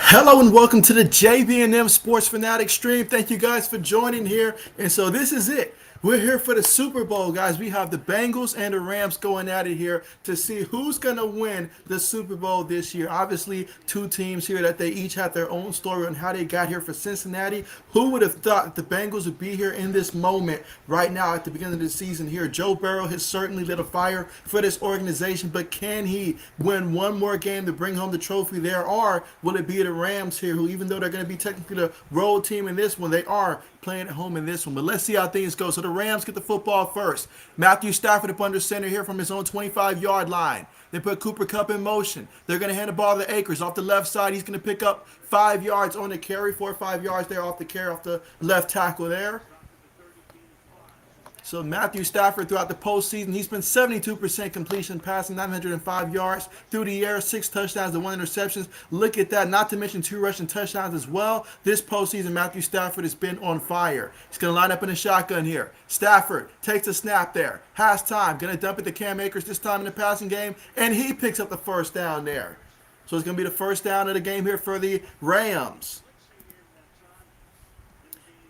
Hello and welcome to the JB&M Sports Fanatic stream. Thank you guys for joining here. And so this is it. We're here for the Super Bowl, guys. We have the Bengals and the Rams going at it here to see who's going to win the Super Bowl this year. Obviously, two teams here that they each have their own story on how they got here for Cincinnati. Who would have thought the Bengals would be here in this moment right now at the beginning of the season here? Joe Burrow has certainly lit a fire for this organization, but can he win one more game to bring home the trophy there? Or will it be the Rams here, who even though they're going to be technically the road team in this one, they are playing at home in this one. But let's see how things go. So the Rams get the football first. Matthew Stafford up under center here from his own 25-yard line. They put Cooper Kupp in motion. They're going to hand the ball to Akers off the left side. He's going to pick up 5 yards on the carry, 4 or 5 yards there off the carry, off the left tackle there. So Matthew Stafford throughout the postseason, he's been 72% completion passing, 905 yards through the air, 6 touchdowns and 1 interceptions. Look at that, not to mention 2 rushing touchdowns as well. This postseason, Matthew Stafford has been on fire. He's going to line up in a shotgun here. Stafford takes a snap there, has time, going to dump it to Cam Akers this time in the passing game, and he picks up the first down there. So it's going to be the first down of the game here for the Rams.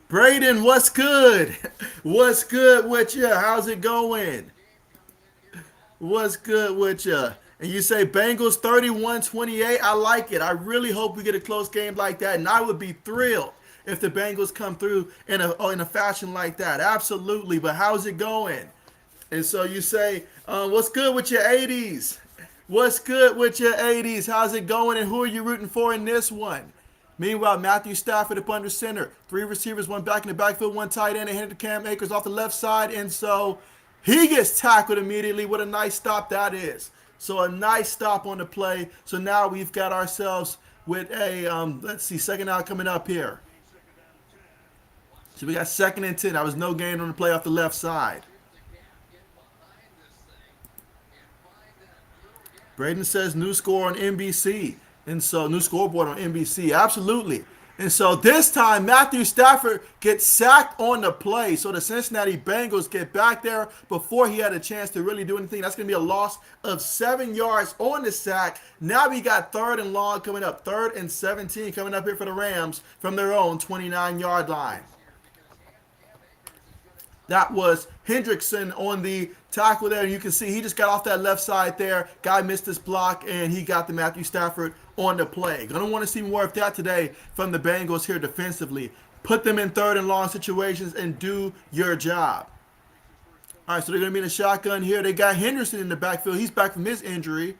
Braden, what's good? What's good with you? How's it going? What's good with you? And you say Bengals 31-28. I like it. I really hope we get a close game like that. And I would be thrilled if the Bengals come through in a fashion like that. Absolutely. But how's it going? And so you say, what's good with your 80s? What's good with your 80s? How's it going? And who are you rooting for in this one? Meanwhile, Matthew Stafford up under center. 3 receivers, 1 back in the backfield, 1 tight end. They handed to Cam Akers off the left side. And so he gets tackled immediately. What a nice stop that is. So a nice stop on the play. So now we've got ourselves with a, let's see, second out coming up here. So we got 2nd and 10. That was no gain on the play off the left side. Braden says new score on NBC. And so, new scoreboard on NBC. Absolutely. And so, this time, Matthew Stafford gets sacked on the play. So, the Cincinnati Bengals get back there before he had a chance to really do anything. That's going to be a loss of 7 yards on the sack. Now we got 3rd and long coming up. 3rd and 17 coming up here for the Rams from their own 29-yard line. That was Hendrickson on the tackle there. You can see he just got off that left side there. Guy missed his block, and he got the Matthew Stafford on the play. Going to want to see more of that today from the Bengals here defensively. Put them in 3rd and long situations and do your job. All right, so they're going to be in a shotgun here. They got Henderson in the backfield. He's back from his injury.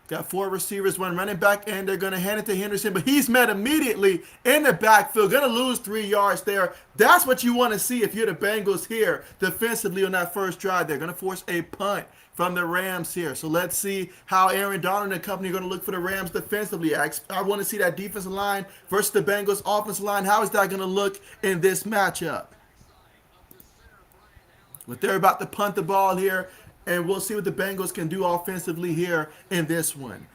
Got 4 receivers, 1 running back, and they're going to hand it to Henderson. But he's met immediately in the backfield. Going to lose 3 yards there. That's what you want to see if you're the Bengals here defensively on that first drive. They're going to force a punt from the Rams here. So let's see how Aaron Donald and company are going to look for the Rams defensively. I want to see that defensive line versus the Bengals offensive line. How is that going to look in this matchup? But they're about to punt the ball here. And we'll see what the Bengals can do offensively here in this one.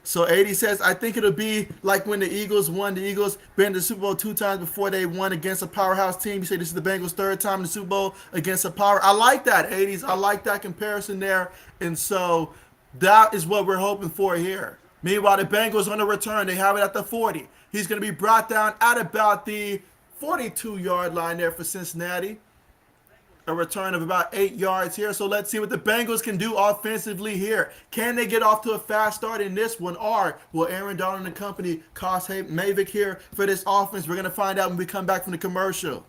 So 80 says, I think it'll be like when the Eagles won. The Eagles been in the Super Bowl 2 times before they won against a powerhouse team. You say this is the Bengals' 3rd time in the Super Bowl against a power. I like that, 80s. I like that comparison there. And so that is what we're hoping for here. Meanwhile, the Bengals on the return. They have it at the 40. He's going to be brought down at about the 42-yard line there for Cincinnati. A return of about 8 yards here. So let's see what the Bengals can do offensively here. Can they get off to a fast start in this one? Or will Aaron Donald and company cause Mavic here for this offense? We're going to find out when we come back from the commercial.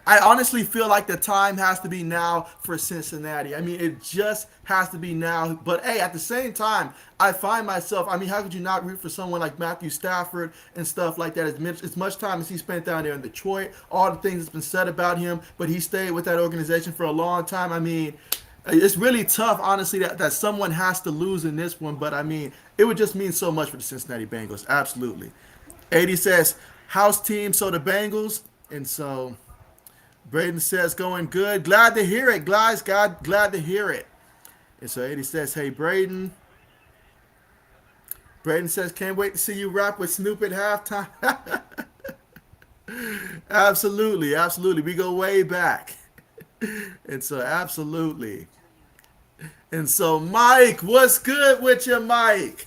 I honestly feel like the time has to be now for Cincinnati. I mean, it just has to be now. But, hey, at the same time, I find myself, I mean, how could you not root for someone like Matthew Stafford and stuff like that? As much time as he spent down there in Detroit, all the things that's been said about him, but he stayed with that organization for a long time. I mean, it's really tough, honestly, that someone has to lose in this one. But, I mean, it would just mean so much for the Cincinnati Bengals. Absolutely. 80 says, house team, so the Bengals. And so Braden says, going good. Glad to hear it, guys. Glad to hear it. And so 80 says, hey, Braden. Braden says, can't wait to see you rap with Snoop at halftime. Absolutely, absolutely. We go way back. And so, absolutely. And so, Mike, what's good with you, Mike?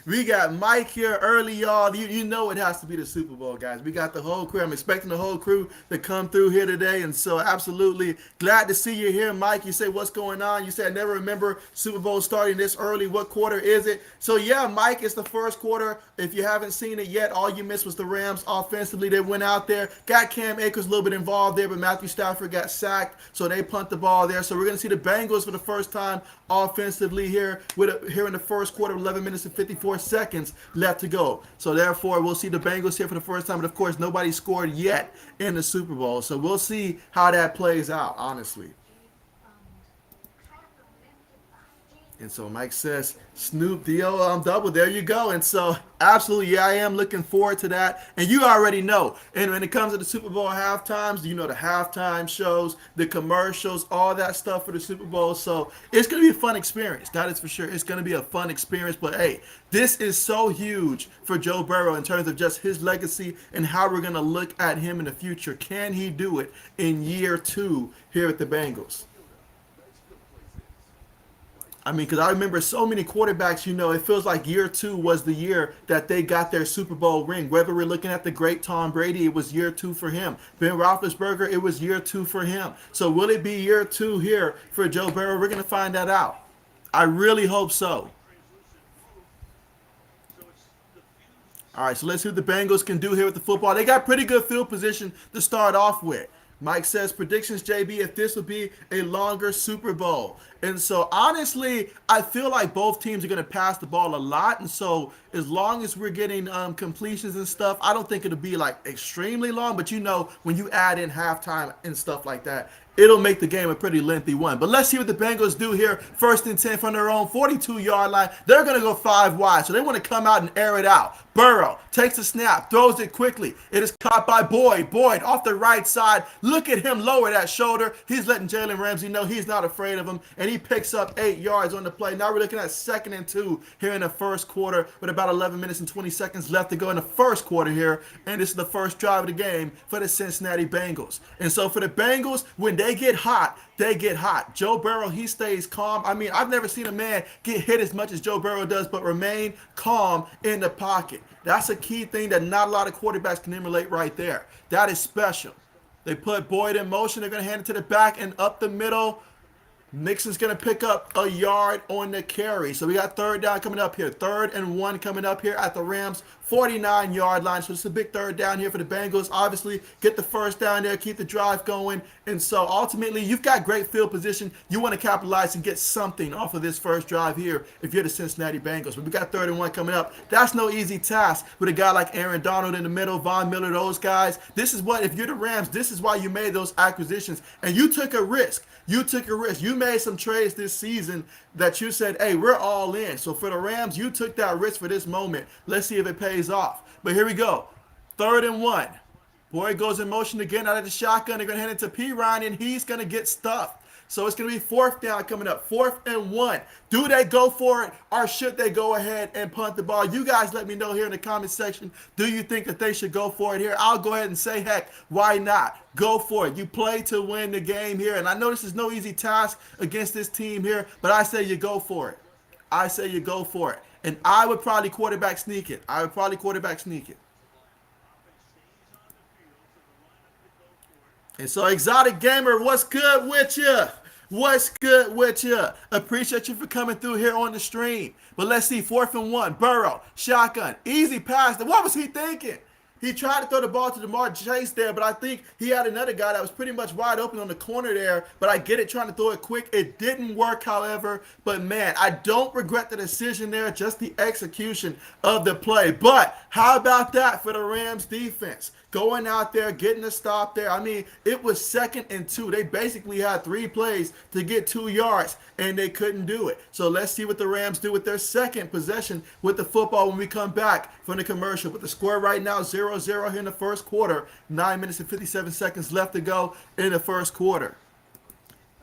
We got Mike here early, y'all. You know it has to be the Super Bowl, guys. We got the whole crew. I'm expecting the whole crew to come through here today. And so absolutely glad to see you here, Mike. You say, what's going on? You said, I never remember Super Bowl starting this early. What quarter is it? So yeah, Mike, it's the first quarter. If you haven't seen it yet, all you missed was the Rams offensively. They went out there, got Cam Akers a little bit involved there, but Matthew Stafford got sacked. So they punt the ball there. So we're going to see the Bengals for the first time offensively here here in the first quarter, 11 minutes and 54 seconds left to go. So therefore, we'll see the Bengals here for the first time. But of course, nobody scored yet in the Super Bowl. So we'll see how that plays out, honestly. And so Mike says, Snoop D-O double. There you go. And so absolutely, yeah, I am looking forward to that. And you already know. And when it comes to the Super Bowl halftimes, you know the halftime shows, the commercials, all that stuff for the Super Bowl. So it's going to be a fun experience. That is for sure. It's going to be a fun experience. But hey, this is so huge for Joe Burrow in terms of just his legacy and how we're going to look at him in the future. Can he do it in year 2 here at the Bengals? I mean, because I remember so many quarterbacks, it feels like year 2 was the year that they got their Super Bowl ring. Whether we're looking at the great Tom Brady, it was year 2 for him. Ben Roethlisberger, it was year 2 for him. So will it be year 2 here for Joe Burrow? We're going to find that out. I really hope so. All right, so let's see what the Bengals can do here with the football. They got pretty good field position to start off with. Mike says, predictions, JB, if this would be a longer Super Bowl. And so, honestly, I feel like both teams are going to pass the ball a lot. And so, as long as we're getting completions and stuff, I don't think it'll be like extremely long. But when you add in halftime and stuff like that, it'll make the game a pretty lengthy one. But let's see what the Bengals do here. First and 10 from their own 42-yard line. They're going to go 5 wide, so they want to come out and air it out. Burrow takes the snap, throws it quickly. It is caught by Boyd. Boyd off the right side. Look at him lower that shoulder. He's letting Jalen Ramsey know he's not afraid of him, and he picks up 8 yards on the play. Now we're looking at 2nd and 2 here in the first quarter with about 11 minutes and 20 seconds left to go in the first quarter here, and this is the first drive of the game for the Cincinnati Bengals. And so for the Bengals, when they get hot, they get hot. Joe Burrow, he stays calm. I mean, I've never seen a man get hit as much as Joe Burrow does, but remain calm in the pocket. That's a key thing that not a lot of quarterbacks can emulate right there. That is special. They put Boyd in motion. They're going to hand it to the back and up the middle. Nixon's going to pick up a yard on the carry. So we got 3rd down coming up here. 3rd and 1 coming up here at the Rams 49-yard line. So it's a big 3rd down here for the Bengals. Obviously, get the first down there, keep the drive going. And so ultimately, you've got great field position. You want to capitalize and get something off of this first drive here if you're the Cincinnati Bengals. But we got 3rd and 1 coming up. That's no easy task with a guy like Aaron Donald in the middle, Von Miller, those guys. This is what, if you're the Rams, this is why you made those acquisitions. And you took a risk. You took a risk. You made some trades this season that you said, hey, we're all in. So for the Rams, you took that risk for this moment. Let's see if it pays off. But here we go. 3rd and 1. Boyd goes in motion again out of the shotgun. They're going to hand it to P. Ryan, and he's going to get stuffed. So it's going to be 4th down coming up. 4th and 1. Do they go for it, or should they go ahead and punt the ball? You guys let me know here in the comment section. Do you think that they should go for it here? I'll go ahead and say, heck, why not? Go for it. You play to win the game here. And I know this is no easy task against this team here, but I say you go for it. I say you go for it. And I would probably quarterback sneak it. And so, Exotic Gamer, what's good with you? What's good with you? Appreciate you for coming through here on the stream. But let's see, 4th and 1. Burrow, shotgun, easy pass. What was he thinking? He tried to throw the ball to DeMar Chase there, but I think he had another guy that was pretty much wide open on the corner there. But I get it, trying to throw it quick. It didn't work, however. But, man, I don't regret the decision there, just the execution of the play. But how about that for the Rams defense? Going out there, getting a stop there. I mean, it was 2nd and 2. They basically had 3 plays to get 2 yards, and they couldn't do it. So let's see what the Rams do with their second possession with the football when we come back from the commercial. But the score right now, 0-0 here in the first quarter. 9 minutes and 57 seconds left to go in the first quarter.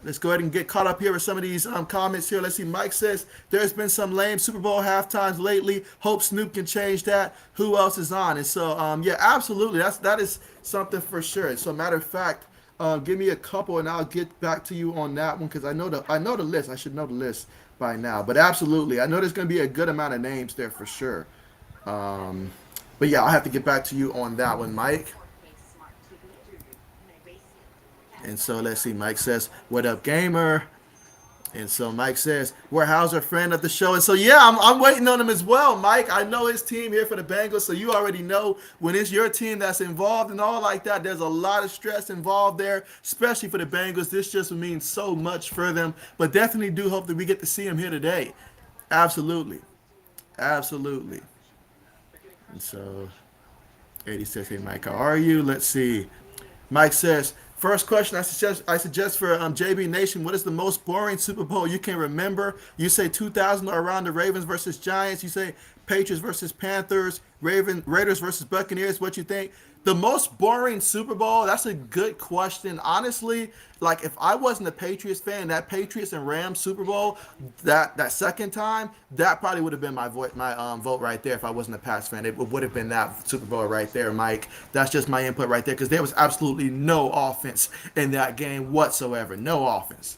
Let's go ahead and get caught up here with some of these comments here. Let's see. Mike says, there's been some lame Super Bowl halftimes lately. Hope Snoop can change that. Who else is on? And so, yeah, absolutely. That is something for sure. So, matter of fact, give me a couple and I'll get back to you on that one because I know the list. I should know the list by now. But absolutely, I know there's going to be a good amount of names there for sure. Um, but yeah, I'll have to get back to you on that one, Mike. And so let's see. Mike says, "What up, gamer?" And so Mike says, "We're Hauser, friend of the show." And so yeah, I'm waiting on him as well, Mike. I know his team here for the Bengals, so you already know when it's your team that's involved and all like that. There's a lot of stress involved there, especially for the Bengals. This just means so much for them. But definitely do hope that we get to see him here today. Absolutely, absolutely. And so 86, hey Mike, how are you? Let's see. Mike says, first question I suggest for JB Nation, what is the most boring Super Bowl you can remember? You say 2000 or around the Ravens versus Giants. You say Patriots versus Panthers, Raiders versus Buccaneers. What you think? The most boring Super Bowl? That's a good question. Honestly, like if I wasn't a Patriots fan, that Patriots and Rams Super Bowl, that second time, that probably would have been my vote right there if I wasn't a Pats fan. It would have been that Super Bowl right there, Mike. That's just my input right there because there was absolutely no offense in that game whatsoever. No offense.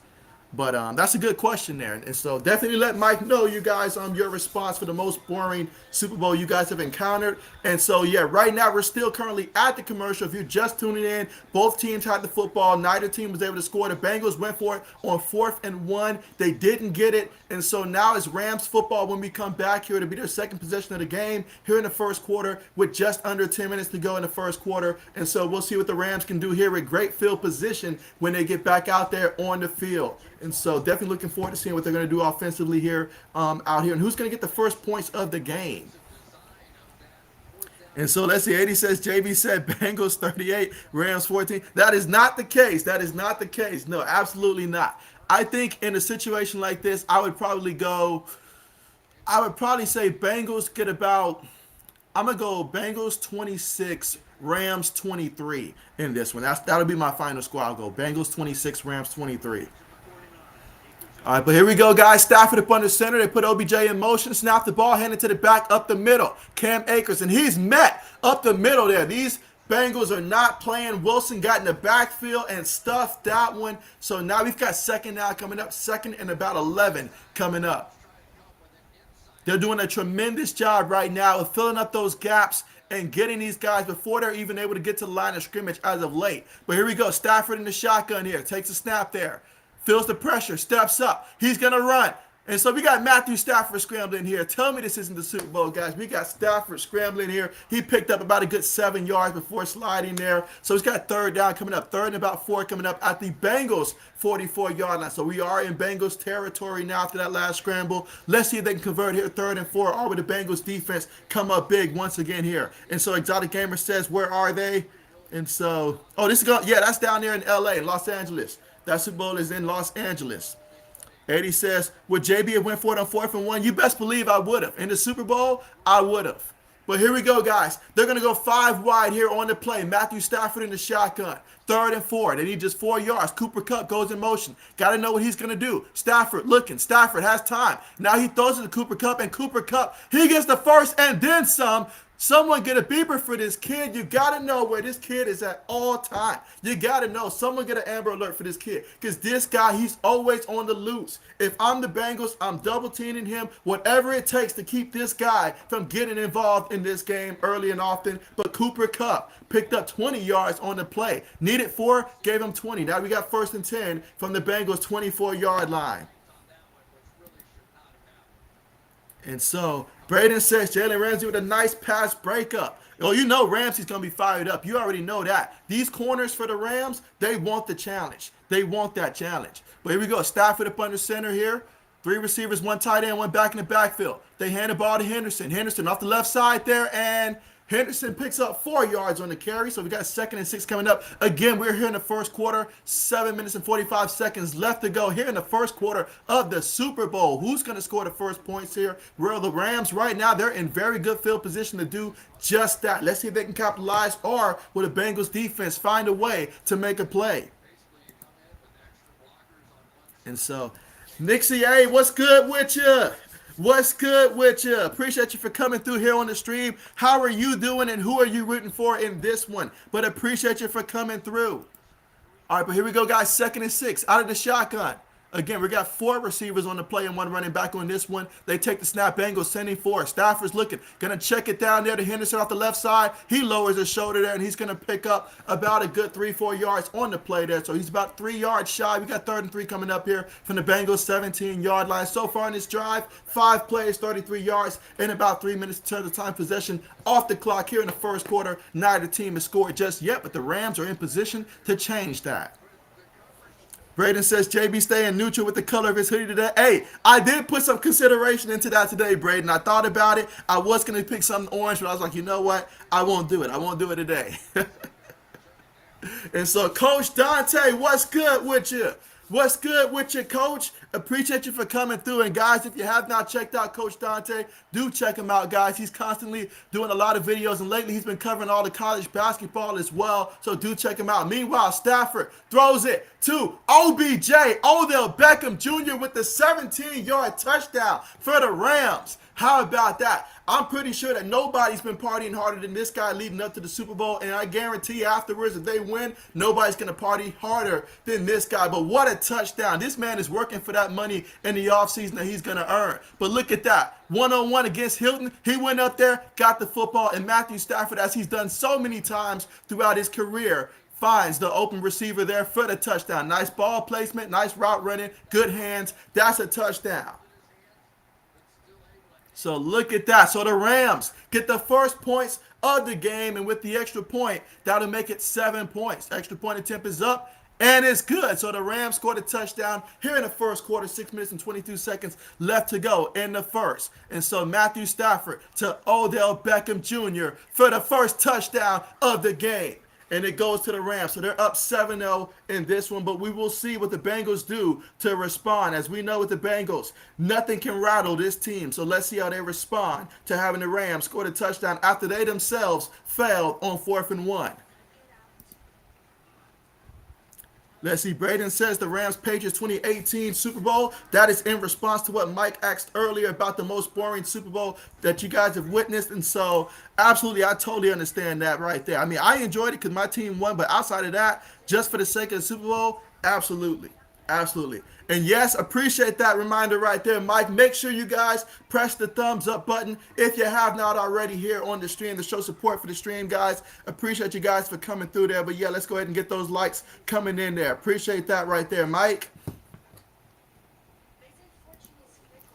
But that's a good question there. And so definitely let Mike know, you guys, your response for the most boring Super Bowl you guys have encountered. And so, yeah, right now we're still currently at the commercial. If you're just tuning in, both teams had the football. Neither team was able to score. The Bengals went for it on 4th and 1. They didn't get it. And so now it's Rams football when we come back here to be their second possession of the game here in the first quarter with just under 10 minutes to go in the first quarter. And so we'll see what the Rams can do here with great field position when they get back out there on the field. And so definitely looking forward to seeing what they're going to do offensively here out here and who's going to get the first points of the game. And so let's see. 80 says JB said Bengals 38, Rams 14. That is not the case. That is not the case. No, absolutely not. I think in a situation like this, I would probably say Bengals get about, I'm going to go Bengals 26, Rams 23 in this one. That'll be my final score. I'll go Bengals 26, Rams 23. All right, but here we go, guys. Stafford up under center. They put OBJ in motion. Snap the ball, hand it to the back, up the middle. Cam Akers, and he's met up the middle there. These Bengals are not playing. Wilson got in the backfield and stuffed that one. So now we've got second down coming up. Second and about 11 coming up. They're doing a tremendous job right now of filling up those gaps and getting these guys before they're even able to get to the line of scrimmage as of late. But here we go. Stafford in the shotgun here. Takes a snap there. Feels the pressure, steps up. He's going to run. And so we got Matthew Stafford scrambling here. Tell me this isn't the Super Bowl, guys. We got Stafford scrambling here. He picked up about a good 7 yards before sliding there. So he's got third down coming up. Third and about 4 coming up at the Bengals 44-yard line. So we are in Bengals territory now after that last scramble. Let's see if they can convert here. 3rd and 4. Or will the Bengals defense come up big once again here? And so Exotic Gamer says, where are they? And so, this is going, yeah, that's down there in L.A., Los Angeles. That Super Bowl is in Los Angeles. Eddie says, would JB have went for it on 4th and 1? You best believe I would have. In the Super Bowl, I would have. But here we go, guys. They're going to go 5 wide here on the play. Matthew Stafford in the shotgun. 3rd and 4. They need just 4 yards. Cooper Kupp goes in motion. Got to know what he's going to do. Stafford looking. Stafford has time. Now he throws it to Cooper Kupp, and Cooper Kupp, he gets the first and then some. Someone get a beeper for this kid. You got to know where this kid is at all time. You got to know. Someone get an Amber Alert for this kid. Because this guy, he's always on the loose. If I'm the Bengals, I'm double teaming him. Whatever it takes to keep this guy from getting involved in this game early and often. But Cooper Kupp picked up 20 yards on the play. Needed 4, gave him 20. Now we got 1st and 10 from the Bengals 24-yard line. And so Braden says Jalen Ramsey with a nice pass breakup. Oh, you know Ramsey's going to be fired up. You already know that. These corners for the Rams, they want the challenge. They want that challenge. But here we go. Stafford up under center here. 3 receivers, 1 tight end, 1 back in the backfield. They hand the ball to Henderson. Henderson off the left side there, and Henderson picks up 4 yards on the carry. So we got 2nd and 6 coming up. Again, we're here in the first quarter. 7 minutes and 45 seconds left to go here in the first quarter of the Super Bowl. Who's going to score the first points here? Well, the Rams right now, they're in very good field position to do just that. Let's see if they can capitalize, or will the Bengals defense find a way to make a play? And so, Nixie, hey, what's good with you? What's good with you? Appreciate you for coming through here on the stream. How are you doing, and who are you rooting for in this one? But appreciate you for coming through. All right, but here we go, guys. 2nd and 6 out of the shotgun. Again, we got 4 receivers on the play and 1 running back on this one. They take the snap. Bengals sending 4. Stafford's looking. Going to check it down there to Henderson off the left side. He lowers his shoulder there, and he's going to pick up about a good 3-4 yards on the play there. So he's about 3 yards shy. We got 3rd and 3 coming up here from the Bengals 17-yard line. So far in this drive, 5 plays, 33 yards, in about 3 minutes to turn the time possession off the clock here in the first quarter. Neither team has scored just yet, but the Rams are in position to change that. Braden says JB staying neutral with the color of his hoodie today. Hey, I did put some consideration into that today, Braden. I thought about it. I was going to pick something orange, but I was like, you know what? I won't do it. I won't do it today. And so, Coach Dante, what's good with you? What's good with you, Coach? Appreciate you for coming through. And guys, if you have not checked out Coach Dante, do check him out, guys. He's constantly doing a lot of videos, and lately he's been covering all the college basketball as well. So do check him out. Meanwhile, Stafford throws it to OBJ, Odell Beckham Jr. with the 17-yard touchdown for the Rams. How about that? I'm pretty sure that nobody's been partying harder than this guy leading up to the Super Bowl, and I guarantee afterwards, if they win, nobody's going to party harder than this guy. But what a touchdown. This man is working for that money in the offseason that he's going to earn. But look at that. One-on-one against Hilton. He went up there, got the football, and Matthew Stafford, as he's done so many times throughout his career, finds the open receiver there for the touchdown. Nice ball placement, nice route running, good hands. That's a touchdown. So look at that. So the Rams get the first points of the game, and with the extra point, that'll make it 7 points. Extra point attempt is up, and it's good. So the Rams scored a touchdown here in the first quarter, 6 minutes and 22 seconds left to go in the first. And so Matthew Stafford to Odell Beckham Jr. for the first touchdown of the game. And it goes to the Rams. So they're up 7-0 in this one, but we will see what the Bengals do to respond. As we know with the Bengals, nothing can rattle this team. So let's see how they respond to having the Rams score a touchdown after they themselves failed on 4th and 1. Let's see, Braden says the Rams-Patriots 2018 Super Bowl. That is in response to what Mike asked earlier about the most boring Super Bowl that you guys have witnessed. And so, absolutely, I totally understand that right there. I mean, I enjoyed it because my team won, but outside of that, just for the sake of the Super Bowl, absolutely. Absolutely. And yes, appreciate that reminder right there, Mike. Make sure you guys press the thumbs up button if you have not already here on the stream to show support for the stream, guys. Appreciate you guys for coming through there. But yeah, let's go ahead and get those likes coming in there. Appreciate that right there, Mike.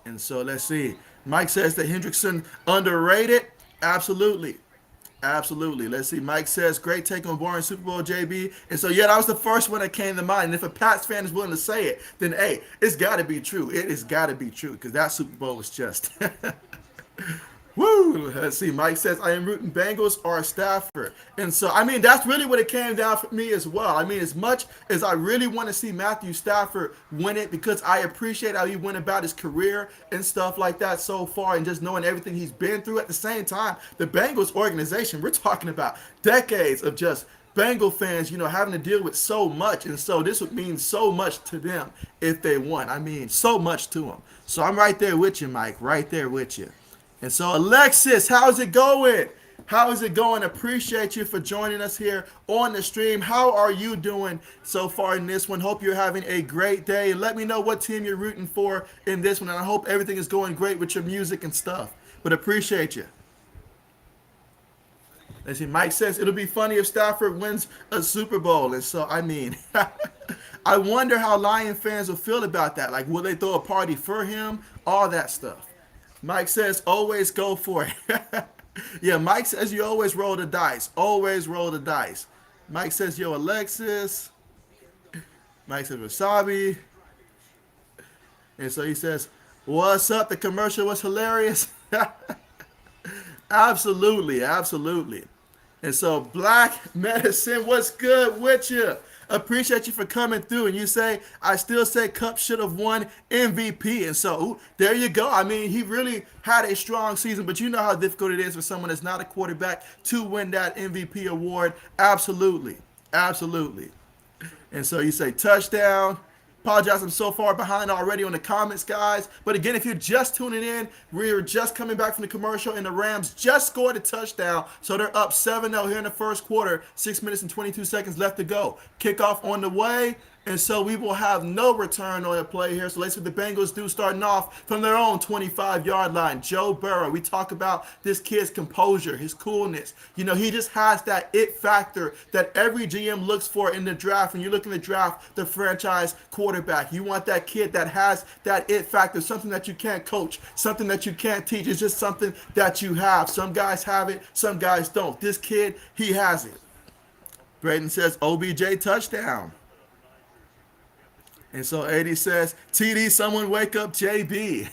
And so let's see. Mike says that Hendrickson underrated. Absolutely. Absolutely. Let's see. Mike says, great take on boring Super Bowl, JB. And so, yeah, that was the first one that came to mind. And if a Pats fan is willing to say it, then, hey, it's got to be true. It has got to be true because that Super Bowl was just woo. Let's see. Mike says, I am rooting Bengals or Stafford. And so, I mean, that's really what it came down for me as well. I mean, as much as I really want to see Matthew Stafford win it because I appreciate how he went about his career and stuff like that so far and just knowing everything he's been through at the same time, the Bengals organization, we're talking about decades of just Bengal fans, you know, having to deal with so much. And so this would mean so much to them if they won. I mean, so much to them. So I'm right there with you, Mike, right there with you. And so, Alexis, how's it going? How is it going? Appreciate you for joining us here on the stream. How are you doing so far in this one? Hope you're having a great day. Let me know what team you're rooting for in this one. And I hope everything is going great with your music and stuff. But appreciate you. Let's see, Mike says, it'll be funny if Stafford wins a Super Bowl. And so, I mean, I wonder how Lion fans will feel about that. Like, will they throw a party for him? All that stuff. Mike says, always go for it. Yeah, Mike says you always roll the dice. Always roll the dice. Mike says, yo, Alexis. Mike says, Wasabi. And so he says, what's up? The commercial was hilarious. Absolutely, absolutely. And so, Black Medicine, what's good with you? Appreciate you for coming through. And you say, I still say Cup should have won MVP. And so, there you go. I mean, he really had a strong season, but you know how difficult it is for someone that's not a quarterback to win that MVP award. Absolutely. Absolutely. And so you say touchdown. Apologize, I'm so far behind already on the comments, guys. But again, if you're just tuning in, we're just coming back from the commercial, and the Rams just scored a touchdown. So they're up 7-0 here in the first quarter. 6 minutes and 22 seconds left to go. Kickoff on the way. And so we will have no return on a play here. So let's see what the Bengals do starting off from their own 25-yard line. Joe Burrow. We talk about this kid's composure, his coolness. You know, he just has that it factor that every GM looks for in the draft. When you're looking to draft the franchise quarterback, you want that kid that has that it factor, something that you can't coach, something that you can't teach. It's just something that you have. Some guys have it, some guys don't. This kid, he has it. Braden says OBJ touchdown. And so 80 says, TD, someone wake up JB.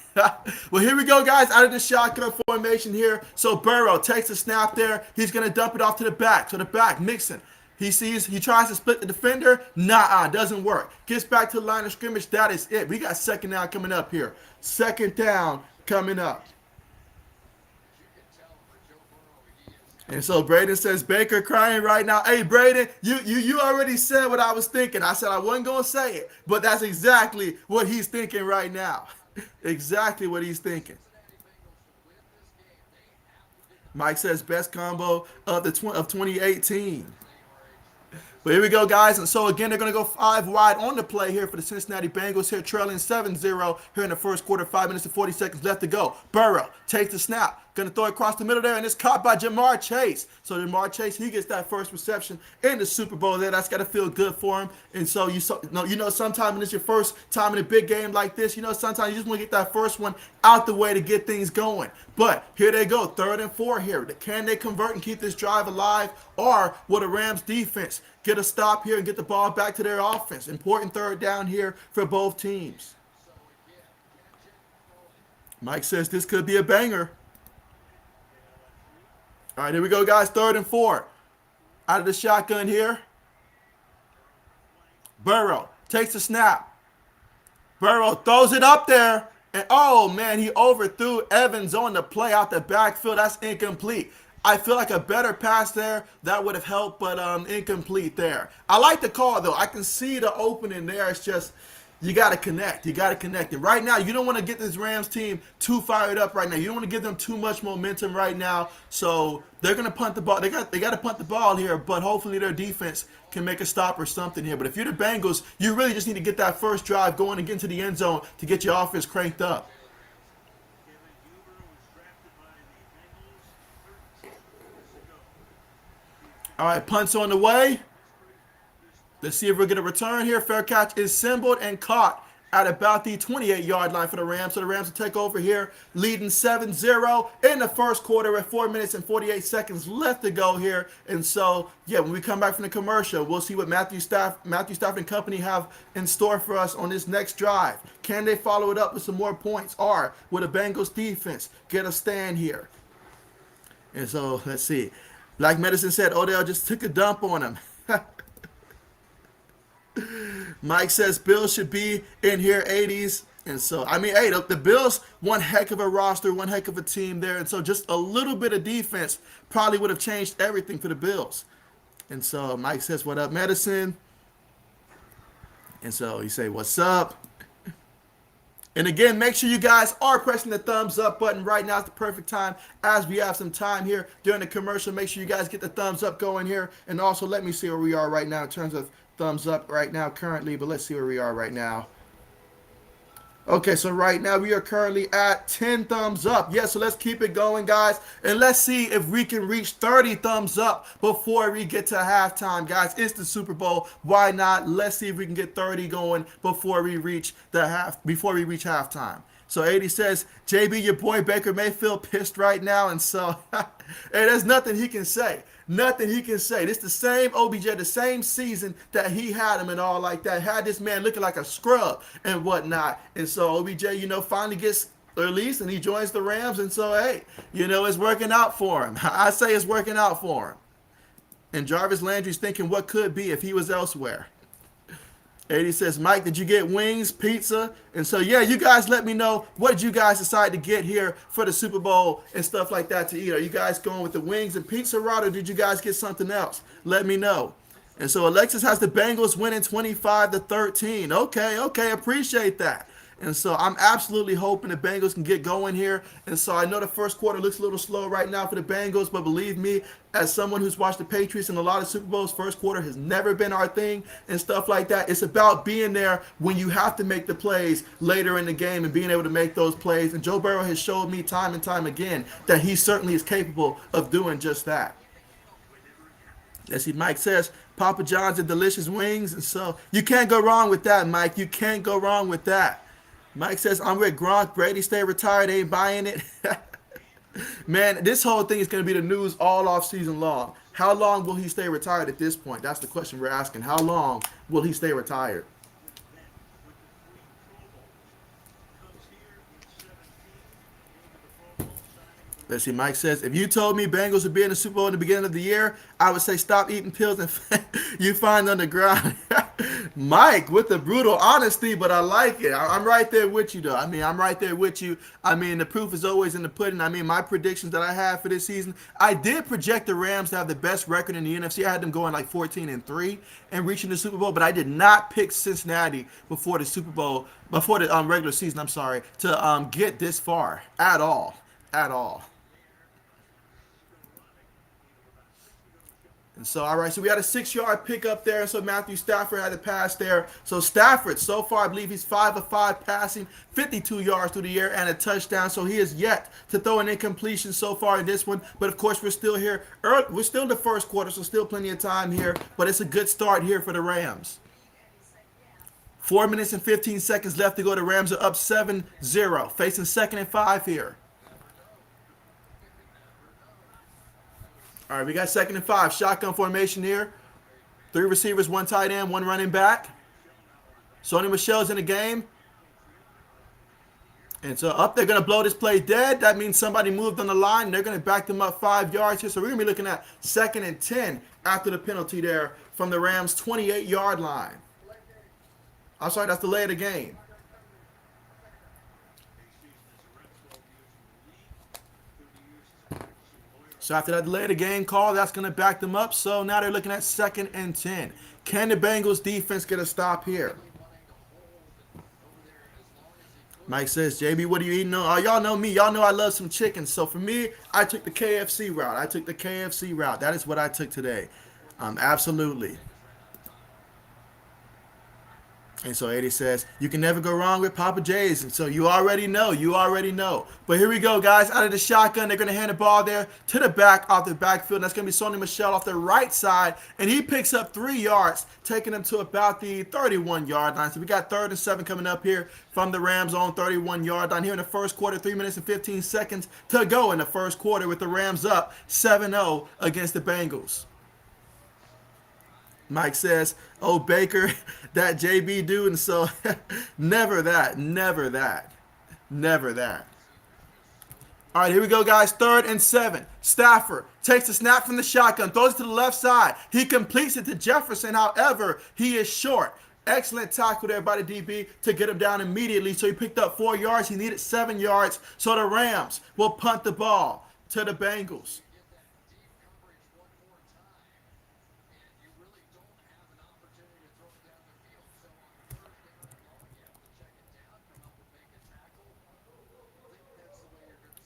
Well, here we go, guys, out of the shotgun formation here. So Burrow takes a snap there. He's going to dump it off to the back. So the back, Mixon. He tries to split the defender. Nah, doesn't work. Gets back to the line of scrimmage. That is it. We got second down coming up here. Second down coming up. And so Braden says, Baker crying right now. Hey, Braden, you already said what I was thinking. I said I wasn't going to say it, but that's exactly what he's thinking right now. Exactly what he's thinking. Mike says, best combo of 2018. But here we go, guys. And so, again, they're going to go 5 wide on the play here for the Cincinnati Bengals here, trailing 7-0 here in the first quarter, 5 minutes and 40 seconds left to go. Burrow takes the snap. Going to throw it across the middle there, and it's caught by Jamar Chase. So Jamar Chase, he gets that first reception in the Super Bowl there. That's got to feel good for him. And so, sometimes when it's your first time in a big game like this, sometimes you just want to get that first one out the way to get things going. But here they go, 3rd and 4 here. Can they convert and keep this drive alive, or will the Rams defense get a stop here and get the ball back to their offense? Important 3rd down here for both teams. Mike says this could be a banger. All right, here we go, guys. 3rd and 4. Out of the shotgun here. Burrow takes the snap. Burrow throws it up there. And, oh, man, he overthrew Evans on the play out the backfield. That's incomplete. I feel like a better pass there, that would have helped, but incomplete there. I like the call, though. I can see the opening there. It's just you got to connect. You got to connect. And right now, you don't want to get this Rams team too fired up right now. You don't want to give them too much momentum right now. So they're going to punt the ball. They got to punt the ball here, but hopefully their defense can make a stop or something here. But if you're the Bengals, you really just need to get that first drive going and get into the end zone to get your offense cranked up. All right, punt's on the way. Let's see if we're going to return here. Fair catch is symboled and caught at about the 28-yard line for the Rams. So the Rams will take over here, leading 7-0 in the first quarter with 4 minutes and 48 seconds left to go here. And so, yeah, when we come back from the commercial, we'll see what Matthew Stafford and company have in store for us on this next drive. Can they follow it up with some more points, or will the Bengals defense get a stand here? And so, let's see. Like Medicine said, Odell just took a dump on him. Mike says Bills should be in here 80s. And so, I mean, hey, the Bills, one heck of a roster, one heck of a team there. And so just a little bit of defense probably would have changed everything for the Bills. And so Mike says, what up, Medicine? And so he say, what's up? And again, make sure you guys are pressing the thumbs up button right now. It's the perfect time as we have some time here during the commercial. Make sure you guys get the thumbs up going here. And also let me see where we are right now in terms of thumbs up right now currently. But let's see where we are right now. Okay, so right now we are currently at 10 thumbs up. Yeah, so let's keep it going, guys. And let's see if we can reach 30 thumbs up before we get to halftime, guys. It's the Super Bowl. Why not? Let's see if we can get 30 going before we reach halftime. So 80 says, JB, your boy Baker Mayfield pissed right now. And so, hey, there's nothing he can say. Nothing he can say. This the same OBJ, the same season that he had him and all like that. Had this man looking like a scrub and whatnot. And so OBJ, finally gets released and he joins the Rams. And so, hey, it's working out for him. I say it's working out for him. And Jarvis Landry's thinking what could be if he was elsewhere. 80 says, Mike, did you get wings, pizza? And so, yeah, you guys let me know what did you guys decide to get here for the Super Bowl and stuff like that to eat. Are you guys going with the wings and pizza route, or did you guys get something else? Let me know. And so Alexis has the Bengals winning 25-13. Okay, appreciate that. And so I'm absolutely hoping the Bengals can get going here. And so I know the first quarter looks a little slow right now for the Bengals, but believe me, as someone who's watched the Patriots in a lot of Super Bowls, first quarter has never been our thing and stuff like that. It's about being there when you have to make the plays later in the game and being able to make those plays. And Joe Burrow has showed me time and time again that he certainly is capable of doing just that. Let's see, Mike says, Papa John's and delicious wings. And so you can't go wrong with that, Mike. You can't go wrong with that. Mike says, I'm with Gronk. Brady stay retired. Ain't buying it. Man, this whole thing is going to be the news all off season long. How long will he stay retired at this point? That's the question we're asking. How long will he stay retired? Let's see, Mike says, if you told me Bengals would be in the Super Bowl in the beginning of the year, I would say stop eating pills and you find on the ground. Mike, with the brutal honesty, but I like it. I'm right there with you, though. I mean, I'm right there with you. I mean, the proof is always in the pudding. I mean, my predictions that I have for this season, I did project the Rams to have the best record in the NFC. I had them going like 14-3 and reaching the Super Bowl, but I did not pick Cincinnati before the Super Bowl, before the regular season, I'm sorry, to get this far at all. At all. And so, all right, so we had a 6-yard pick up there. So Matthew Stafford had a pass there. So Stafford, so far, I believe he's 5 of 5 passing, 52 yards through the air and a touchdown. So he is yet to throw an incompletion so far in this one. But of course, we're still here. We're still in the first quarter, so still plenty of time here. But it's a good start here for the Rams. 4 minutes and 15 seconds left to go. The Rams are up 7-0, facing 2nd and 5 here. All right, we got 2nd and 5. Shotgun formation here. 3 receivers, 1 tight end, 1 running back. Sony Michel's in the game. And so up, they're going to blow this play dead. That means somebody moved on the line. They're going to back them up 5 yards here. So we're going to be looking at 2nd and 10 after the penalty there from the Rams' 28-yard line. I'm sorry, that's the delay of the game. So after that delay of the game call, that's going to back them up. So now they're looking at 2nd and 10. Can the Bengals defense get a stop here? Mike says, JB, what are you eating? Y'all know me. Y'all know I love some chicken. So for me, I took the KFC route. That is what I took today. Absolutely. And so Eddie says, you can never go wrong with Papa J's. And so you already know. But here we go, guys. Out of the shotgun, they're going to hand the ball there to the back off the backfield. And that's going to be Sony Michel off the right side. And he picks up 3 yards, taking them to about the 31-yard line. So we got 3rd and 7 coming up here from the Rams on 31-yard line here in the first quarter. 3 minutes and 15 seconds to go in the first quarter with the Rams up 7-0 against the Bengals. Mike says, oh, Baker, that JB dude. And so never that. All right, here we go, guys. 3rd and 7. Stafford takes the snap from the shotgun, throws it to the left side. He completes it to Jefferson. However, he is short. Excellent tackle there by the DB to get him down immediately. So he picked up 4 yards. He needed 7 yards. So the Rams will punt the ball to the Bengals.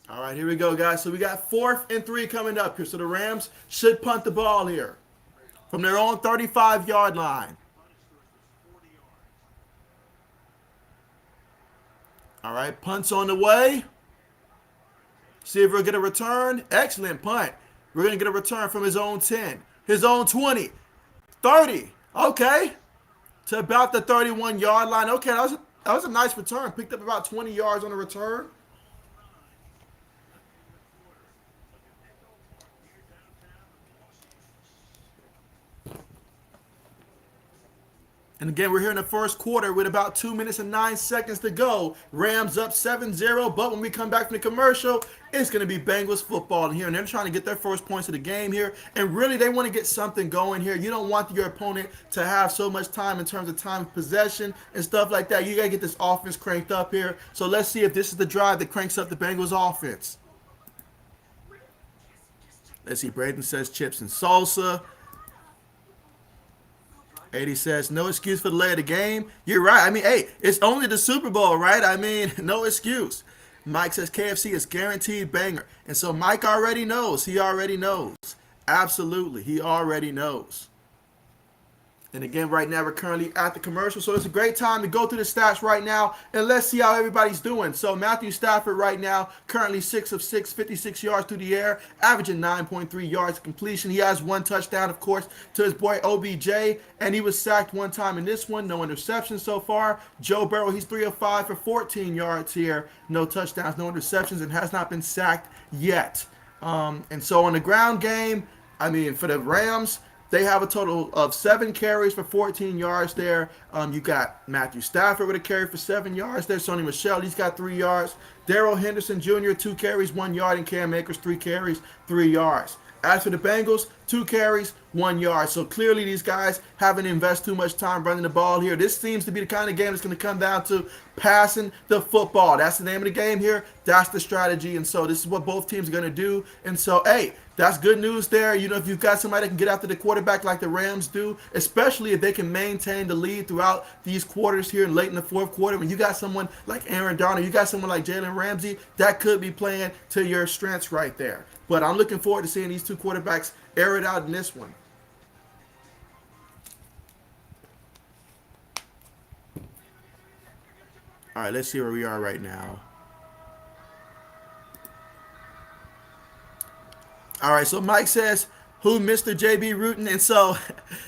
All right, here we go, guys. So we got 4th and 3 coming up here. So the Rams should punt the ball here from their own 35-yard line. All right, punt's on the way. See if we'll get a return. Excellent punt. We're going to get a return from his own 10, his own 20, 30. Okay, to about the 31-yard line. Okay, that was a nice return. Picked up about 20 yards on the return. And again, we're here in the first quarter with about 2 minutes and 9 seconds to go. Rams up 7-0, but when we come back from the commercial, it's going to be Bengals football in here. And they're trying to get their first points of the game here. And really, they want to get something going here. You don't want your opponent to have so much time in terms of time of possession and stuff like that. You got to get this offense cranked up here. So let's see if this is the drive that cranks up the Bengals offense. Let's see, Braden says chips and salsa. 80 says, no excuse for the delay of the game. You're right. I mean, hey, it's only the Super Bowl, right? I mean, no excuse. Mike says KFC is guaranteed banger. And so Mike already knows. He already knows. Absolutely. He already knows. And again, right now we're currently at the commercial, so it's a great time to go through the stats right now, and let's see how everybody's doing. So Matthew Stafford right now, currently 6 of 6, 56 yards through the air, averaging 9.3 yards completion. He has one touchdown, of course, to his boy OBJ, and he was sacked one time in this one. No interceptions so far. Joe Burrow, he's 3 of 5 for 14 yards here. No touchdowns, no interceptions, and has not been sacked yet. And so on the ground game, I mean, for the Rams, they have a total of 7 carries for 14 yards there. You got Matthew Stafford with a carry for 7 yards there. Sony Michel, he's got 3 yards. Darrell Henderson Jr., 2 carries, 1 yard. And Cam Akers, 3 carries, 3 yards. As for the Bengals, 2 carries, 1 yard. So clearly these guys haven't invested too much time running the ball here. This seems to be the kind of game that's going to come down to passing the football. That's the name of the game here. That's the strategy. And so this is what both teams are going to do. And so, hey, that's good news there. You know, if you've got somebody that can get after the quarterback like the Rams do, especially if they can maintain the lead throughout these quarters here and late in the fourth quarter, when you got someone like Aaron Donald, you got someone like Jalen Ramsey, that could be playing to your strengths right there. But I'm looking forward to seeing these two quarterbacks air it out in this one. All right, let's see where we are right now. All right, so Mike says, who Mr. JB rooting? And so,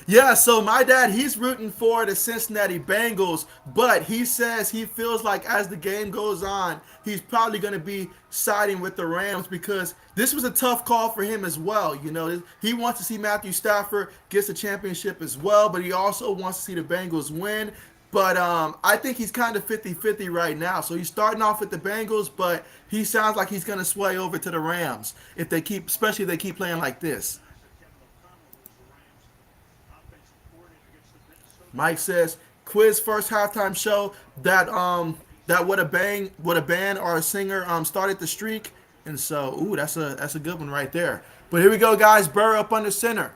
yeah, so my dad, he's rooting for the Cincinnati Bengals, but he says he feels like as the game goes on, he's probably going to be siding with the Rams because this was a tough call for him as well. You know, he wants to see Matthew Stafford get the championship as well, but he also wants to see the Bengals win. But I think he's kind of 50-50 right now. So he's starting off with the Bengals, but he sounds like he's going to sway over to the Rams if they keep, especially if they keep playing like this. Mike says, quiz first halftime show that that what a band or a singer started the streak. And so, ooh, that's a good one right there. But here we go, guys. Burrow up under center.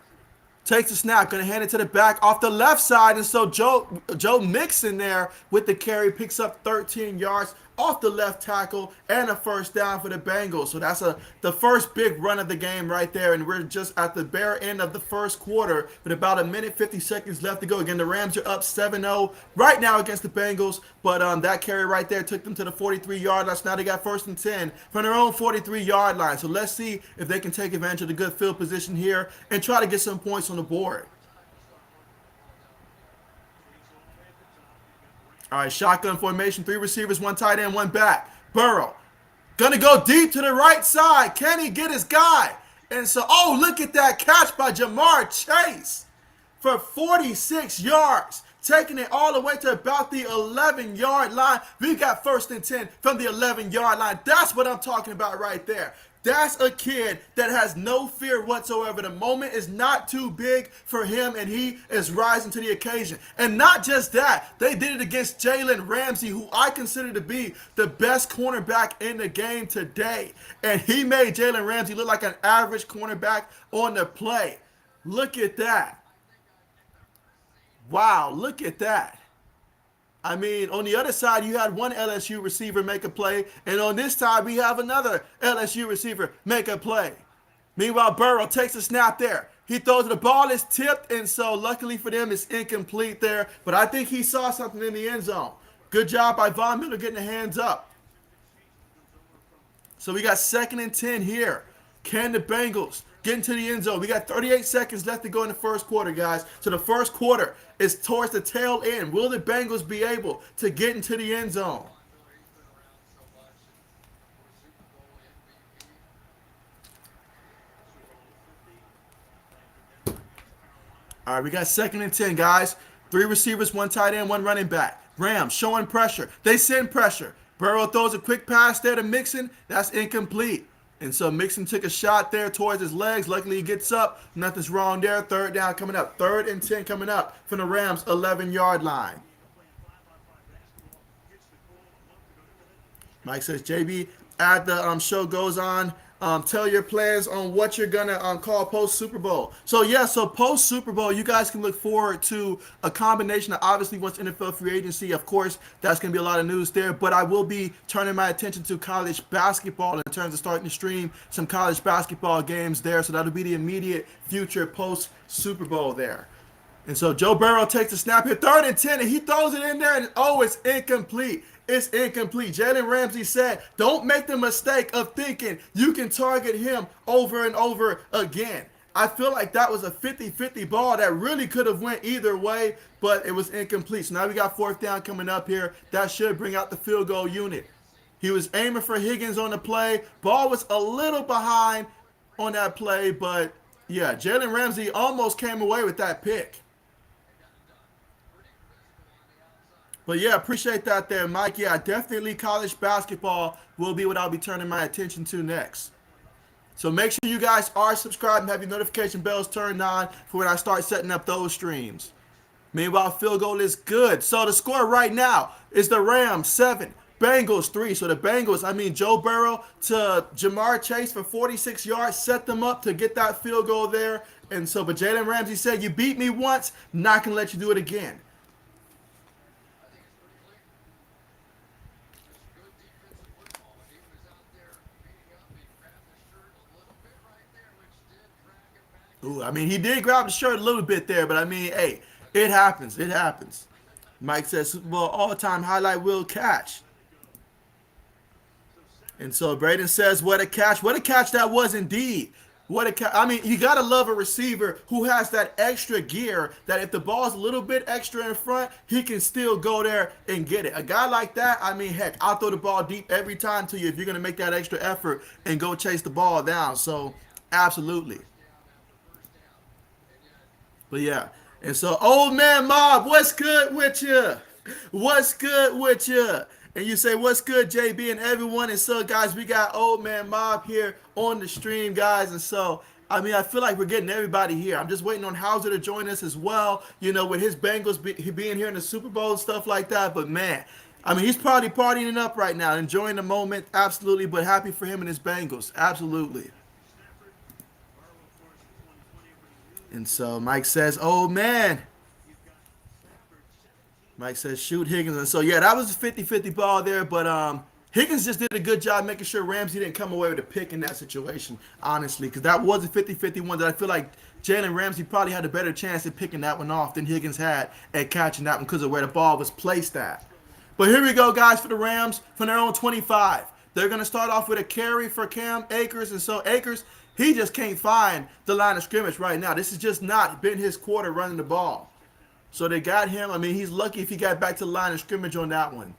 Takes the snap, going to hand it to the back off the left side. And so Joe Mixon there with the carry picks up 13 yards off the left tackle and a first down for the Bengals. So that's the first big run of the game right there. And we're just at the bare end of the first quarter with about 1 minute 50 seconds left to go. Again, the Rams are up 7-0 right now against the Bengals. But that carry right there took them to the 43-yard line. So now they got 1st and 10 from their own 43-yard line. So let's see if they can take advantage of the good field position here and try to get some points on the board. All right, shotgun formation, 3 receivers, 1 tight end, 1 back. Burrow, gonna go deep to the right side. Can he get his guy? And so, oh, look at that catch by Jamar Chase for 46 yards. Taking it all the way to about the 11-yard line. We got 1st and 10 from the 11-yard line. That's what I'm talking about right there. That's a kid that has no fear whatsoever. The moment is not too big for him, and he is rising to the occasion. And not just that, they did it against Jalen Ramsey, who I consider to be the best cornerback in the game today. And he made Jalen Ramsey look like an average cornerback on the play. Look at that. Wow, look at that. I mean, on the other side, you had one LSU receiver make a play, and on this side, we have another LSU receiver make a play. Meanwhile, Burrow takes a snap there. He throws it, the ball is tipped, and so luckily for them, it's incomplete there. But I think he saw something in the end zone. Good job by Von Miller getting the hands up. So we got 2nd and 10 here. Can the Bengals get into the end zone? We got 38 seconds left to go in the first quarter, guys. So the first quarter is towards the tail end. Will the Bengals be able to get into the end zone? All right, we got 2nd and 10, guys. 3 receivers, 1 tight end, 1 running back. Rams showing pressure. They send pressure. Burrow throws a quick pass there to Mixon. That's incomplete. And so Mixon took a shot there towards his legs. Luckily, he gets up. Nothing's wrong there. 3rd down coming up. 3rd and 10 coming up from the Rams' 11-yard line. Mike says, JB, as the show goes on, tell your plans on what you're gonna call post Super Bowl. So yeah, so post Super Bowl, you guys can look forward to a combination of obviously once NFL free agency. Of course, that's gonna be a lot of news there. But I will be turning my attention to college basketball in terms of starting to stream some college basketball games there. So that'll be the immediate future post Super Bowl there. And so Joe Burrow takes the snap here, 3rd and 10, and he throws it in there, and oh, it's incomplete. It's incomplete. Jalen Ramsey said, don't make the mistake of thinking you can target him over and over again. I feel like that was a 50-50 ball that really could have went either way, but it was incomplete. So now we got 4th down coming up here. That should bring out the field goal unit. He was aiming for Higgins on the play. Ball was a little behind on that play, but yeah, Jalen Ramsey almost came away with that pick. But yeah, appreciate that there, Mike. Yeah, definitely college basketball will be what I'll be turning my attention to next. So make sure you guys are subscribed and have your notification bells turned on for when I start setting up those streams. Meanwhile, field goal is good. So the score right now is the Rams 7, Bengals 3. So the Bengals, Joe Burrow to Jamar Chase for 46 yards, set them up to get that field goal there. And so, but Jalen Ramsey said, you beat me once, not going to let you do it again. Ooh, he did grab the shirt a little bit there, but hey, it happens. It happens. Mike says Super Bowl all-time highlight will catch. And so Braden says, what a catch. What a catch that was indeed. What a catch. You got to love a receiver who has that extra gear that if the ball's a little bit extra in front, he can still go there and get it. A guy like that, heck, I'll throw the ball deep every time to you if you're going to make that extra effort and go chase the ball down. So, absolutely. But yeah. And so, old man Mob, what's good with you? What's good with you? And you say, what's good, JB and everyone? And so, guys, we got old man Mob here on the stream, guys. And so, I feel like we're getting everybody here. I'm just waiting on Hauser to join us as well, with his Bengals being here in the Super Bowl and stuff like that. But, man, he's probably partying it up right now, enjoying the moment, absolutely, but happy for him and his Bengals, absolutely. And so Mike says, oh, man. Mike says, shoot Higgins. And so, yeah, that was a 50-50 ball there. But Higgins just did a good job making sure Ramsey didn't come away with a pick in that situation, honestly. Because that was a 50-50 one that I feel like Jalen Ramsey probably had a better chance at picking that one off than Higgins had at catching that one because of where the ball was placed at. But here we go, guys, for the Rams from their own 25. They're going to start off with a carry for Cam Akers. And so Akers, he just can't find the line of scrimmage right now. This has just not been his quarter running the ball. So they got him. He's lucky if he got back to the line of scrimmage on that one.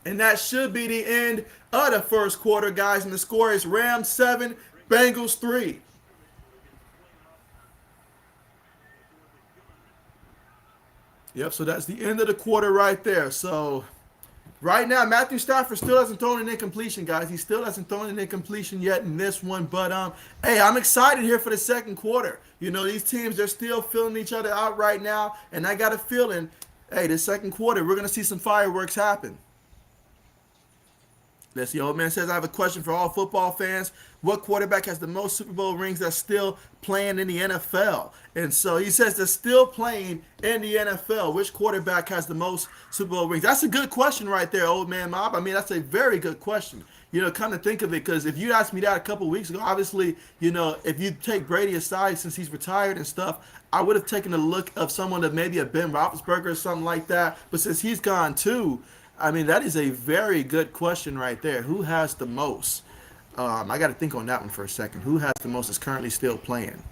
And that should be the end of the first quarter, guys. And the score is Rams 7, Bengals 3. Yep, so that's the end of the quarter right there. So right now, Matthew Stafford still hasn't thrown an incompletion, guys. He still hasn't thrown an incompletion yet in this one. But, hey, I'm excited here for the second quarter. These teams, they're still filling each other out right now. And I got a feeling, hey, this second quarter, we're going to see some fireworks happen. Let's see, old man says, I have a question for all football fans. What quarterback has the most Super Bowl rings that's still playing in the NFL? And so he says they're still playing in the NFL. Which quarterback has the most Super Bowl rings? That's a good question right there, old man Mob. That's a very good question. Kind of think of it, because if you asked me that a couple weeks ago, obviously, if you take Brady aside since he's retired and stuff, I would have taken a look of someone of maybe a Ben Roethlisberger or something like that. But since he's gone too, that is a very good question right there. Who has the most? I got to think on that one for a second. Who has the most is currently still playing?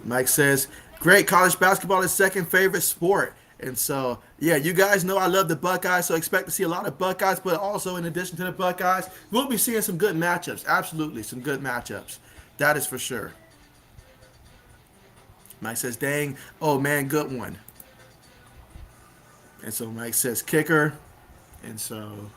Mike says, great, college basketball is second favorite sport. And so, yeah, you guys know I love the Buckeyes, so expect to see a lot of Buckeyes. But also, in addition to the Buckeyes, we'll be seeing some good matchups. Absolutely, some good matchups. That is for sure. Mike says, dang, oh, man, good one. And so Mike says kicker. And so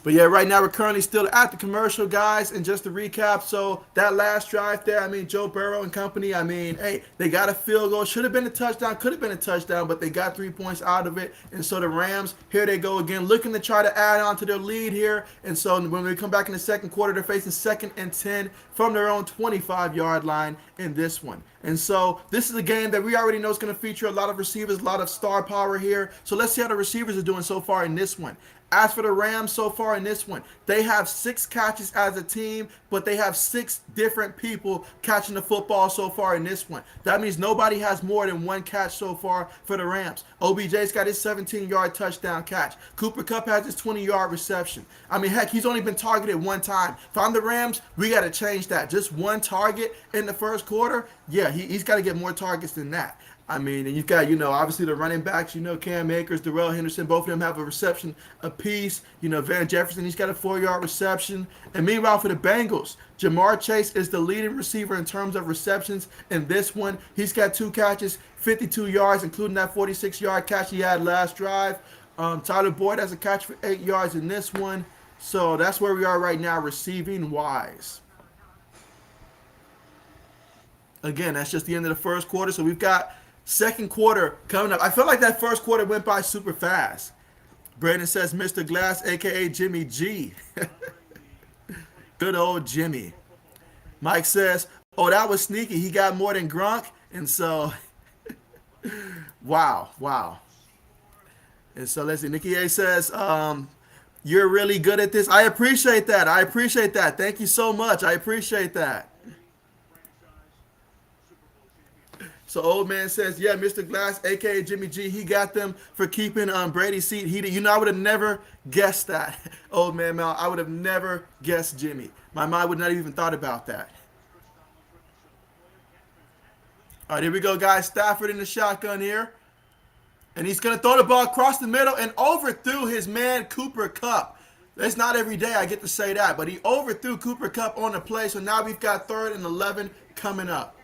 But yeah, right now we're currently still at the commercial, guys. And just to recap, so that last drive there, I mean, Joe Burrow and company, I mean, hey, they got a field goal. Should have been a touchdown, could have been a touchdown, but they got 3 points out of it. And so the Rams, here they go again, looking to try to add on to their lead here. And so when we come back in the second quarter, they're facing 2nd and 10 from their own 25-yard line in this one. And so this is a game that we already know is going to feature a lot of receivers, a lot of star power here. So let's see how the receivers are doing so far in this one. As for the Rams so far in this one, they have 6 catches as a team, but they have 6 different people catching the football so far in this one. That means nobody has more than 1 catch so far for the Rams. OBJ's got his 17-yard touchdown catch. Cooper Kupp has his 20-yard reception. I mean, heck, he's only been targeted 1 time. If I'm the Rams, we got to change that. Just 1 target in the first quarter? Yeah, he's got to get more targets than that. I mean, and you've got, obviously the running backs, Cam Akers, Darrell Henderson, both of them have a reception apiece. Van Jefferson, he's got a 4-yard reception. And meanwhile, for the Bengals, Jamar Chase is the leading receiver in terms of receptions in this one. He's got 2 catches, 52 yards, including that 46-yard catch he had last drive. Tyler Boyd has a catch for 8 yards in this one. So that's where we are right now, receiving-wise. Again, that's just the end of the first quarter. So we've got second quarter coming up. I feel like that first quarter went by super fast. Brandon says Mr. Glass, a.k.a. Jimmy G. Good old Jimmy. Mike says, oh, that was sneaky. He got more than Gronk. And so, wow. And so let's see. Nikki A says, you're really good at this. I appreciate that. Thank you so much. I appreciate that. So old man says, yeah, Mr. Glass, a.k.a. Jimmy G, he got them for keeping Brady's seat heated. I would have never guessed that, old man Mal. I would have never guessed Jimmy. My mind would not have even thought about that. All right, here we go, guys. Stafford in the shotgun here. And he's going to throw the ball across the middle and overthrew his man, Cooper Kupp. It's not every day I get to say that, but he overthrew Cooper Kupp on the play. So now we've got 3rd and 11 coming up.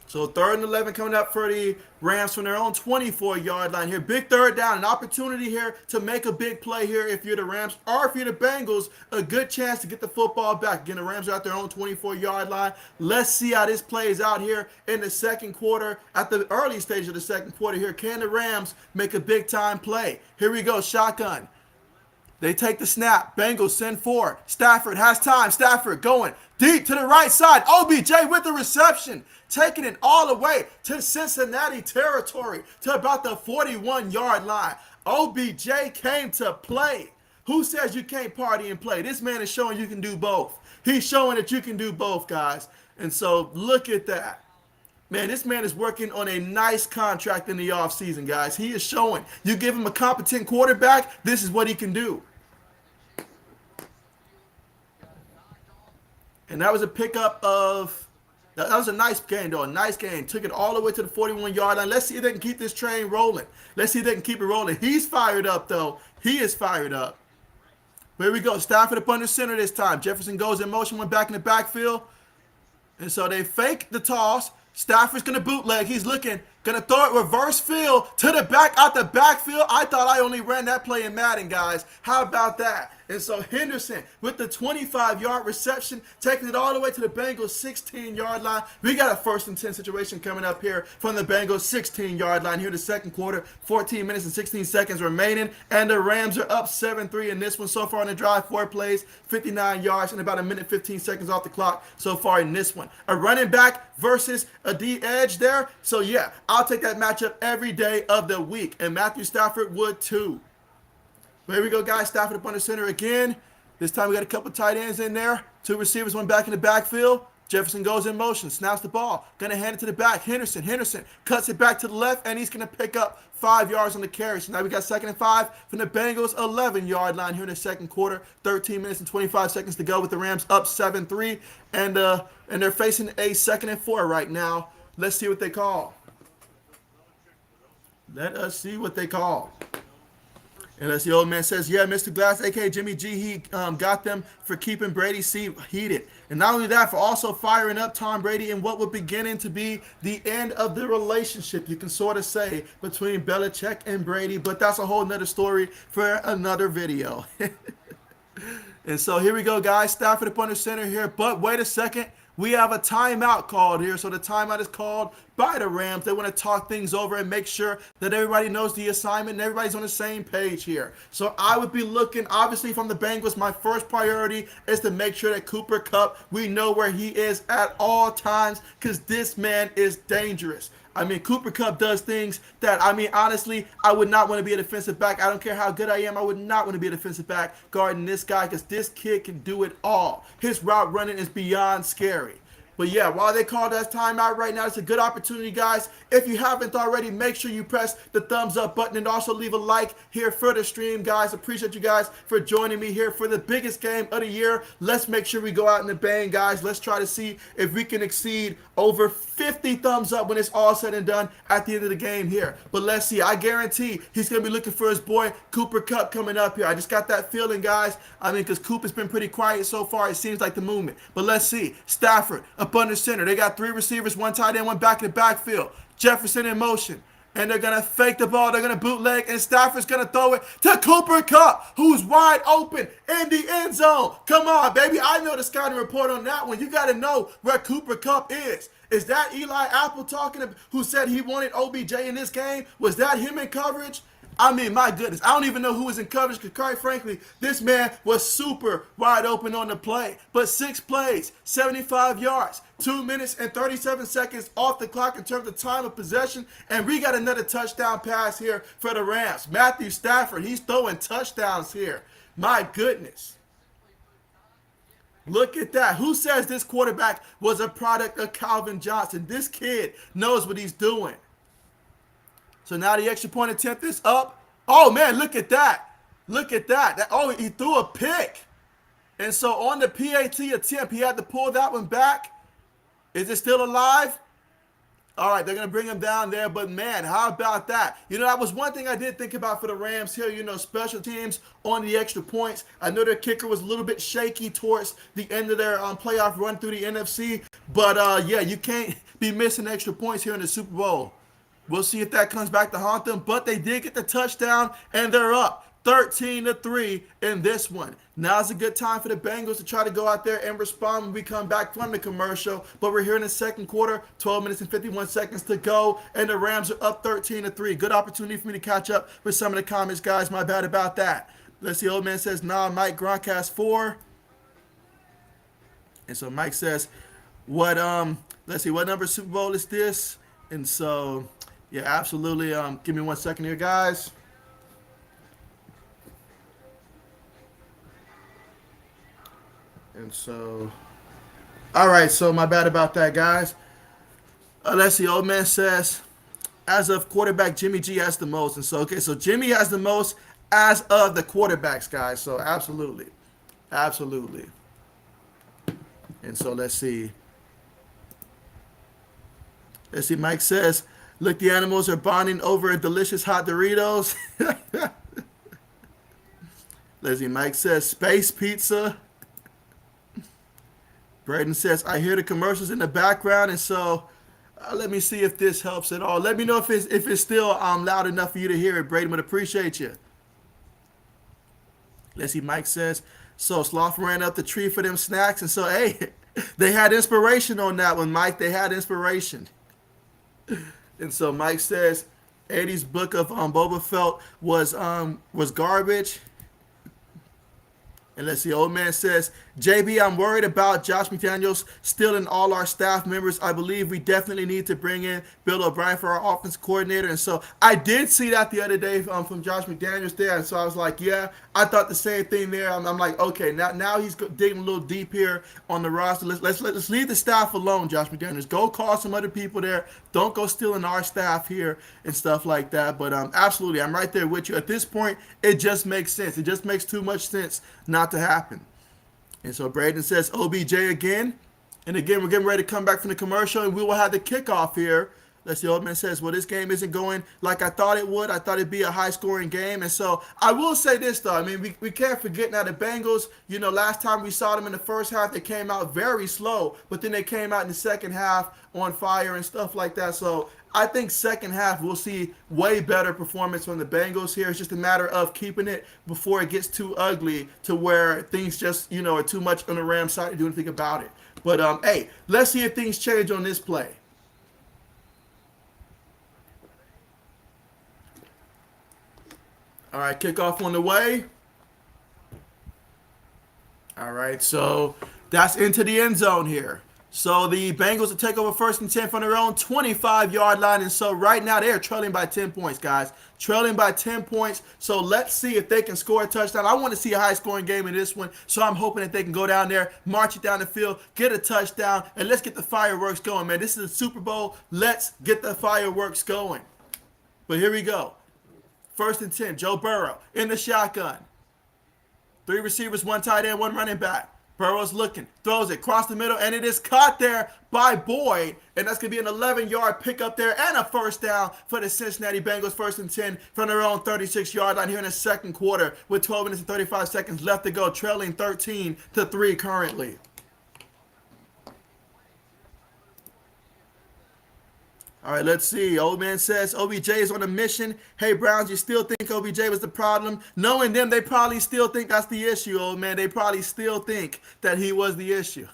So 3rd and 11 coming up for the Rams from their own 24-yard line here. Big 3rd down, an opportunity here to make a big play here if you're the Rams, or if you're the Bengals, a good chance to get the football back. Again, the Rams are at their own 24-yard line. Let's see how this plays out here in the second quarter. At the early stage of the second quarter here, can the Rams make a big-time play? Here we go, shotgun. They take the snap. Bengals send 4. Stafford has time. Stafford going deep to the right side. OBJ with the reception. Taking it all the way to Cincinnati territory to about the 41-yard line. OBJ came to play. Who says you can't party and play? This man is showing you can do both. He's showing that you can do both, guys. And so look at that. Man, this man is working on a nice contract in the offseason, guys. He is showing. You give him a competent quarterback, this is what he can do. And that was a pickup of... That was a nice game, though. A nice game. Took it all the way to the 41-yard line. Let's see if they can keep this train rolling. Let's see if they can keep it rolling. He's fired up, though. He is fired up. Here we go. Stafford up under center this time. Jefferson goes in motion, went back in the backfield. And so they fake the toss. Stafford's going to bootleg. He's looking. Going to throw it reverse field to the back, out the backfield. I thought I only ran that play in Madden, guys. How about that? And so Henderson with the 25-yard reception, taking it all the way to the Bengals 16-yard line. We got a 1st and 10 situation coming up here from the Bengals 16-yard line here in the second quarter. 14 minutes and 16 seconds remaining. And the Rams are up 7-3 in this one so far on the drive. 4 plays, 59 yards, and about 1:15 seconds off the clock so far in this one. A running back versus a D edge there. So, yeah, I'll take that matchup every day of the week. And Matthew Stafford would too. Here we go, guys. Stafford up under center again. This time we got a couple tight ends in there. 2 receivers, 1 back in the backfield. Jefferson goes in motion, snaps the ball. Going to hand it to the back. Henderson cuts it back to the left, and he's going to pick up 5 yards on the carry. So now we got 2nd and 5 from the Bengals 11-yard line here in the second quarter. 13 minutes and 25 seconds to go with the Rams up 7-3. And they're facing a 2nd and 4 right now. Let's see what they call. Let us see what they call. And as the old man says, yeah, Mr. Glass, aka Jimmy G, he got them for keeping Brady's seat heated. And not only that, for also firing up Tom Brady in what was beginning to be the end of the relationship, you can sort of say, between Belichick and Brady. But that's a whole nother story for another video. And so here we go, guys. Stafford up under center here. But wait a second. We have a timeout called here. So the timeout is called by the Rams. They want to talk things over and make sure that everybody knows the assignment and everybody's on the same page here. So I would be looking, obviously, from the Bengals. My first priority is to make sure that Cooper Kupp, we know where he is at all times, because this man is dangerous. I mean, Cooper Kupp does things that, I mean, honestly, I would not want to be a defensive back. I don't care how good I am. I would not want to be a defensive back guarding this guy, because this kid can do it all. His route running is beyond scary. But yeah, while they call that timeout right now, it's a good opportunity, guys. If you haven't already, make sure you press the thumbs up button and also leave a like here for the stream, guys. Appreciate you guys for joining me here for the biggest game of the year. Let's make sure we go out in the bang, guys. Let's try to see if we can exceed over 50 thumbs up when it's all said and done at the end of the game here. But let's see. I guarantee he's going to be looking for his boy Cooper Kupp coming up here. I just got that feeling, guys. I mean, because Coop has been pretty quiet so far. It seems like the movement. But let's see. Stafford up under center. They got three receivers, one tight end, one back in the backfield. Jefferson in motion. And they're going to fake the ball. They're going to bootleg. And Stafford's going to throw it to Cooper Kupp, who's wide open in the end zone. Come on, baby. I know the scouting report on that one. You got to know where Cooper Kupp is. Is that Eli Apple talking to, who said he wanted OBJ in this game? Was that him in coverage? I mean, my goodness, I don't even know who was in coverage, because quite frankly, this man was super wide open on the play. But 6 plays, 75 yards, 2 minutes and 37 seconds off the clock in terms of time of possession. And we got another touchdown pass here for the Rams. Matthew Stafford, he's throwing touchdowns here. My goodness. Look at that. Who says this quarterback was a product of Calvin Johnson? This kid knows what he's doing. So now the extra point attempt is up. Oh, man, look at that. Look at that. Oh, he threw a pick. And so on the PAT attempt, he had to pull that one back. Is it still alive? All right, they're going to bring him down there. But, man, how about that? You know, that was one thing I did think about for the Rams here. You know, special teams on the extra points. I know their kicker was a little bit shaky towards the end of their playoff run through the NFC. But, yeah, you can't be missing extra points here in the Super Bowl. We'll see if that comes back to haunt them. But they did get the touchdown, and they're up 13-3 in this one. Now's a good time for the Bengals to try to go out there and respond when we come back from the commercial. But we're here in the second quarter, 12 minutes and 51 seconds to go, and the Rams are up 13-3. Good opportunity for me to catch up with some of the comments, guys. My bad about that. Let's see. Old man says, nah, Mike Gronk has 4. And so Mike says, let's see, what number Super Bowl is this? And so, yeah, absolutely. Give me 1 second here, guys. And so, all right, so my bad about that, guys. Let's see, old man says, as of quarterback, Jimmy G has the most. And so, okay, so Jimmy has the most as of the quarterbacks, guys. So, absolutely. Absolutely. And so, let's see. Let's see, Mike says, look, the animals are bonding over a delicious hot Doritos. Let's see, Mike says, space pizza. Braden says, I hear the commercials in the background, and so let me see if this helps at all. Let me know if it's still loud enough for you to hear it. Braden would appreciate you. Let's see, Mike says, so Sloth ran up the tree for them snacks, and so, hey, they had inspiration on that one, Mike. They had inspiration. And so Mike says, Eddie's book of Boba Fett was garbage. And let's see, old man says, JB, I'm worried about Josh McDaniels stealing all our staff members. I believe we definitely need to bring in Bill O'Brien for our offense coordinator. And so I did see that the other day from Josh McDaniels there. And so I was like, yeah, I thought the same thing there. I'm like, okay, now he's digging a little deep here on the roster. Let's leave the staff alone, Josh McDaniels. Go call some other people there. Don't go stealing our staff here and stuff like that. But absolutely, I'm right there with you. At this point, it just makes sense. It just makes too much sense not to happen. And so Braden says OBJ again. And again, we're getting ready to come back from the commercial, and we will have the kickoff here Let's see, Old Man says, well, this game isn't going like I thought it would. I thought it'd be a high-scoring game. And so I will say this, though. I mean, we can't forget now the Bengals, last time we saw them in the first half, they came out very slow, but then they came out in the second half on fire and stuff like that. So I think second half we'll see way better performance from the Bengals here. It's just a matter of keeping it before it gets too ugly to where things just, are too much on the Rams side to do anything about it. But, hey, let's see if things change on this play. All right, kickoff on the way. All right, so that's into the end zone here. So the Bengals will take over 1st and 10 from their own 25-yard line. And so right now they're trailing by 10 points, guys. Trailing by 10 points. So let's see if they can score a touchdown. I want to see a high-scoring game in this one. So I'm hoping that they can go down there, march it down the field, get a touchdown, and let's get the fireworks going, man. This is a Super Bowl. Let's get the fireworks going. But here we go. 1st and 10, Joe Burrow in the shotgun. 3 receivers, 1 tight end, 1 running back. Burrow's looking, throws it across the middle, and it is caught there by Boyd. And that's going to be an 11-yard pickup there and a first down for the Cincinnati Bengals. 1st and 10 from their own 36-yard line here in the second quarter with 12 minutes and 35 seconds left to go, trailing 13-3 currently. All right, let's see. Old Man says OBJ is on a mission. Hey, Browns, you still think OBJ was the problem? Knowing them, they probably still think that's the issue, old man. They probably still think that he was the issue.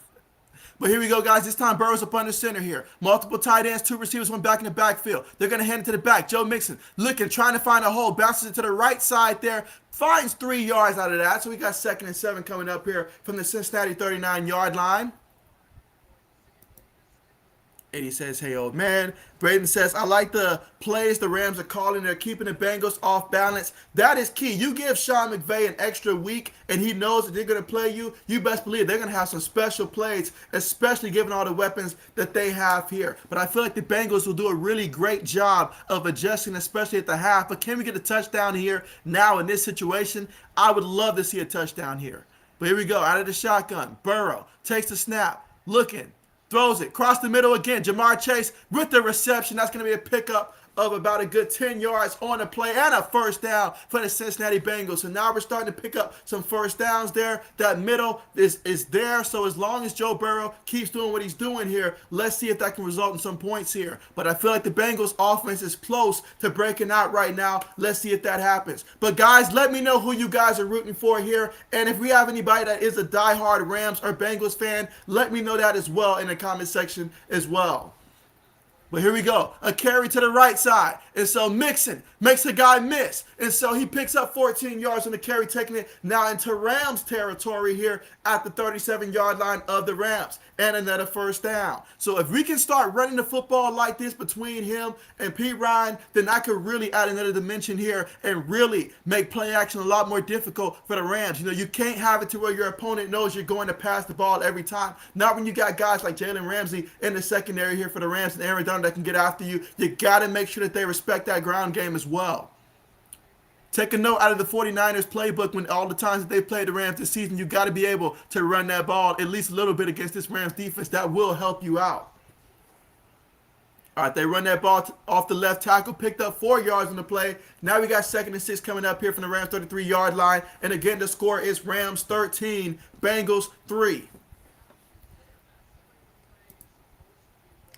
But here we go, guys. This time, Burrow's up under center here. Multiple tight ends, 2 receivers, 1 back in the backfield. They're going to hand it to the back. Joe Mixon looking, trying to find a hole. Bounces it to the right side there. Finds 3 yards out of that. So we got 2nd and 7 coming up here from the Cincinnati 39-yard line. And he says, hey, old man. Braden says, I like the plays the Rams are calling. They're keeping the Bengals off balance. That is key. You give Sean McVay an extra week, and he knows that they're going to play you. You best believe they're going to have some special plays, especially given all the weapons that they have here. But I feel like the Bengals will do a really great job of adjusting, especially at the half. But can we get a touchdown here now in this situation? I would love to see a touchdown here. But here we go. Out of the shotgun. Burrow takes the snap. Looking. Throws it. Cross the middle again. Jamar Chase with the reception. That's going to be a pickup of about a good 10 yards on the play and a first down for the Cincinnati Bengals. So now we're starting to pick up some first downs there. That middle is there. So as long as Joe Burrow keeps doing what he's doing here, let's see if that can result in some points here. But I feel like the Bengals offense is close to breaking out right now. Let's see if that happens. But guys, let me know who you guys are rooting for here. And if we have anybody that is a diehard Rams or Bengals fan, let me know that as well in the comment section as well. But here we go. A carry to the right side. And so Mixon makes a guy miss. And so he picks up 14 yards on the carry, taking it now into Rams territory here at the 37-yard line of the Rams. And another first down. So if we can start running the football like this between him and Pete Ryan, then I could really add another dimension here and really make play action a lot more difficult for the Rams. You can't have it to where your opponent knows you're going to pass the ball every time. Not when you got guys like Jalen Ramsey in the secondary here for the Rams and Aaron Donald that can get after you. You got to make sure that they respect that ground game as well. Take a note out of the 49ers playbook when all the times that they played the Rams this season, you got to be able to run that ball at least a little bit against this Rams defense. That will help you out. All right, they run that ball off the left tackle, picked up 4 yards on the play. Now we got 2nd and 6 coming up here from the Rams 33-yard line. And again, the score is Rams 13, Bengals 3.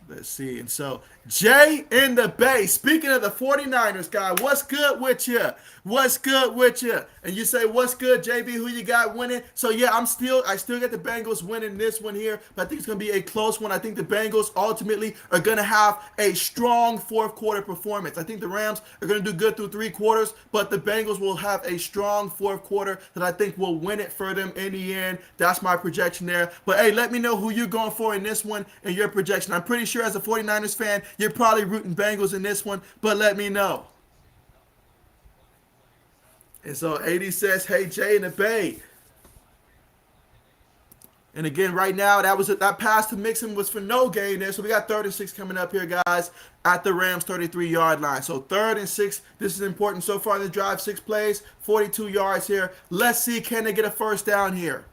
Let's see. And so, Jay in the Bay. Speaking of the 49ers, guy, what's good with you? What's good with you? And you say, what's good, JB? Who you got winning? So, yeah, I still got the Bengals winning this one here, but I think it's going to be a close one. I think the Bengals ultimately are going to have a strong fourth quarter performance. I think the Rams are going to do good through 3 quarters, but the Bengals will have a strong fourth quarter that I think will win it for them in the end. That's my projection there. But, hey, let me know who you're going for in this one and your projection. I'm pretty sure as a 49ers fan, you're probably rooting Bengals in this one, but let me know. And so 80 says, hey, Jay in the Bay. And again, right now, that pass to Mixon was for no gain there. So we got 3rd and 6 coming up here, guys, at the Rams 33-yard line. So 3rd and 6, this is important. So far in the drive, 6 plays, 42 yards here. Let's see, can they get a first down here?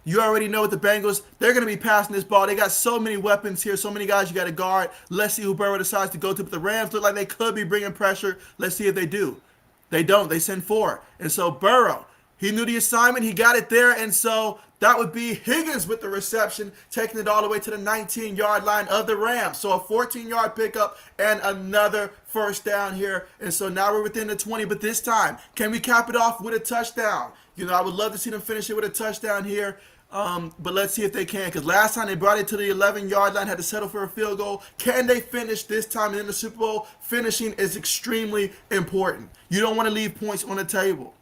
You already know what the Bengals, they're going to be passing this ball. They got so many weapons here, so many guys you got to guard. Let's see who Burrow decides to go to. But the Rams look like they could be bringing pressure. Let's see if they do. They don't. They send 4. And so Burrow, he knew the assignment. He got it there. And so that would be Higgins with the reception, taking it all the way to the 19-yard line of the Rams. So a 14-yard pickup and another first down here. And so now we're within the 20. But this time, can we cap it off with a touchdown? You know, I would love to see them finish it with a touchdown here. But let's see if they can, because last time they brought it to the 11-yard line, had to settle for a field goal. Can they finish this time? And in the Super Bowl, finishing is extremely important. You don't want to leave points on the table.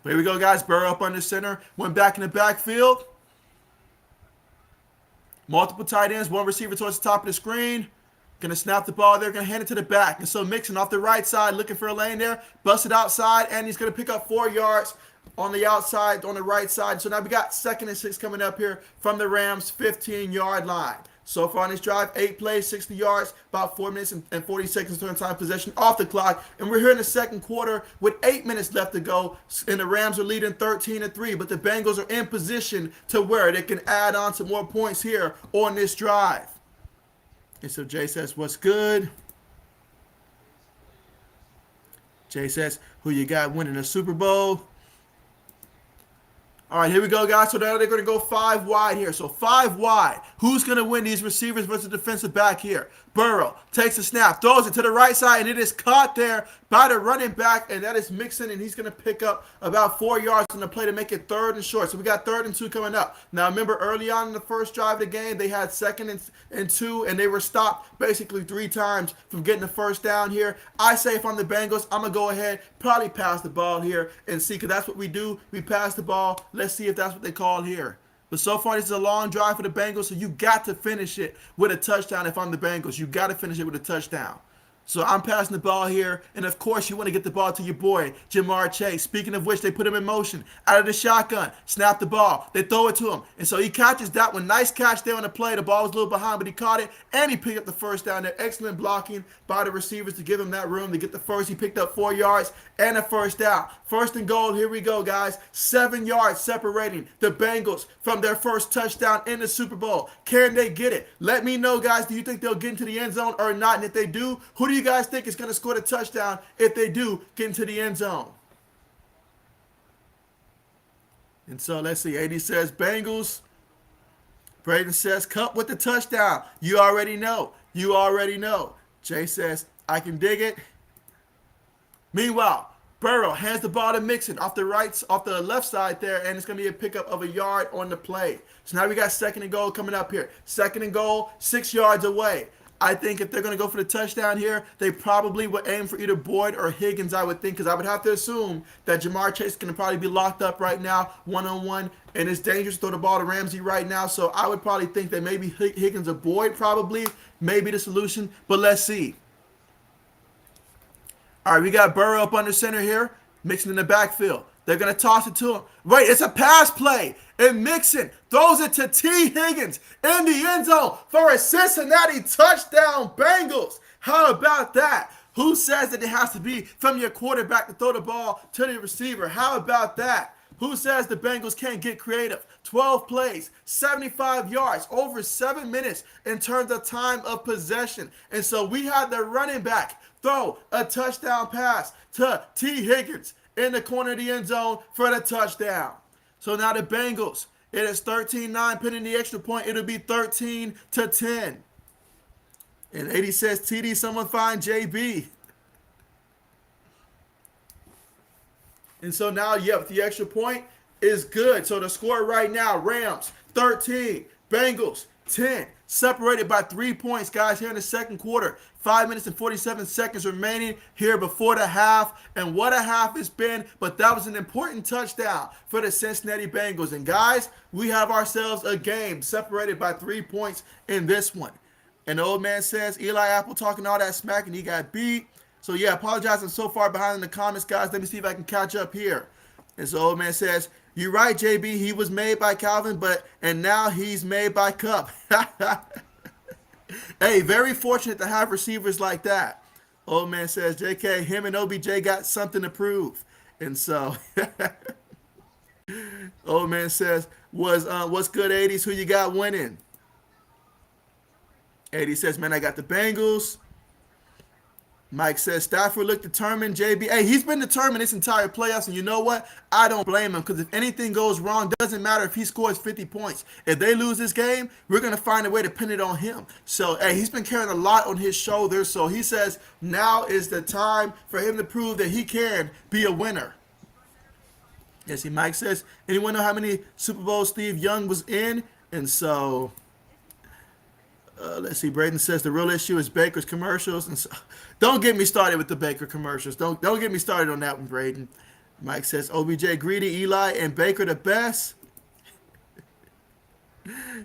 Here we go, guys. Burrow up under center. Went back in the backfield. Multiple tight ends. One receiver towards the top of the screen. Going to snap the ball there. Going to hand it to the back. And so Mixon off the right side, looking for a lane there. Busted outside, and he's going to pick up 4 yards on the outside, on the right side. So now we got 2nd and 6 coming up here from the Rams' 15-yard line. So far on this drive, 8 plays, 60 yards, about 4 minutes and 40 seconds turn time possession off the clock. And we're here in the second quarter with 8 minutes left to go. And the Rams are leading 13-3. But the Bengals are in position to where they can add on some more points here on this drive. And so Jay says, what's good? Jay says, who you got winning the Super Bowl? All right, here we go, guys. So now they're going to go 5 wide here. So 5 wide. Who's going to win these receivers versus defensive back here? Burrow takes a snap, throws it to the right side, and it is caught there by the running back, and that is Mixon, and he's going to pick up about 4 yards on the play to make it 3rd and short. So we got 3rd and 2 coming up. Now, remember, early on in the first drive of the game, they had 2nd and 2, and they were stopped basically 3 times from getting the first down here. I say if I'm the Bengals, I'm going to go ahead, probably pass the ball here and see, because that's what we do. We pass the ball. Let's see if that's what they call here. But so far, this is a long drive for the Bengals, so you got to finish it with a touchdown if I'm the Bengals. You got to finish it with a touchdown. So I'm passing the ball here, and of course you want to get the ball to your boy, Jamar Chase. Speaking of which, they put him in motion. Out of the shotgun, snap the ball. They throw it to him, and so he catches that one. Nice catch there on the play. The ball was a little behind, but he caught it, and he picked up the first down there. Excellent blocking by the receivers to give him that room to get the first. He picked up 4 yards and a first down. 1st and goal, here we go, guys. 7 yards separating the Bengals from their first touchdown in the Super Bowl. Can they get it? Let me know, guys. Do you think they'll get into the end zone or not? And if they do, who do you guys think is going to score the touchdown if they do get into the end zone? And so let's see. AD says Bengals. Braden says Cup with the touchdown. You already know. You already know. Jay says I can dig it. Meanwhile, Burrow hands the ball to Mixon off the left side there, and it's going to be a pickup of a yard on the play. So now we got 2nd and goal coming up here. 2nd and goal, 6 yards away. I think if they're going to go for the touchdown here, they probably would aim for either Boyd or Higgins, I would think, because I would have to assume that Jamar Chase is going to probably be locked up right now, one-on-one, and it's dangerous to throw the ball to Ramsey right now. So I would probably think that maybe Higgins or Boyd probably may be the solution, but let's see. All right, we got Burrow up under center here, Mixon in the backfield. They're going to toss it to him. Wait, it's a pass play. And Mixon throws it to T. Higgins in the end zone for a Cincinnati touchdown, Bengals. How about that? Who says that it has to be from your quarterback to throw the ball to the receiver? How about that? Who says the Bengals can't get creative? 12 plays, 75 yards, over 7 minutes in terms of time of possession. And so we had the running back throw a touchdown pass to T. Higgins in the corner of the end zone for the touchdown. So now the Bengals, it is 13-9, pinning the extra point. It'll be 13-10. And 80 says, TD, someone find JB. And so now, yep, the extra point is good. So the score right now, Rams 13, Bengals 10. Separated by 3 points, guys, here in the second quarter. 5 minutes and 47 seconds remaining here before the half. And what a half it's been. But that was an important touchdown for the Cincinnati Bengals. And, guys, we have ourselves a game separated by 3 points in this one. And the old man says, Eli Apple talking all that smack, and he got beat. So, yeah, apologize. I'm so far behind in the comments, guys. Let me see if I can catch up here. And so old man says, you're right, JB. He was made by Calvin, and now he's made by Cup. Hey, very fortunate to have receivers like that. Old man says, JK, him and OBJ got something to prove. And so, Old man says, what's good, 80s? Who you got winning? 80 says, man, I got the Bengals. Mike says Stafford looked determined. JB, hey, he's been determined this entire playoffs, and you know what? I don't blame him because if anything goes wrong, doesn't matter if he scores 50 points. If they lose this game, we're gonna find a way to pin it on him. So, hey, he's been carrying a lot on his shoulders. So he says now is the time for him to prove that he can be a winner. Yes, see, Mike says, anyone know how many Super Bowls Steve Young was in? And so let's see. Braden says the real issue is Baker's commercials, and so, don't get me started with the Baker commercials. Don't get me started on that one, Braden. Mike says OBJ greedy, Eli and Baker the best.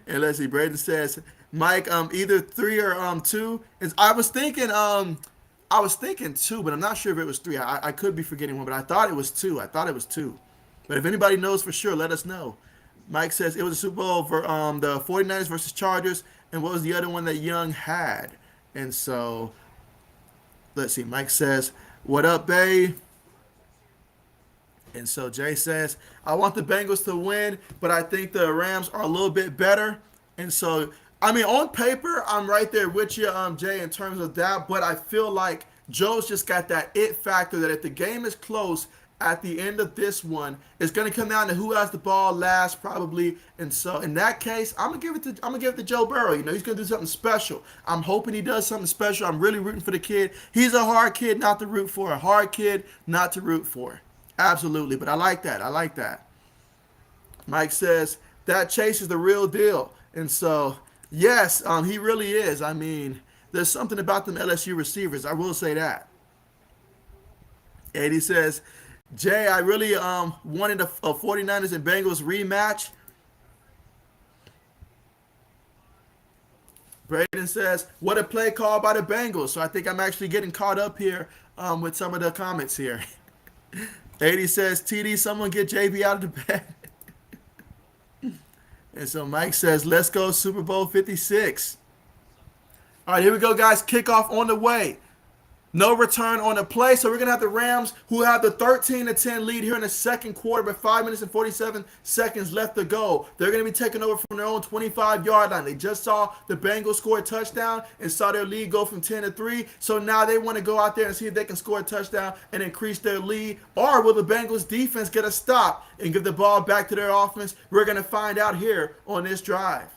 And let's see. Braden says Mike either 3 or 2. And I was thinking 2, but I'm not sure if it was 3. I could be forgetting one, but I thought it was 2. I thought it was 2. But if anybody knows for sure, let us know. Mike says it was a Super Bowl for the 49ers versus Chargers. And what was the other one that Young had? And so, let's see. Mike says, what up, Bay? And so Jay says, I want the Bengals to win, but I think the Rams are a little bit better. And so, I mean, on paper, I'm right there with you, Jay, in terms of that. But I feel like Joe's just got that it factor that if the game is close, at the end of this one, it's going to come down to who has the ball last, probably. And so, in that case, I'm gonna give it to Joe Burrow. You know, he's going to do something special. I'm hoping he does something special. I'm really rooting for the kid. He's a hard kid not to root for. A hard kid not to root for. Absolutely. But I like that. I like that. Mike says that Chase is the real deal. And so, yes, he really is. I mean, there's something about them LSU receivers. I will say that. And he says, Jay, I really wanted a 49ers and Bengals rematch. Braden says, what a play call by the Bengals. So I think I'm actually getting caught up here with some of the comments here. 80 says, TD, someone get JB out of the bed. And so Mike says, let's go Super Bowl 56. All right, here we go, guys. Kickoff on the way. No return on the play, so we're going to have the Rams, who have the 13-10 lead here in the second quarter, but 5 minutes and 47 seconds left to go. They're going to be taking over from their own 25-yard line. They just saw the Bengals score a touchdown and saw their lead go from 10-3, so now they want to go out there and see if they can score a touchdown and increase their lead, or will the Bengals defense get a stop and give the ball back to their offense? We're going to find out here on this drive.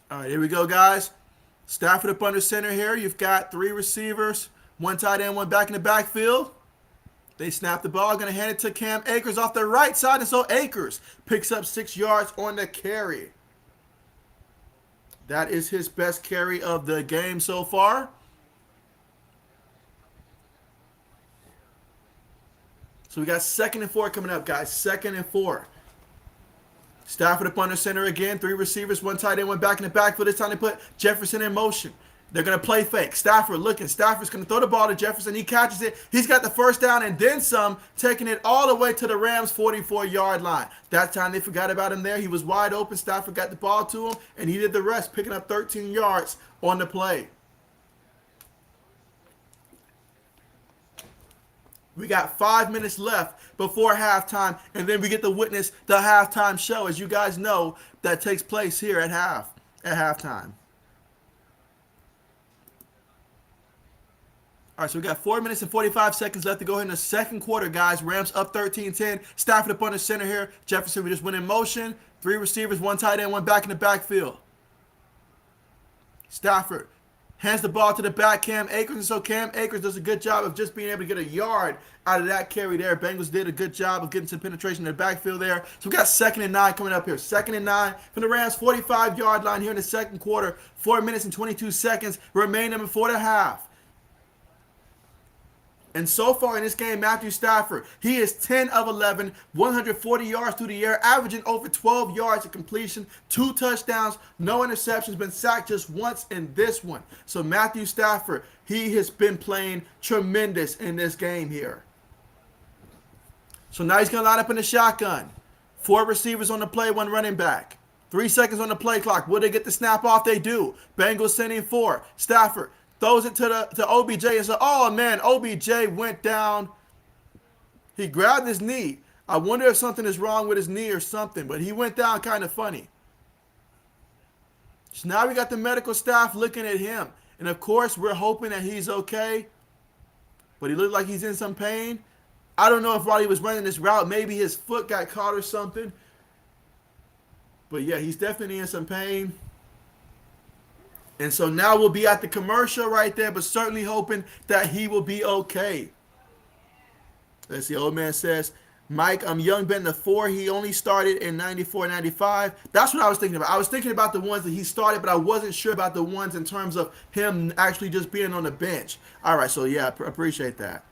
All right, here we go, guys. Stafford up under center here. You've got 3 receivers, 1 tight end, 1 back in the backfield. They snap the ball, going to hand it to Cam Akers off the right side, and so Akers picks up 6 yards on the carry. That is his best carry of the game so far. So we got 2nd and 4 coming up, guys. 2nd and 4. Stafford up under center again. 3 receivers, 1 tight end, 1 back in the backfield. This time they put Jefferson in motion. They're going to play fake. Stafford looking. Stafford's going to throw the ball to Jefferson. He catches it. He's got the first down and then some, taking it all the way to the Rams' 44-yard line. That time they forgot about him there. He was wide open. Stafford got the ball to him, and he did the rest, picking up 13 yards on the play. We got 5 minutes left before halftime, and then we get to witness the halftime show, as you guys know, that takes place here at halftime. All right, so we got 4 minutes and 45 seconds left to go here in the second quarter, guys. Rams up 13-10. Stafford up on the center here. Jefferson, we just went in motion. 3 receivers, 1 tight end, 1 back in the backfield. Stafford hands the ball to the back, Cam Akers, and so Cam Akers does a good job of just being able to get a yard out of that carry there. Bengals did a good job of getting some penetration in the backfield there. So we got 2nd and 9 coming up here. 2nd and 9 from the Rams' 45-yard line here in the second quarter. 4 minutes and 22 seconds remaining before the half. And so far in this game, Matthew Stafford, he is 10 of 11, 140 yards through the air, averaging over 12 yards of completion, 2 touchdowns, no interceptions, been sacked just once in this one. So Matthew Stafford, he has been playing tremendous in this game here. So now he's going to line up in the shotgun. 4 receivers on the play, 1 running back. 3 seconds on the play clock. Will they get the snap off? They do. Bengals sending 4. Stafford throws it to OBJ and says, oh man, OBJ went down. He grabbed his knee. I wonder if something is wrong with his knee or something, but he went down kind of funny. So now we got the medical staff looking at him. And of course, we're hoping that he's okay, but he looked like he's in some pain. I don't know if while he was running this route, maybe his foot got caught or something. But yeah, he's definitely in some pain. And so now we'll be at the commercial right there, but certainly hoping that he will be okay. Let's see, old man says, Mike, Young Ben the 4. He only started in 94, 95. That's what I was thinking about. I was thinking about the ones that he started, but I wasn't sure about the ones in terms of him actually just being on the bench. All right, so yeah, I appreciate that.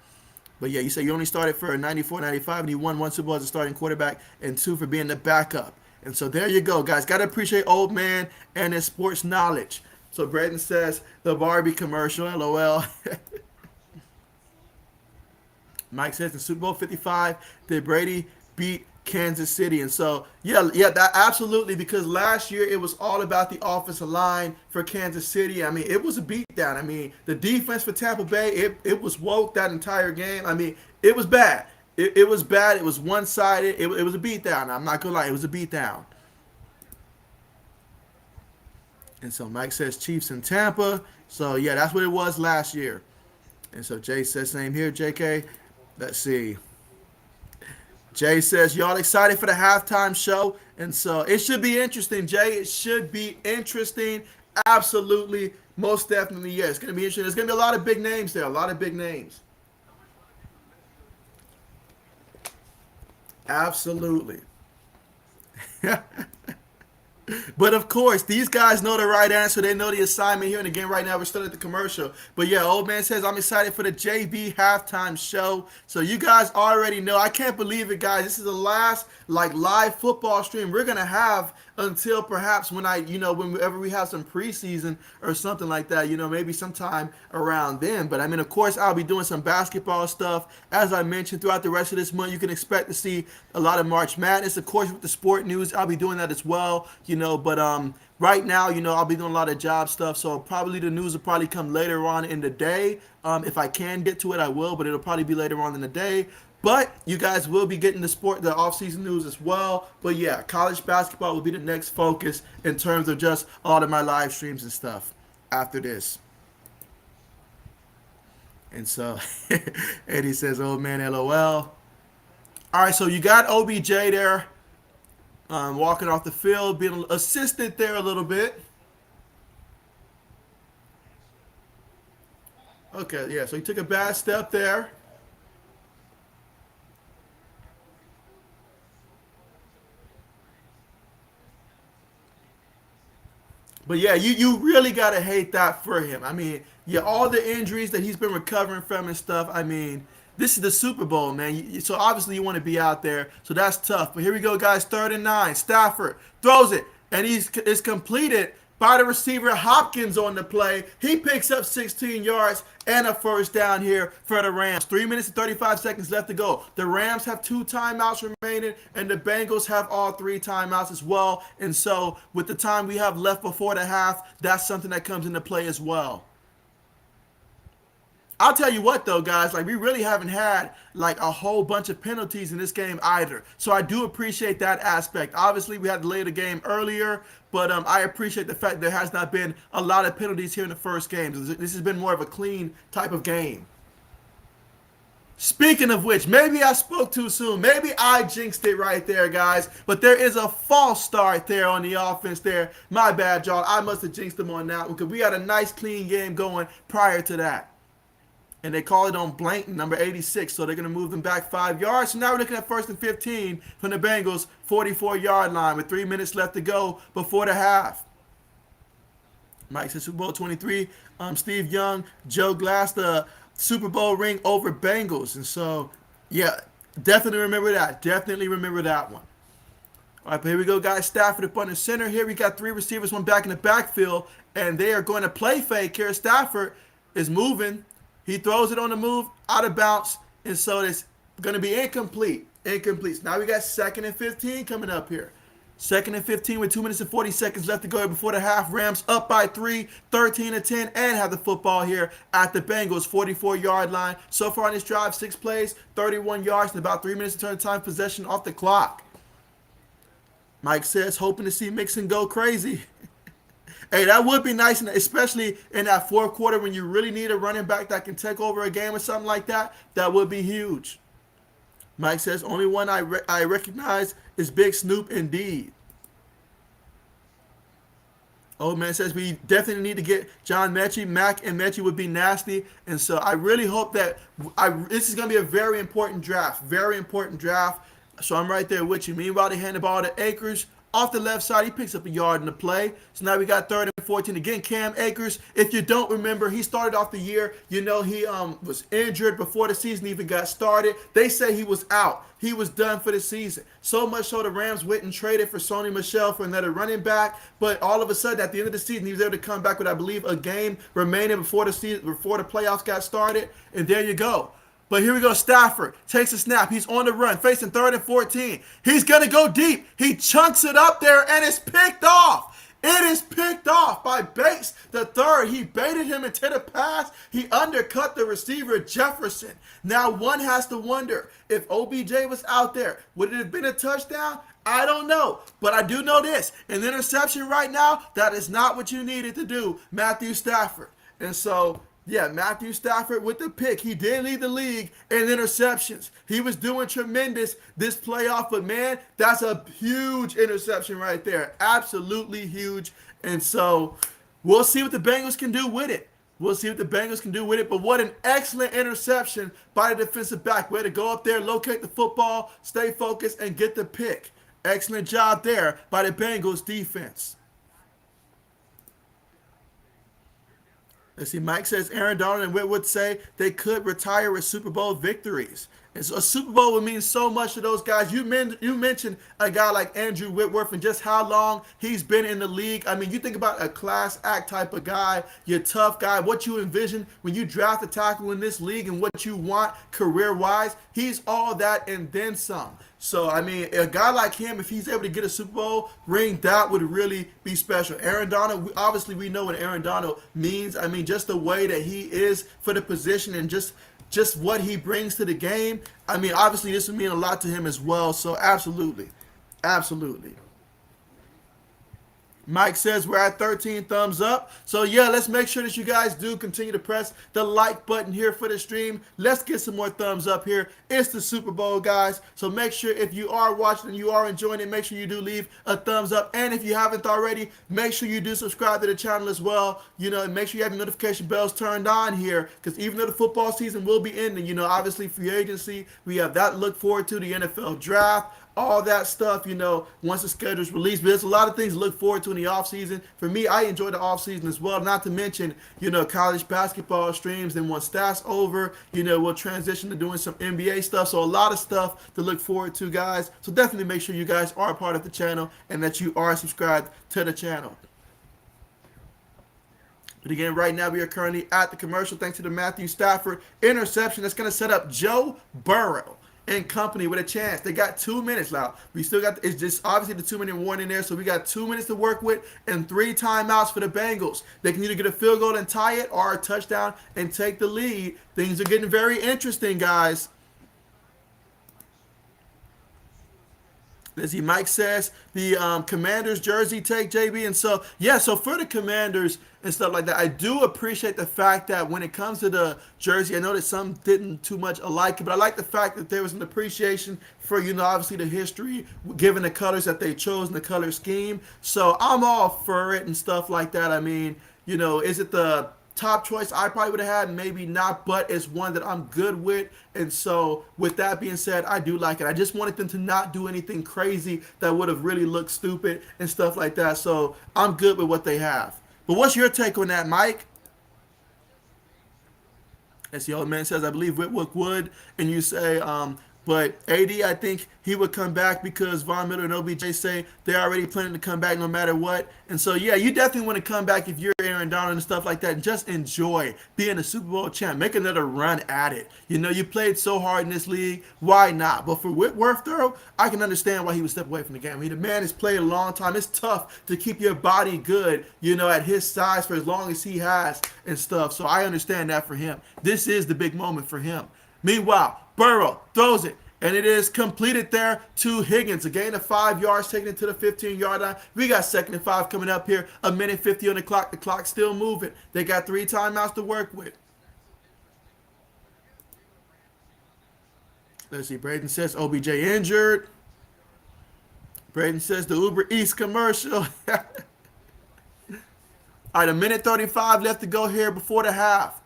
But yeah, you say you only started for 94, 95, and he won 1 Super Bowl as a starting quarterback and 2 for being the backup. And so there you go, guys. Got to appreciate old man and his sports knowledge. So Braden says, the Barbie commercial, LOL. Mike says in Super Bowl 55, did Brady beat Kansas City? And so, yeah, that absolutely, because last year it was all about the offensive line for Kansas City. I mean, it was a beatdown. I mean, the defense for Tampa Bay, it was woke that entire game. I mean, it was bad. It was bad. It was one-sided. It was a beatdown. I'm not going to lie. It was a beatdown. And so Mike says Chiefs in Tampa. So, yeah, that's what it was last year. And so Jay says same here, JK. Let's see. Jay says, y'all excited for the halftime show? And so it should be interesting, Jay. It should be interesting. Absolutely. Most definitely, yes. It's going to be interesting. There's going to be a lot of big names there. A lot of big names. Absolutely. But of course, these guys know the right answer. They know the assignment here. And again, right now we're still at the commercial. But yeah, old man says, I'm excited for the JB halftime show. So you guys already know. I can't believe it, guys. This is the last live football stream we're gonna have until perhaps whenever we have some preseason or something like that, maybe sometime around then. But I mean, of course, I'll be doing some basketball stuff. As I mentioned, throughout the rest of this month, you can expect to see a lot of March Madness. Of course, with the sport news, I'll be doing that as well, but right now, I'll be doing a lot of job stuff. So probably the news will probably come later on in the day. If I can get to it, I will, but it'll probably be later on in the day. But you guys will be getting the off-season news as well. But yeah, college basketball will be the next focus in terms of just all of my live streams and stuff after this. And so Eddie says, old man, LOL. All right, so you got OBJ there walking off the field, being assisted there a little bit. Okay, yeah, so he took a bad step there. But yeah, you really gotta hate that for him. I mean, yeah, all the injuries that he's been recovering from and stuff. I mean, this is the Super Bowl, man. So obviously you want to be out there. So that's tough. But here we go, guys. 3rd and 9. Stafford throws it, and it's completed by the receiver Hopkins on the play. He picks up 16 yards and a first down here for the Rams. 3 minutes and 35 seconds left to go. The Rams have 2 timeouts remaining, and the Bengals have all 3 timeouts as well. And so with the time we have left before the half, that's something that comes into play as well. I'll tell you what, though, guys, we really haven't had a whole bunch of penalties in this game either. So I do appreciate that aspect. Obviously, we had to delay the game earlier, but I appreciate the fact there has not been a lot of penalties here in the first game. This has been more of a clean type of game. Speaking of which, maybe I spoke too soon. Maybe I jinxed it right there, guys. But there is a false start there on the offense there. My bad, y'all. I must have jinxed them on that one because we had a nice, clean game going prior to that. And they call it on blank number 86, so they're going to move them back 5 yards. So now we're looking at 1st and 15 from the Bengals, 44-yard line with 3 minutes left to go before the half. Mike says Super Bowl 23. Steve Young, Joe Glass, the Super Bowl ring over Bengals. And so, yeah, definitely remember that. Definitely remember that one. All right, but here we go, guys. Stafford up on the center. Here we got 3 receivers, one back in the backfield, and they are going to play fake here. Stafford is moving. He throws it on the move, out of bounds, and so it's going to be incomplete. So now we got 2nd and 15 coming up here. Second and 15 with 2 minutes and 40 seconds left to go before the half. Rams up by 3, 13-10, and have the football here at the Bengals 44-yard line. So far on this drive, 6 plays, 31 yards, and about 3 minutes to turn time possession off the clock. Mike says, hoping to see Mixon go crazy. Hey, that would be nice, especially in that fourth quarter when you really need a running back that can take over a game or something like that. That would be huge. Mike says, only one I recognize is Big Snoop indeed. Old man says, we definitely need to get John Mechie. Mac and Mechie would be nasty. And so I really hope that this is going to be a very important draft. Very important draft. So I'm right there with you. Meanwhile, they hand the ball to Akers. Off the left side, he picks up a yard in the play. So now we got 3rd and 14. Again, Cam Akers, if you don't remember, he started off the year. You know, he was injured before the season even got started. They say he was out. He was done for the season. So much so the Rams went and traded for Sony Michel for another running back. But all of a sudden, at the end of the season, he was able to come back with, I believe, a game remaining before the playoffs got started. And there you go. But here we go. Stafford takes a snap. He's on the run, facing 3rd and 14. He's going to go deep. He chunks it up there, and it's picked off. It is picked off by Bates the third. He baited him into the pass. He undercut the receiver, Jefferson. Now one has to wonder, if OBJ was out there, would it have been a touchdown? I don't know. But I do know this. An interception right now, that is not what you needed to do, Matthew Stafford. And so, yeah, Matthew Stafford with the pick. He did lead the league in interceptions. He was doing tremendous this playoff, but man, that's a huge interception right there. Absolutely huge. And so we'll see what the Bengals can do with it. We'll see what the Bengals can do with it. But what an excellent interception by the defensive back. Way to go up there, locate the football, stay focused, and get the pick. Excellent job there by the Bengals defense. Let's see, Mike says Aaron Donald and Whitworth say they could retire with Super Bowl victories. And so a Super Bowl would mean so much to those guys. You mentioned a guy like Andrew Whitworth and just how long he's been in the league. I mean, you think about a class act type of guy, you're a tough guy, what you envision when you draft a tackle in this league and what you want career-wise, he's all that and then some. So, I mean, a guy like him, if he's able to get a Super Bowl ring, that would really be special. Aaron Donald, obviously we know what Aaron Donald means. I mean, just the way that he is for the position and just what he brings to the game. I mean, obviously this would mean a lot to him as well. So, absolutely. Absolutely. Mike says we're at 13 thumbs up. So yeah, let's make sure that you guys do continue to press the like button here for the stream. Let's get some more thumbs up here. It's the Super Bowl, guys. So make sure if you are watching and you are enjoying it, make sure you do leave a thumbs up. And if you haven't already, make sure you do subscribe to the channel as well. You know, and make sure you have your notification bells turned on here, because even though the football season will be ending, you know, obviously free agency, we have that to look forward to, the NFL draft, all that stuff, you know, once the schedule is released. But there's a lot of things to look forward to in the offseason. For me, I enjoy the offseason as well, not to mention, you know, college basketball streams. And once that's over, you know, we'll transition to doing some NBA stuff. So a lot of stuff to look forward to, guys. So definitely make sure you guys are a part of the channel and that you are subscribed to the channel. But again, right now we are currently at the commercial thanks to the Matthew Stafford interception that's going to set up Joe Burrow and company with a chance. They got 2 minutes now. We still got, it's just obviously the 2-minute warning there, so we got 2 minutes to work with and 3 timeouts for the Bengals. They can either get a field goal and tie it or a touchdown and take the lead. Things are getting very interesting, guys. Let's see, Mike says the Commanders jersey take, JB. And so, yeah, so for the Commanders and stuff like that, I do appreciate the fact that when it comes to the jersey, I know that some didn't too much like it, but I like the fact that there was an appreciation for, you know, obviously the history, given the colors that they chose and the color scheme. So I'm all for it and stuff like that. I mean, you know, is it the top choice I probably would have had? Maybe not, but it's one that I'm good with. And so with that being said, I do like it. I just wanted them to not do anything crazy that would have really looked stupid and stuff like that. So I'm good with what they have. But what's your take on that, Mike? As the old man says, I believe Whitworth would, and you say But AD, I think he would come back because Von Miller and OBJ say they're already planning to come back no matter what. And so, yeah, you definitely want to come back if you're Aaron Donald and stuff like that. And just enjoy being a Super Bowl champ. Make another run at it. You know, you played so hard in this league. Why not? But for Whitworth, though, I can understand why he would step away from the game. I mean, the man has played a long time. It's tough to keep your body good, you know, at his size for as long as he has and stuff. So I understand that for him. This is the big moment for him. Meanwhile, Burrow throws it, and it is completed there to Higgins. A gain of 5 yards, taking it to the 15-yard line. We got 2nd and 5 coming up here. A minute 50 on the clock. The clock's still moving. They got 3 timeouts to work with. Let's see. Braden says OBJ injured. Braden says the Uber Eats commercial. All right, a minute 35 left to go here before the half.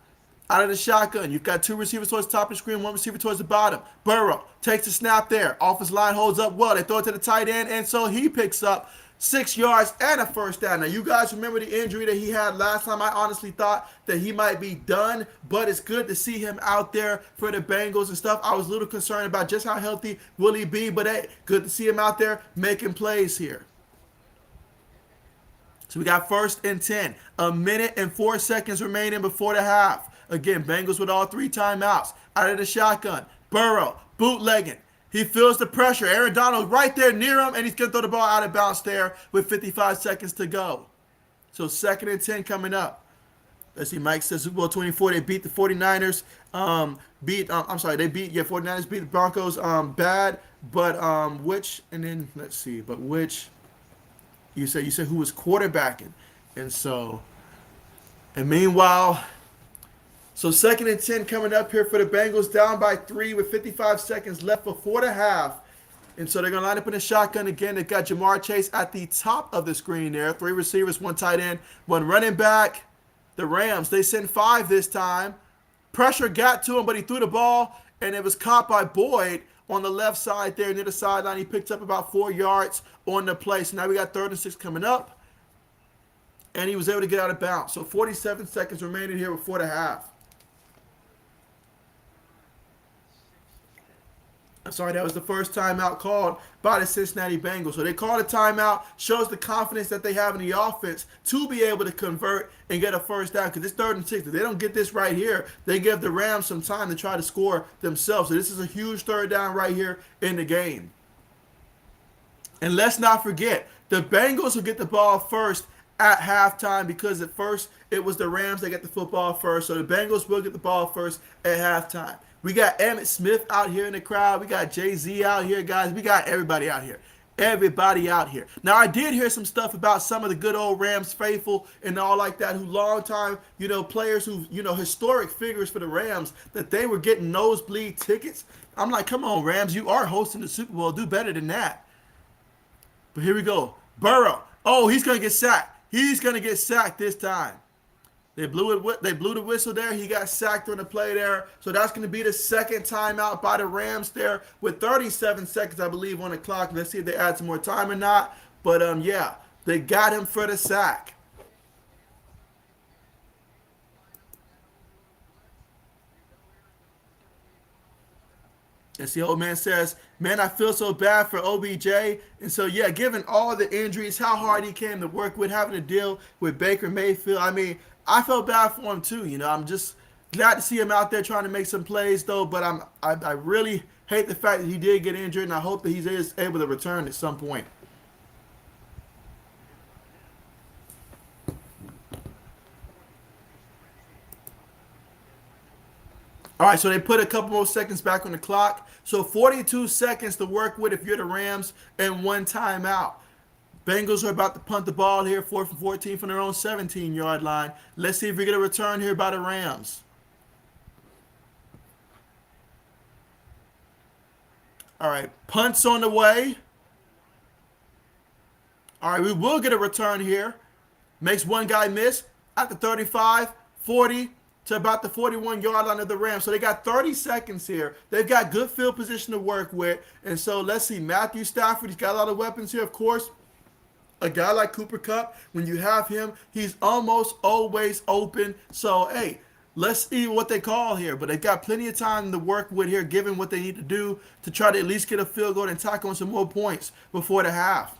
Out of the shotgun, you've got 2 receivers towards the top of the screen, 1 receiver towards the bottom. Burrow takes the snap there. Offensive line holds up well. They throw it to the tight end, and so he picks up 6 yards and a first down. Now, you guys remember the injury that he had last time. I honestly thought that he might be done, but it's good to see him out there for the Bengals and stuff. I was a little concerned about just how healthy will he be, but hey, good to see him out there making plays here. So we got 1st and 10. A minute and 4 seconds remaining before the half. Again, Bengals with all 3 timeouts. Out of the shotgun. Burrow, bootlegging. He feels the pressure. Aaron Donald right there near him, and he's going to throw the ball out of bounds there with 55 seconds to go. So 2nd and 10 coming up. Let's see, Mike says Super Bowl 24, they beat the 49ers. 49ers beat the Broncos bad, but which, and then, let's see, but which, you said who was quarterbacking. And meanwhile, so 2nd and 10 coming up here for the Bengals, down by 3 with 55 seconds left before the half. And so they're going to line up in a shotgun again. They've got Jamar Chase at the top of the screen there. 3 receivers, 1 tight end, 1 running back. The Rams, they send 5 this time. Pressure got to him, but he threw the ball, and it was caught by Boyd on the left side there near the sideline. He picked up about 4 yards on the play. So now we got 3rd and 6 coming up, and he was able to get out of bounds. So 47 seconds remaining here before the half. I'm sorry, that was the first timeout called by the Cincinnati Bengals. So they called a timeout, shows the confidence that they have in the offense to be able to convert and get a first down. Because it's 3rd and 6. If they don't get this right here, they give the Rams some time to try to score themselves. So this is a huge 3rd down right here in the game. And let's not forget, the Bengals will get the ball first at halftime, because at first it was the Rams that get the football first. So the Bengals will get the ball first at halftime. We got Emmitt Smith out here in the crowd. We got Jay-Z out here, guys. We got everybody out here. Everybody out here. Now, I did hear some stuff about some of the good old Rams faithful and all like that, who long time, players who, historic figures for the Rams, that they were getting nosebleed tickets. I'm like, come on, Rams. You are hosting the Super Bowl. Do better than that. But here we go. Burrow. Oh, he's going to get sacked. He's going to get sacked this time. They blew the whistle there. He got sacked on the play there. So that's going to be the 2nd timeout by the Rams there with 37 seconds, I believe, on the clock. Let's see if they add some more time or not. But, yeah, they got him for the sack. As the old man says, man, I feel so bad for OBJ. And so, yeah, given all the injuries, how hard he came to work with, having to deal with Baker Mayfield. I mean, I felt bad for him too. I'm just glad to see him out there trying to make some plays, though. But I really hate the fact that he did get injured, and I hope that he is able to return at some point. All right, so they put a couple more seconds back on the clock. So 42 seconds to work with if you're the Rams, and 1 timeout. Bengals are about to punt the ball here, 4th and 14 from their own 17-yard line. Let's see if we get a return here by the Rams. All right, punt's on the way. All right, we will get a return here. Makes one guy miss at the 35, 40, to about the 41-yard line of the Rams. So they got 30 seconds here. They've got good field position to work with. And so let's see, Matthew Stafford, he's got a lot of weapons here, of course. A guy like Cooper Kupp, when you have him, he's almost always open. So, hey, Let's see what they call here. But they've got plenty of time to work with here, given what they need to do to try to at least get a field goal and tack on some more points before the half.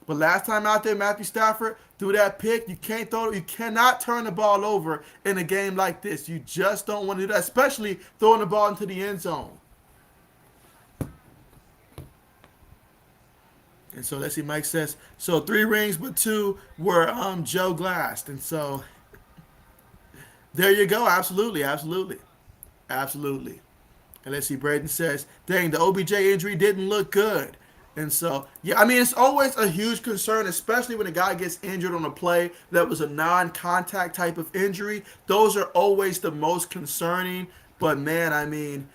But last time out there, Matthew Stafford threw that pick. You can't throw it. You cannot turn the ball over in a game like this. You just don't want to do that, especially throwing the ball into the end zone. And so let's see, Mike says, so 3 rings, but 2 were Joe Glassed. And so there you go. Absolutely, absolutely, absolutely. And let's see, Braden says, dang, the OBJ injury didn't look good. And so, yeah, I mean, it's always a huge concern, especially when a guy gets injured on a play that was a non-contact type of injury. Those are always the most concerning. But, man, I mean,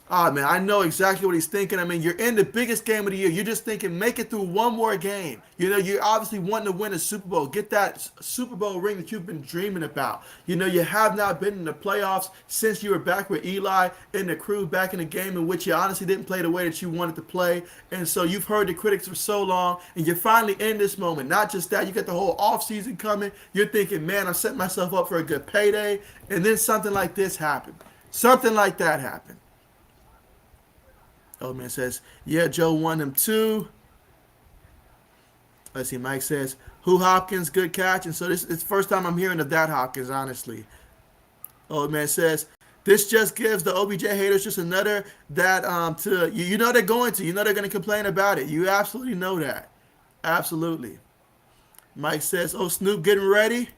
man, I know exactly what he's thinking. I mean, you're in the biggest game of the year. You're just thinking, make it through one more game. You know, you're obviously wanting to win a Super Bowl. Get that Super Bowl ring that you've been dreaming about. You know, you have not been in the playoffs since you were back with Eli and the crew back in a game in which you honestly didn't play the way that you wanted to play. And so you've heard the critics for so long, and you're finally in this moment. Not just that, you got the whole offseason coming. You're thinking, man, I'm setting myself up for a good payday. And then something like this happened. Something like that happened. Old man says, yeah, Joe won him 2. Let's see, Mike says, who Hopkins, good catch. And so this is the first time I'm hearing of that Hopkins, honestly. Old man says, this just gives the OBJ haters just another that to you know they're going to. You know they're going to complain about it. You absolutely know that. Absolutely. Mike says, oh, Snoop getting ready.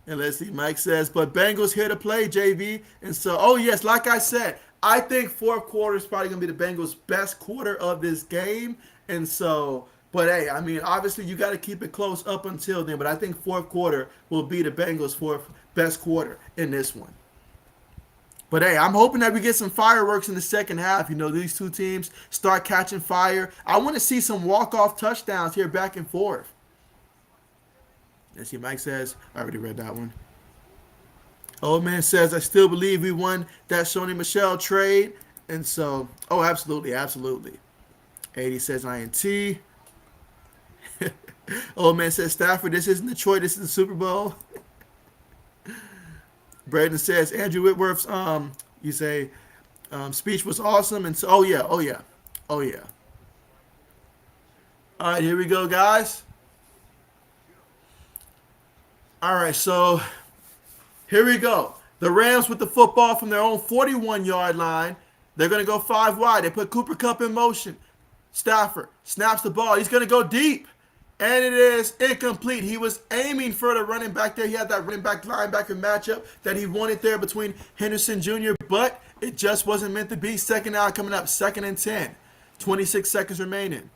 And let's see, Mike says, but Bengals here to play, JB. And so, oh, yes, like I said, I think fourth quarter is probably going to be the Bengals' best quarter of this game. And so, but hey, I mean, obviously you got to keep it close up until then. But I think fourth quarter will be the Bengals' fourth best quarter in this one. But hey, I'm hoping that we get some fireworks in the second half. You know, these two teams start catching fire. I want to see some walk-off touchdowns here back and forth. Let's see, Mike says, I already read that one. Old man says, I still believe we won that Sony Michel trade. And so, oh, absolutely, absolutely. 80 says INT. Old man says, Stafford, this isn't Detroit, this is the Super Bowl. Braden says, Andrew Whitworth's, you say, speech was awesome. And so, oh, yeah, oh, yeah, oh, yeah. All right, here we go, guys. All right, so here we go. The Rams with the football from their own 41-yard line. They're going to go 5 wide. They put Cooper Kupp in motion. Stafford snaps the ball. He's going to go deep. And it is incomplete. He was aiming for the running back there. He had that running back linebacker matchup that he wanted there between Henderson Jr., but it just wasn't meant to be. Second down coming up, 2nd and 10. 26 seconds remaining.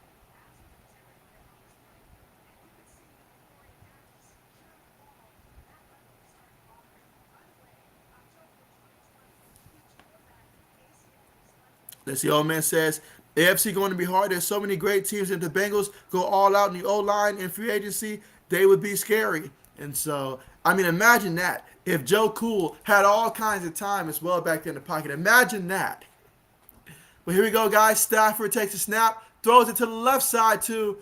Let's see, old man says, AFC going to be hard. There's so many great teams. If the Bengals go all out in the O-line in free agency, they would be scary. And so, I mean, imagine that. If Joe Cool had all kinds of time as well back there in the pocket. Imagine that. Well, here we go, guys. Stafford takes a snap, throws it to the left side to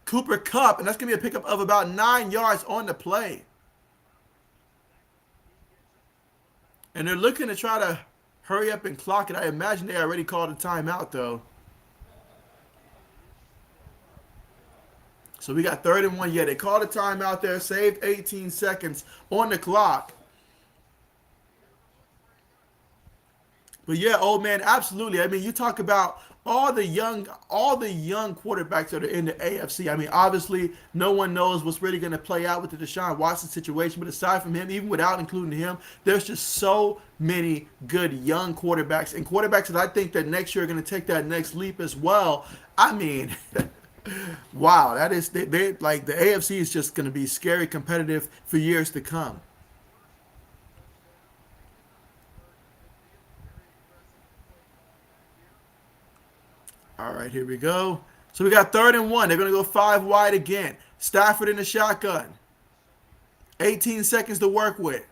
Cooper Kupp, and that's going to be a pickup of about 9 yards on the play. And they're looking to try to hurry up and clock it. I imagine they already called a timeout, though. So we got 3rd and 1. Yeah, they called a timeout there, saved 18 seconds on the clock. But yeah, old man, absolutely. I mean, you talk about all the young quarterbacks that are in the AFC. I mean, obviously, no one knows what's really going to play out with the Deshaun Watson situation. But aside from him, even without including him, there's just so many good young quarterbacks and quarterbacks that I think that next year are going to take that next leap as well. I mean, wow, that is they like the AFC is just going to be scary competitive for years to come. All right, here we go. So we got 3rd and 1. They're going to go 5 wide again. Stafford in the shotgun. 18 seconds to work with.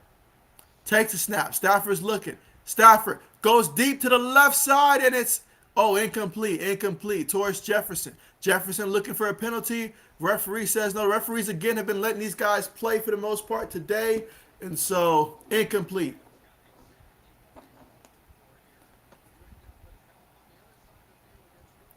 Takes a snap. Stafford's looking. Stafford goes deep to the left side, and it's, oh, incomplete. Incomplete towards Jefferson. Jefferson looking for a penalty. Referee says no. Referees, again, have been letting these guys play for the most part today. And so, incomplete.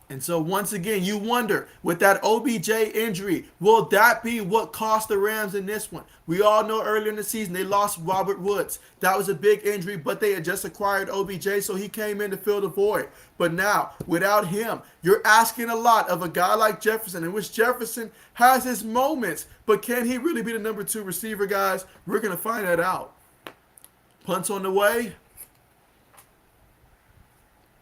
And so once again, you wonder, with that OBJ injury, will that be what cost the Rams in this one? We all know earlier in the season they lost Robert Woods. That was a big injury, but they had just acquired OBJ, so he came in to fill the void. But now, without him, you're asking a lot of a guy like Jefferson, in which Jefferson has his moments, but can he really be the number 2 receiver, guys? We're going to find that out. Punts on the way.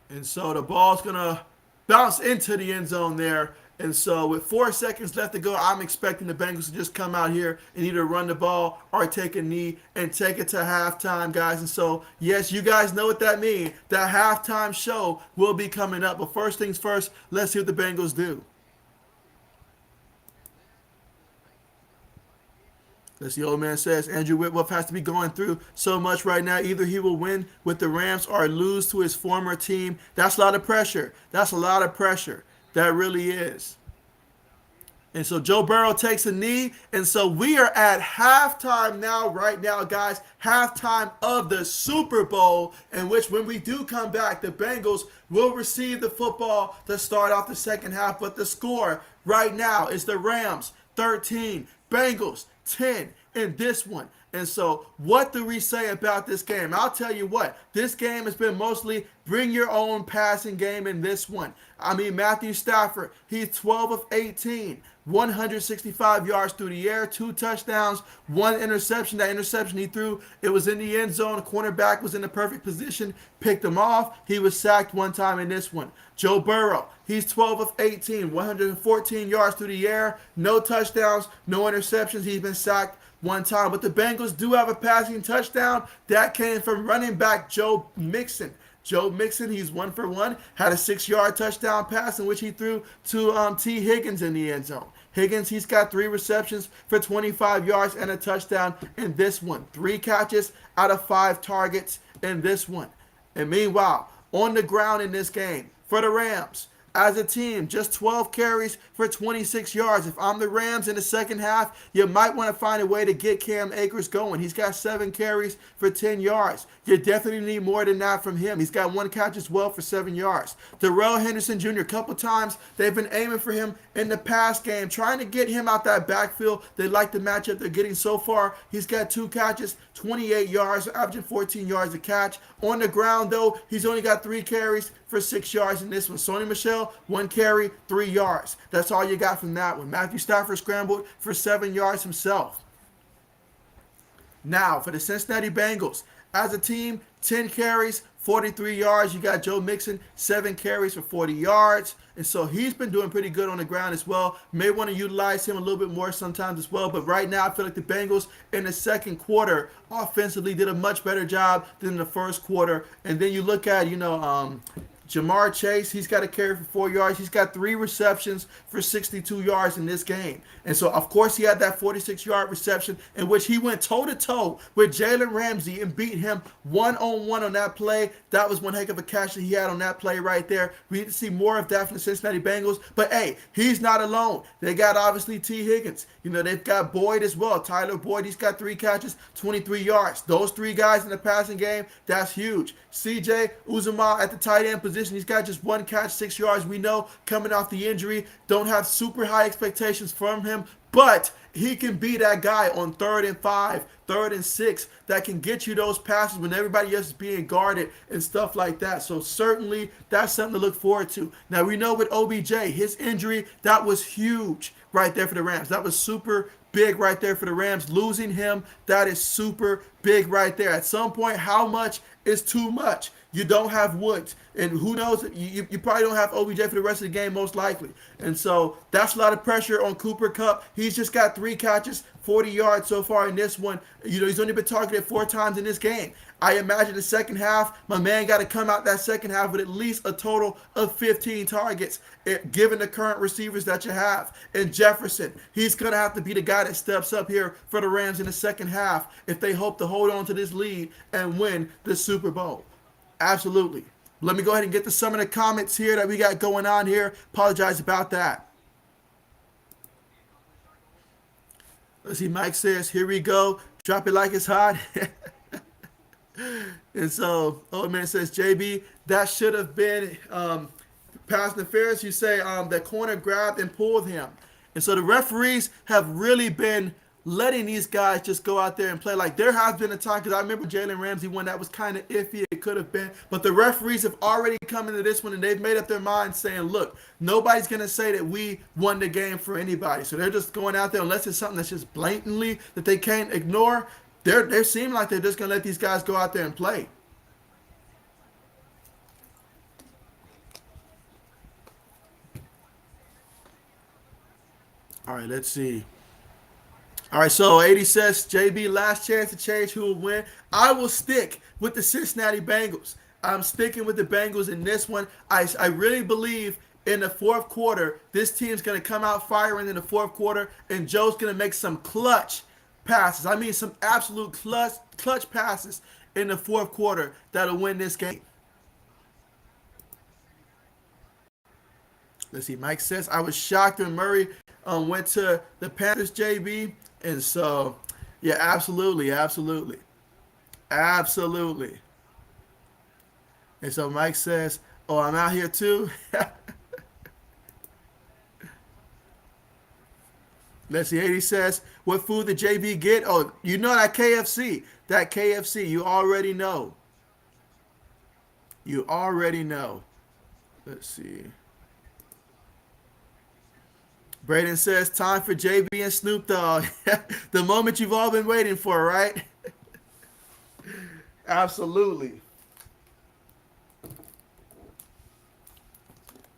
And so the ball's going to bounce into the end zone there. And so with 4 seconds left to go, I'm expecting the Bengals to just come out here and either run the ball or take a knee and take it to halftime, guys. And so, yes, you guys know what that means. That halftime show will be coming up. But first things first, let's see what the Bengals do. As the old man says, Andrew Whitworth has to be going through so much right now. Either he will win with the Rams or lose to his former team. That's a lot of pressure. That's a lot of pressure. That really is. And so Joe Burrow takes a knee. And so we are at halftime now, right now, guys. Halftime of the Super Bowl, in which when we do come back, the Bengals will receive the football to start off the second half. But the score right now is the Rams 13, Bengals 10 in this one. And so what do we say about this game? I'll tell you what, this game has been mostly bring your own passing game in this one. I mean, Matthew Stafford, he's 12 of 18, 165 yards through the air, 2 touchdowns, 1 interception. That interception he threw, it was in the end zone. The cornerback was in the perfect position, picked him off. He was sacked 1 time in this one. Joe Burrow, he's 12 of 18, 114 yards through the air, no touchdowns, no interceptions. He's been sacked 1 time. But the Bengals do have a passing touchdown. That came from running back Joe Mixon. Joe Mixon, he's 1 for 1, had a 6-yard touchdown pass in which he threw to T. Higgins in the end zone. Higgins, he's got 3 receptions for 25 yards and a touchdown in this one. 3 catches out of 5 targets in this one. And meanwhile, on the ground in this game, for the Rams, as a team, just 12 carries for 26 yards. If I'm the Rams in the second half, you might want to find a way to get Cam Akers going. He's got 7 carries for 10 yards. You definitely need more than that from him. He's got 1 catch as well for 7 yards. Darrell Henderson Jr., a couple times, they've been aiming for him in the pass game, trying to get him out that backfield. They like the matchup they're getting so far. He's got 2 catches, 28 yards, averaging 14 yards a catch. On the ground, though, he's only got 3 carries for 6 yards in this one. Sony Michel, 1 carry, 3 yards. That's all you got from that one. Matthew Stafford scrambled for 7 yards himself. Now, for the Cincinnati Bengals, as a team, 10 carries, 43 yards. You got Joe Mixon, 7 carries for 40 yards. And so he's been doing pretty good on the ground as well. May want to utilize him a little bit more sometimes as well. But right now, I feel like the Bengals in the second quarter offensively did a much better job than the first quarter. And then you look at, Jamar Chase, he's got a carry for 4 yards. He's got 3 receptions for 62 yards in this game. And so, of course, he had that 46-yard reception in which he went toe-to-toe with Jalen Ramsey and beat him one-on-one on that play. That was one heck of a catch that he had on that play right there. We need to see more of that from the Cincinnati Bengals. But, hey, he's not alone. They got, obviously, T. Higgins. They've got Boyd as well. Tyler Boyd, he's got 3 catches, 23 yards. Those 3 guys in the passing game, that's huge. C.J. Uzomah at the tight end position. He's got just 1 catch, 6 yards. We know coming off the injury, don't have super high expectations from him, but he can be that guy on 3rd and 5, 3rd and 6 that can get you those passes when everybody else is being guarded and stuff like that. So certainly that's something to look forward to. Now we know with OBJ, his injury, that was huge right there for the Rams. That was super big right there for the Rams. Losing him, that is super big right there. At some point, how much is too much? You don't have Woods. And who knows, you probably don't have OBJ for the rest of the game, most likely. And so that's a lot of pressure on Cooper Kupp. He's just got 3 catches, 40 yards so far in this one. He's only been targeted 4 times in this game. I imagine the second half, my man got to come out that second half with at least a total of 15 targets, given the current receivers that you have. And Jefferson, he's going to have to be the guy that steps up here for the Rams in the second half if they hope to hold on to this lead and win the Super Bowl. Absolutely. Let me go ahead and get to some of the comments here that we got going on here. Apologize about that. Let's see, Mike says, here we go. Drop it like it's hot. And so, old man says, JB, that should have been pass interference. You say the corner grabbed and pulled him. And so the referees have really been letting these guys just go out there and play. Like there has been a time, because I remember Jalen Ramsey one that was kind of iffy. It could have been. But the referees have already come into this one and they've made up their minds saying, look, nobody's going to say that we won the game for anybody. So they're just going out there unless it's something that's just blatantly that they can't ignore. They seem like they're just going to let these guys go out there and play. All right, let's see. All right, so 80 says, JB, last chance to change who will win. I will stick with the Cincinnati Bengals. I'm sticking with the Bengals in this one. I really believe in the fourth quarter, this team's going to come out firing in the fourth quarter, and Joe's going to make some clutch passes. I mean, some absolute clutch passes in the fourth quarter that'll win this game. Let's see. Mike says, I was shocked when Murray went to the Panthers, JB. And so, yeah, absolutely, absolutely, absolutely. And so Mike says, oh, I'm out here too. Let's see. 80 says, what food did JB get? Oh, you know that KFC. That KFC. You already know. You already know. Let's see. Braden says, time for JB and Snoop Dogg. The moment you've all been waiting for, right? Absolutely.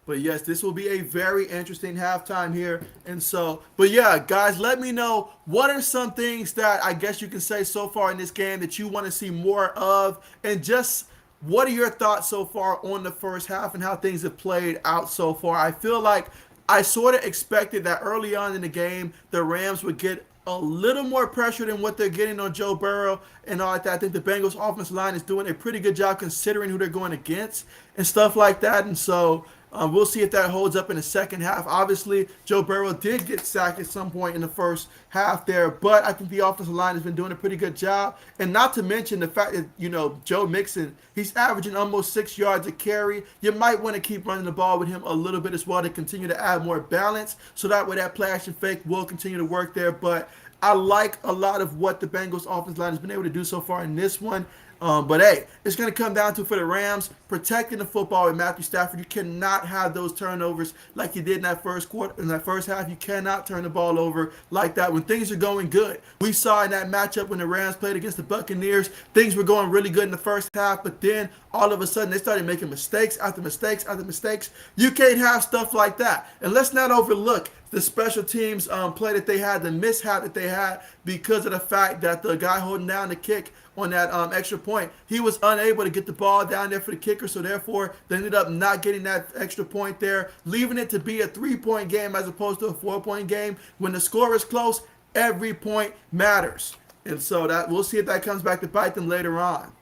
But yes, this will be a very interesting halftime here. And so, but yeah, guys, let me know what are some things that I guess you can say so far in this game that you want to see more of, and just what are your thoughts so far on the first half and how things have played out so far. I feel like I sort of expected that early on in the game, the Rams would get a little more pressure than what they're getting on Joe Burrow and all like that. I think the Bengals offensive line is doing a pretty good job considering who they're going against and stuff like that. And so we'll see if that holds up in the second half. Obviously, Joe Burrow did get sacked at some point in the first half there, but I think the offensive line has been doing a pretty good job. And not to mention the fact that, you know, Joe Mixon, he's averaging almost 6 yards a carry. You might want to keep running the ball with him a little bit as well to continue to add more balance, so that way that play action fake will continue to work there. But I like a lot of what the Bengals offensive line has been able to do so far in this one. But hey, it's going to come down to, for the Rams, protecting the football with Matthew Stafford. You cannot have those turnovers like you did in that first quarter, in that first half. You cannot turn the ball over like that when things are going good. We saw in that matchup when the Rams played against the Buccaneers, things were going really good in the first half, but then all of a sudden they started making mistakes after mistakes after mistakes. You can't have stuff like that. And let's not overlook the special teams play that they had, the mishap that they had because of the fact that the guy holding down the kick on that extra point, he was unable to get the ball down there for the kicker, so therefore they ended up not getting that extra point there, leaving it to be a 3-point game as opposed to a 4-point game. When the score is close, every point matters. And so that we'll see if that comes back to bite them later on.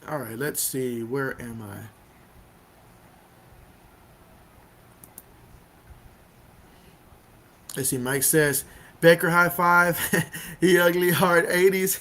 All right, let's see. Where am I? Let's see. Mike says, Baker high five. He ugly hard 80s.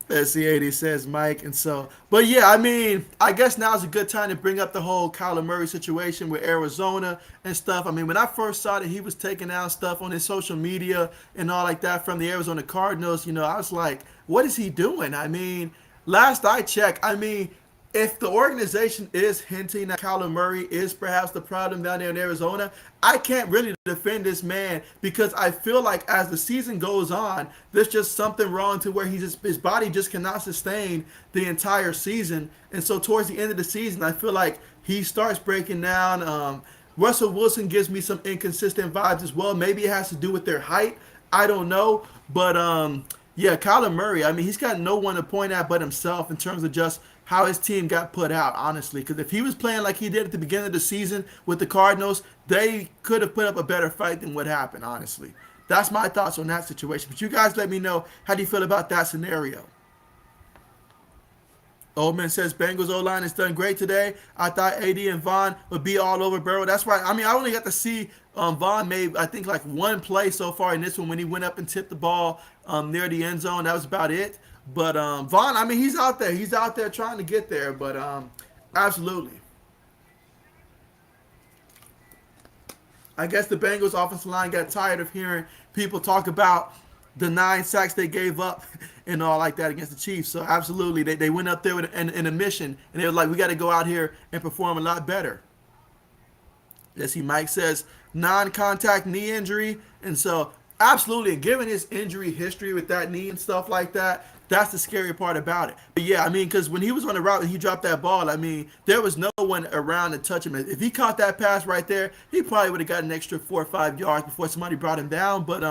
Let's see. 80 says Mike. And so, but yeah, I mean, I guess now is a good time to bring up the whole Kyler Murray situation with Arizona and stuff. I mean, when I first saw that he was taking out stuff on his social media and all like that from the Arizona Cardinals, you know, I was like, what is he doing? I mean, last I checked, I mean, if the organization is hinting that Kyler Murray is perhaps the problem down there in Arizona, I can't really defend this man because I feel like as the season goes on, there's just something wrong to where his body just cannot sustain the entire season. And so towards the end of the season, I feel like he starts breaking down. Russell Wilson gives me some inconsistent vibes as well. Maybe it has to do with their height. I don't know. But yeah, Kyler Murray, I mean, he's got no one to point at but himself in terms of just how his team got put out, honestly. Because if he was playing like he did at the beginning of the season with the Cardinals, they could have put up a better fight than what happened, honestly. That's my thoughts on that situation. But you guys let me know, how do you feel about that scenario? Oldman says Bengals O-line has done great today. I thought AD and Vaughn would be all over Burrow. That's right. I mean, I only got to see Vaughn made, I think, like one play so far in this one when he went up and tipped the ball near the end zone. That was about it. But Vaughn, I mean, he's out there. He's out there trying to get there. But absolutely. I guess the Bengals offensive line got tired of hearing people talk about the 9 sacks they gave up and all like that against the Chiefs. So absolutely, they went up there with a mission, and they were like, we got to go out here and perform a lot better. Let's see, Mike says non-contact knee injury, and so absolutely, given his injury history with that knee and stuff like that, that's the scary part about it. But yeah, I mean, because when he was on the route and he dropped that ball, I mean, there was no one around to touch him. If he caught that pass right there, he probably would have got an extra 4 or 5 yards before somebody brought him down. But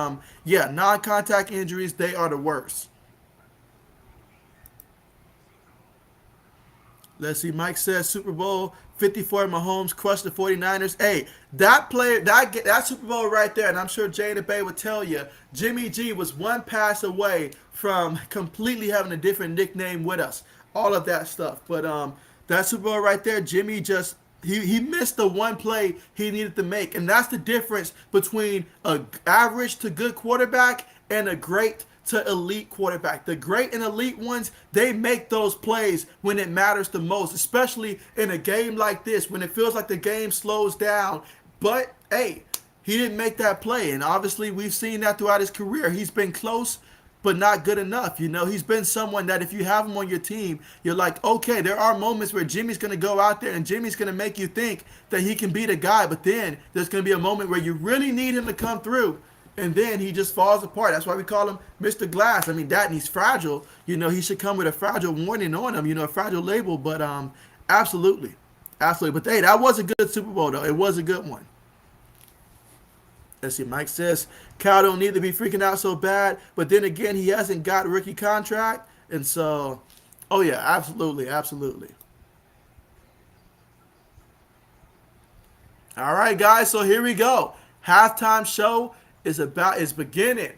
yeah, non-contact injuries, they are the worst. Let's see. Mike says Super Bowl 54 Mahomes crushed the 49ers. Hey, that player, that Super Bowl right there, and I'm sure Jay the Bay would tell you, Jimmy G was one pass away from completely having a different nickname with us. All of that stuff. But that Super Bowl right there, Jimmy just he missed the one play he needed to make. And that's the difference between a average to good quarterback and a great to elite quarterback. The great and elite ones, they make those plays when it matters the most, especially in a game like this when it feels like the game slows down. But hey, he didn't make that play. And obviously we've seen that throughout his career. He's been close, but not good enough. You know, he's been someone that if you have him on your team, you're like, okay, there are moments where Jimmy's going to go out there and Jimmy's going to make you think that he can be the guy. But then there's going to be a moment where you really need him to come through. And then he just falls apart. That's why we call him Mr. Glass. I mean, that and he's fragile. You know, he should come with a fragile warning on him, you know, a fragile label. But absolutely. Absolutely. But hey, that was a good Super Bowl, though. It was a good one. Let's see. Mike says Cal don't need to be freaking out so bad. But then again, he hasn't got a rookie contract. And so, oh, yeah, absolutely. Absolutely. All right, guys. So here we go. Halftime show is beginning.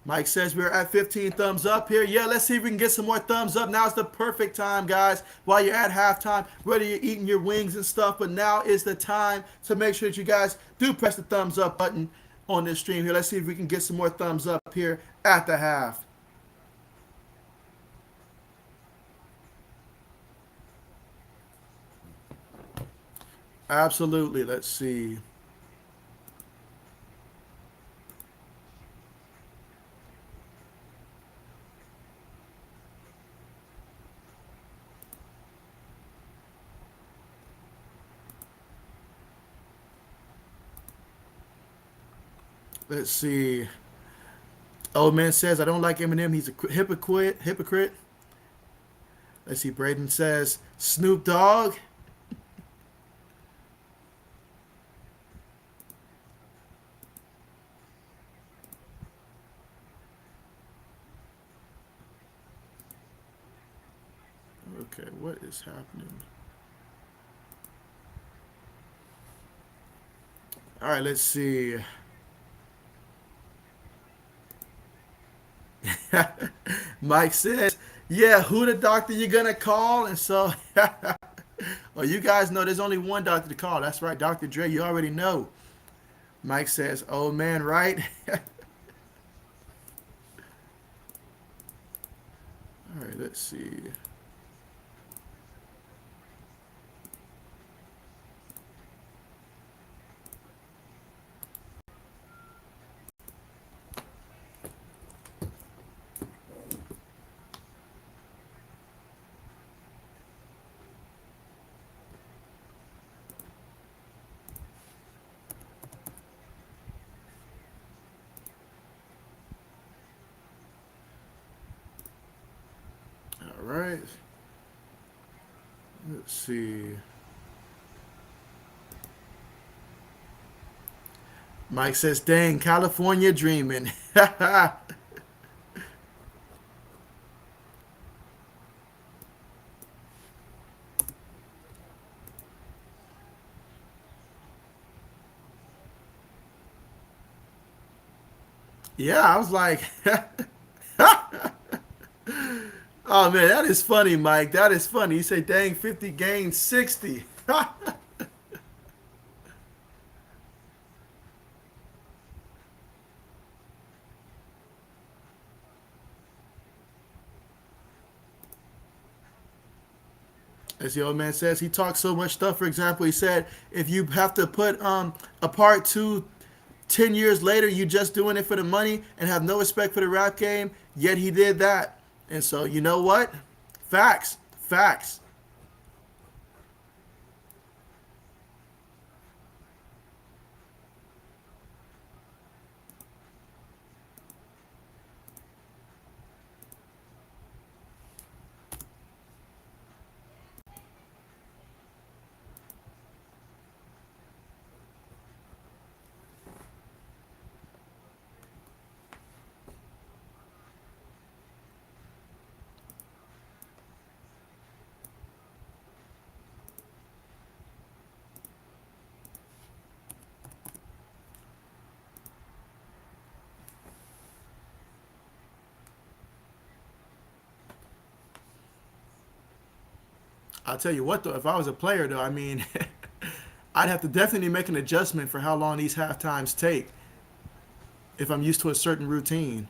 Mike says we're at 15 thumbs up here. Yeah, let's see if we can get some more thumbs up. Now is the perfect time, guys, while you're at halftime, whether you're eating your wings and stuff. But now is the time to make sure that you guys do press the thumbs up button on this stream here. Let's see if we can get some more thumbs up here at the half. Absolutely. Let's see. Let's see. Old man says, I don't like Eminem. He's a hypocrite. Hypocrite. Let's see. Braden says, Snoop Dogg. Okay, what is happening? All right, let's see. Mike says, yeah, who the doctor you gonna call? And so, well, you guys know there's only one doctor to call. That's right, Dr. Dre. You already know. Mike says, old man, right? All right, let's see. All right. Let's see. Mike says, dang, California dreaming. Yeah, I was like, oh man, that is funny, Mike. That is funny. You say, dang, 50 gained 60. As the old man says, he talks so much stuff. For example, he said, if you have to put a part two 10 years later, you just doing it for the money and have no respect for the rap game, yet he did that. And so, you know what? Facts. Facts. I'll tell you what, though, if I was a player, though, I mean, I'd have to definitely make an adjustment for how long these half times take if I'm used to a certain routine.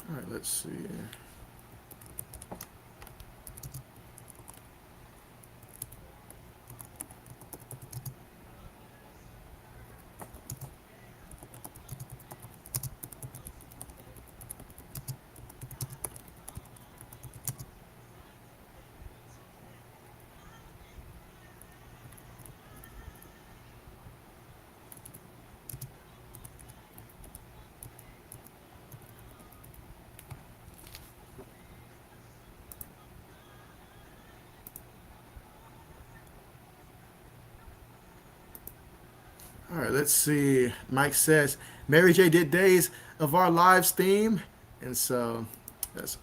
All right, let's see. All right, let's see. Mike says Mary J did Days of Our Lives theme, and so that's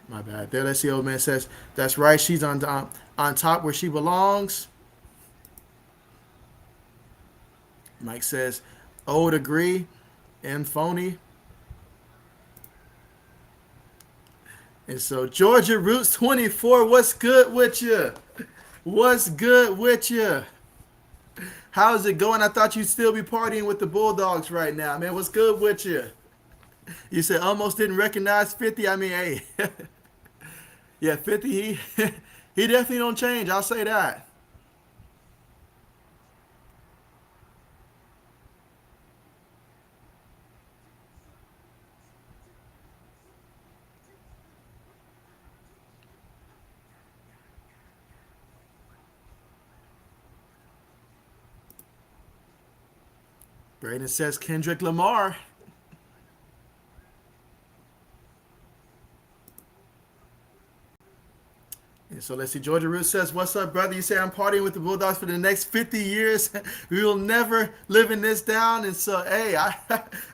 my bad. There, let's see. Old man says that's right. She's on top where she belongs. Mike says old agree and phony, and so Georgia Roots 24. What's good with you? What's good with you? How's it going? I thought you'd still be partying with the Bulldogs right now, man. What's good with you? You said almost didn't recognize 50. I mean, hey, yeah, 50. He he definitely don't change. I'll say that. Braden says Kendrick Lamar. And so let's see. Georgia Root says, "What's up, brother? You say I'm partying with the Bulldogs for the next 50 years. We will never living this down." And so, hey,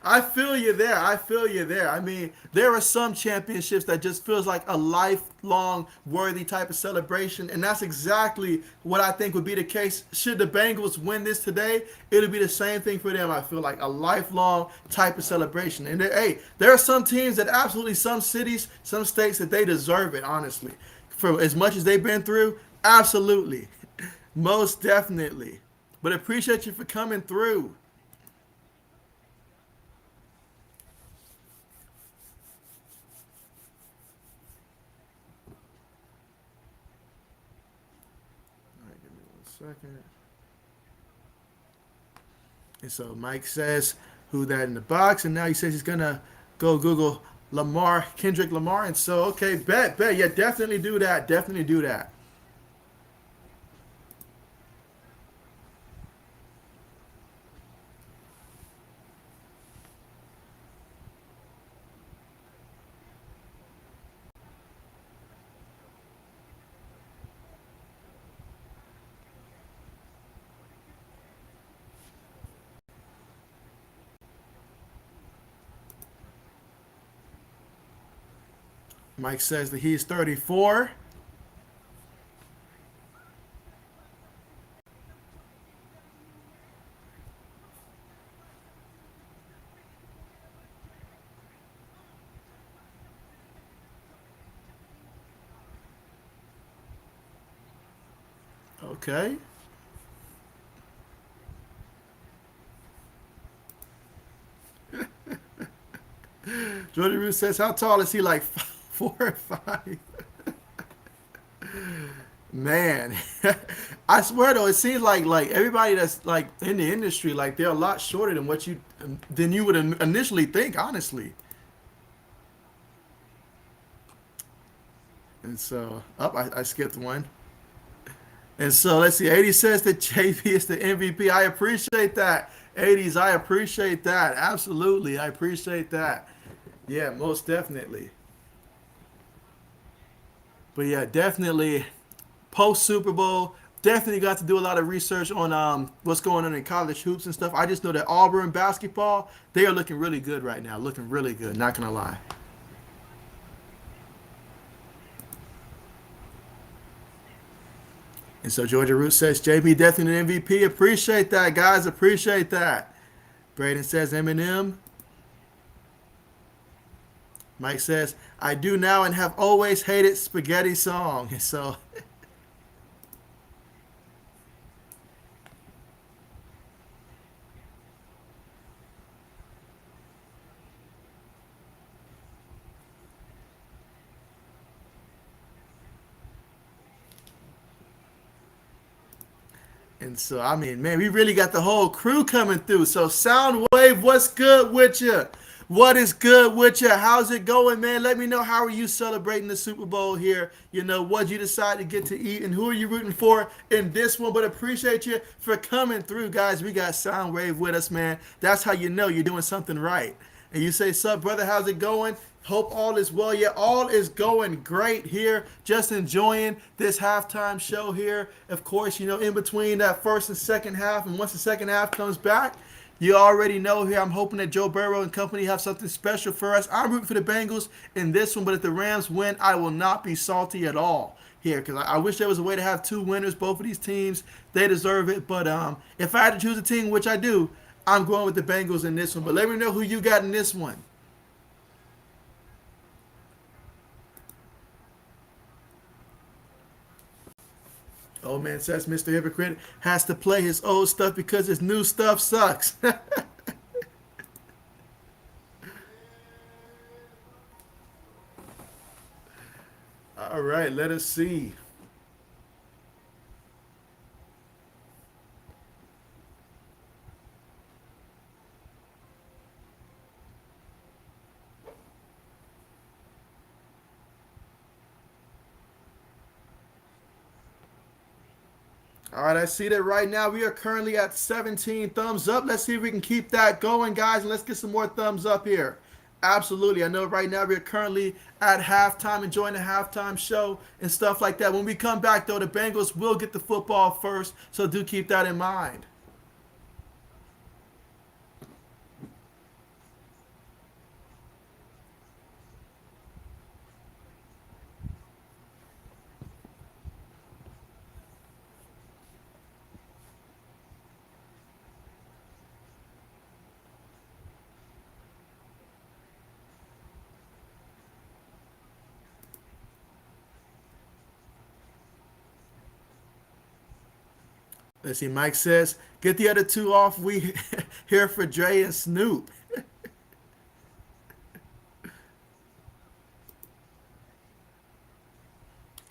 I feel you there. I feel you there. I mean, there are some championships that just feels like a lifelong worthy type of celebration, and that's exactly what I think would be the case. Should the Bengals win this today, it'll be the same thing for them. I feel like a lifelong type of celebration. And hey, there are some teams that absolutely, some cities, some states that they deserve it. Honestly, for as much as they've been through, absolutely, most definitely. But appreciate you for coming through. All right, give me 1 second. And so Mike says, "Who that in the box?" And now he says he's gonna go Google Kendrick Lamar. And so, okay, bet. Yeah, definitely do that. Definitely do that. Mike says that he's 34. Okay. Jordan Root says, how tall is he? Like 4 or 5? Man, I swear though, it seems like everybody that's like in the industry, like they're a lot shorter than what you than you would initially think, honestly. And so, up, I skipped one. And so let's see. 80 says that JB is the MVP. I appreciate that. 80s, I appreciate that. Absolutely, I appreciate that. Yeah, most definitely. But yeah, definitely post Super Bowl. Definitely got to do a lot of research on what's going on in college hoops and stuff. I just know that Auburn basketball, they are looking really good right now. Looking really good. Not gonna lie. And so Georgia Root says JB definitely an MVP. Appreciate that, guys. Appreciate that. Braden says Eminem. Mike says I do now and have always hated spaghetti song. So and so I mean, man, we really got the whole crew coming through. So Soundwave, what's good with you? What is good with you? How's it going, man? Let me know, how are you celebrating the Super Bowl here? You know, what you decide to get to eat and who are you rooting for in this one? But appreciate you for coming through, guys. We got Soundwave with us, man. That's how you know you're doing something right. And you say, sup, brother, how's it going? Hope all is well. Yeah, all is going great here. Just enjoying this halftime show here. Of course, you know, in between that first and second half, and once the second half comes back, you already know here. I'm hoping that Joe Burrow and company have something special for us. I'm rooting for the Bengals in this one, but if the Rams win, I will not be salty at all here because I wish there was a way to have two winners. Both of these teams, they deserve it. But if I had to choose a team, which I do, I'm going with the Bengals in this one. But let me know who you got in this one. Old man says Mr. Hypocrite has to play his old stuff because his new stuff sucks. All right, let us see. All right, I see that right now we are currently at 17 thumbs up. Let's see if we can keep that going, guys, and let's get some more thumbs up here. Absolutely. I know right now we're currently at halftime, enjoying the halftime show and stuff like that. When we come back, though, the Bengals will get the football first, so do keep that in mind. Let's see. Mike says, get the other two off. We here for Dre and Snoop.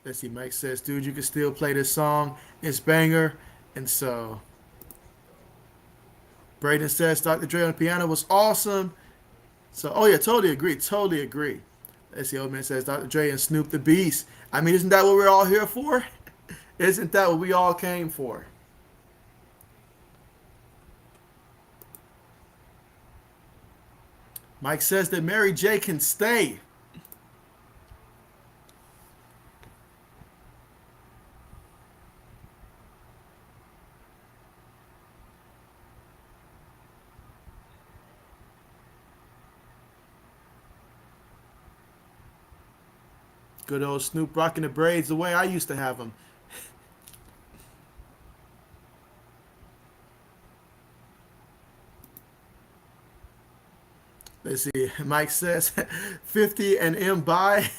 Let's see. Mike says, dude, you can still play this song. It's banger. And so Braden says, Dr. Dre on the piano was awesome. So, oh yeah, totally agree. Totally agree. Let's see, old man says Dr. Dre and Snoop the Beast. I mean, isn't that what we're all here for? Isn't that what we all came for? Mike says that Mary J can stay. Good old Snoop rocking the braids the way I used to have them. Let's see. Mike says 50 and M by.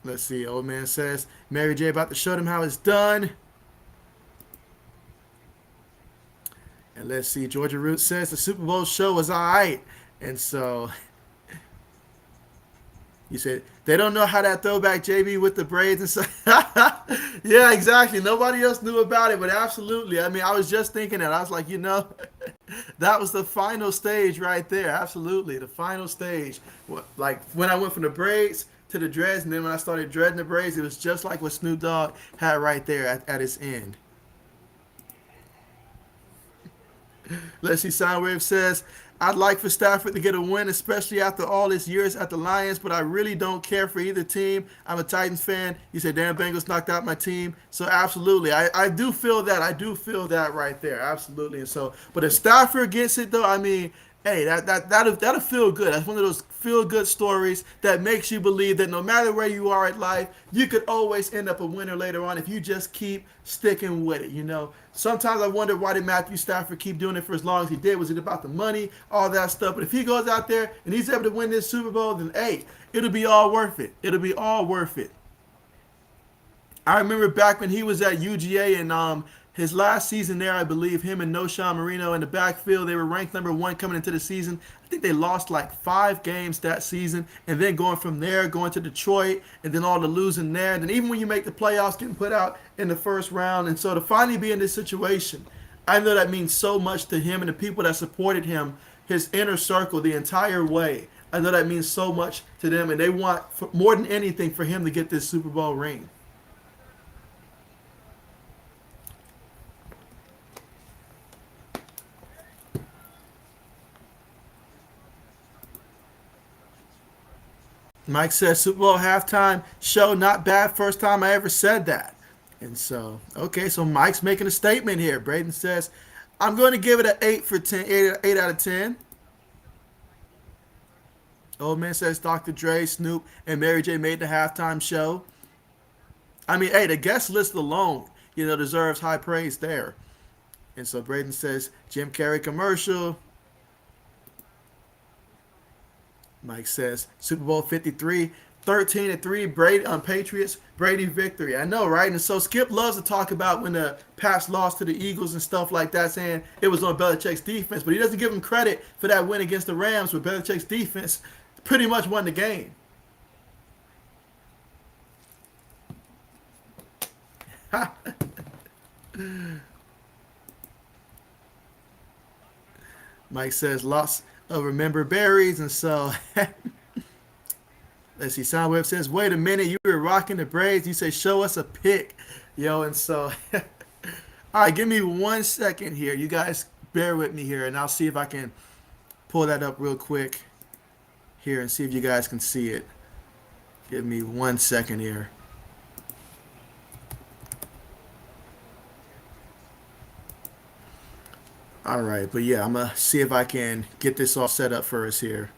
Let's see. Old man says Mary J about to show them how it's done. And let's see. Georgia Root says the Super Bowl show was all right. And so you said they don't know how that throwback JB with the braids and stuff. Yeah, exactly. Nobody else knew about it, but absolutely. I mean, I was just thinking that. I was like, that was the final stage right there. Absolutely, the final stage. Like when I went from the braids to the dreads, and then when I started dreading the braids, it was just like what Snoop Dogg had right there at its end. Let's see. Soundwave says, I'd like for Stafford to get a win, especially after all his years at the Lions, but I really don't care for either team. I'm a Titans fan. You said, damn, Bengals knocked out my team. So, absolutely. I do feel that. I do feel that right there. Absolutely. And so, but if Stafford gets it, though, I mean, hey, that'll feel good. That's one of those feel good stories that makes you believe that no matter where you are in life, you could always end up a winner later on if you just keep sticking with it. Sometimes I wonder why did Matthew Stafford keep doing it for as long as he did? Was it about the money, all that stuff? But if he goes out there and he's able to win this Super Bowl, then hey, it'll be all worth it. It'll be all worth it. I remember back when he was at UGA and his last season there, I believe him and No Sean Marino in the backfield, they were ranked number one coming into the season. I think they lost like 5 games that season, and then going from there, going to Detroit, and then all the losing there. And then even when you make the playoffs, getting put out in the first round, and so to finally be in this situation, I know that means so much to him and the people that supported him, his inner circle, the entire way. I know that means so much to them, and they want more than anything for him to get this Super Bowl ring. Mike says Super Bowl halftime show not bad. First time I ever said that. And so, okay, so Mike's making a statement here. Braden says, I'm going to give it an 8 for 10, 8 out of 10. Old man says Dr. Dre, Snoop, and Mary J made the halftime show. I mean, hey, the guest list alone, deserves high praise there. And so Braden says Jim Carrey commercial. Mike says Super Bowl 53, 13-3, Brady Patriots, Brady victory. I know, right? And so Skip loves to talk about when the Pats lost to the Eagles and stuff like that, saying it was on Belichick's defense, but he doesn't give him credit for that win against the Rams, where Belichick's defense pretty much won the game. Mike says lots of remember berries, and so let's see. Soundwave says, "Wait a minute, you were rocking the braids. You say show us a pic, yo." And so, all right, give me 1 second here. You guys bear with me here, and I'll see if I can pull that up real quick here and see if you guys can see it. Give me 1 second here. All right, but yeah, I'm gonna see if I can get this all set up for us here.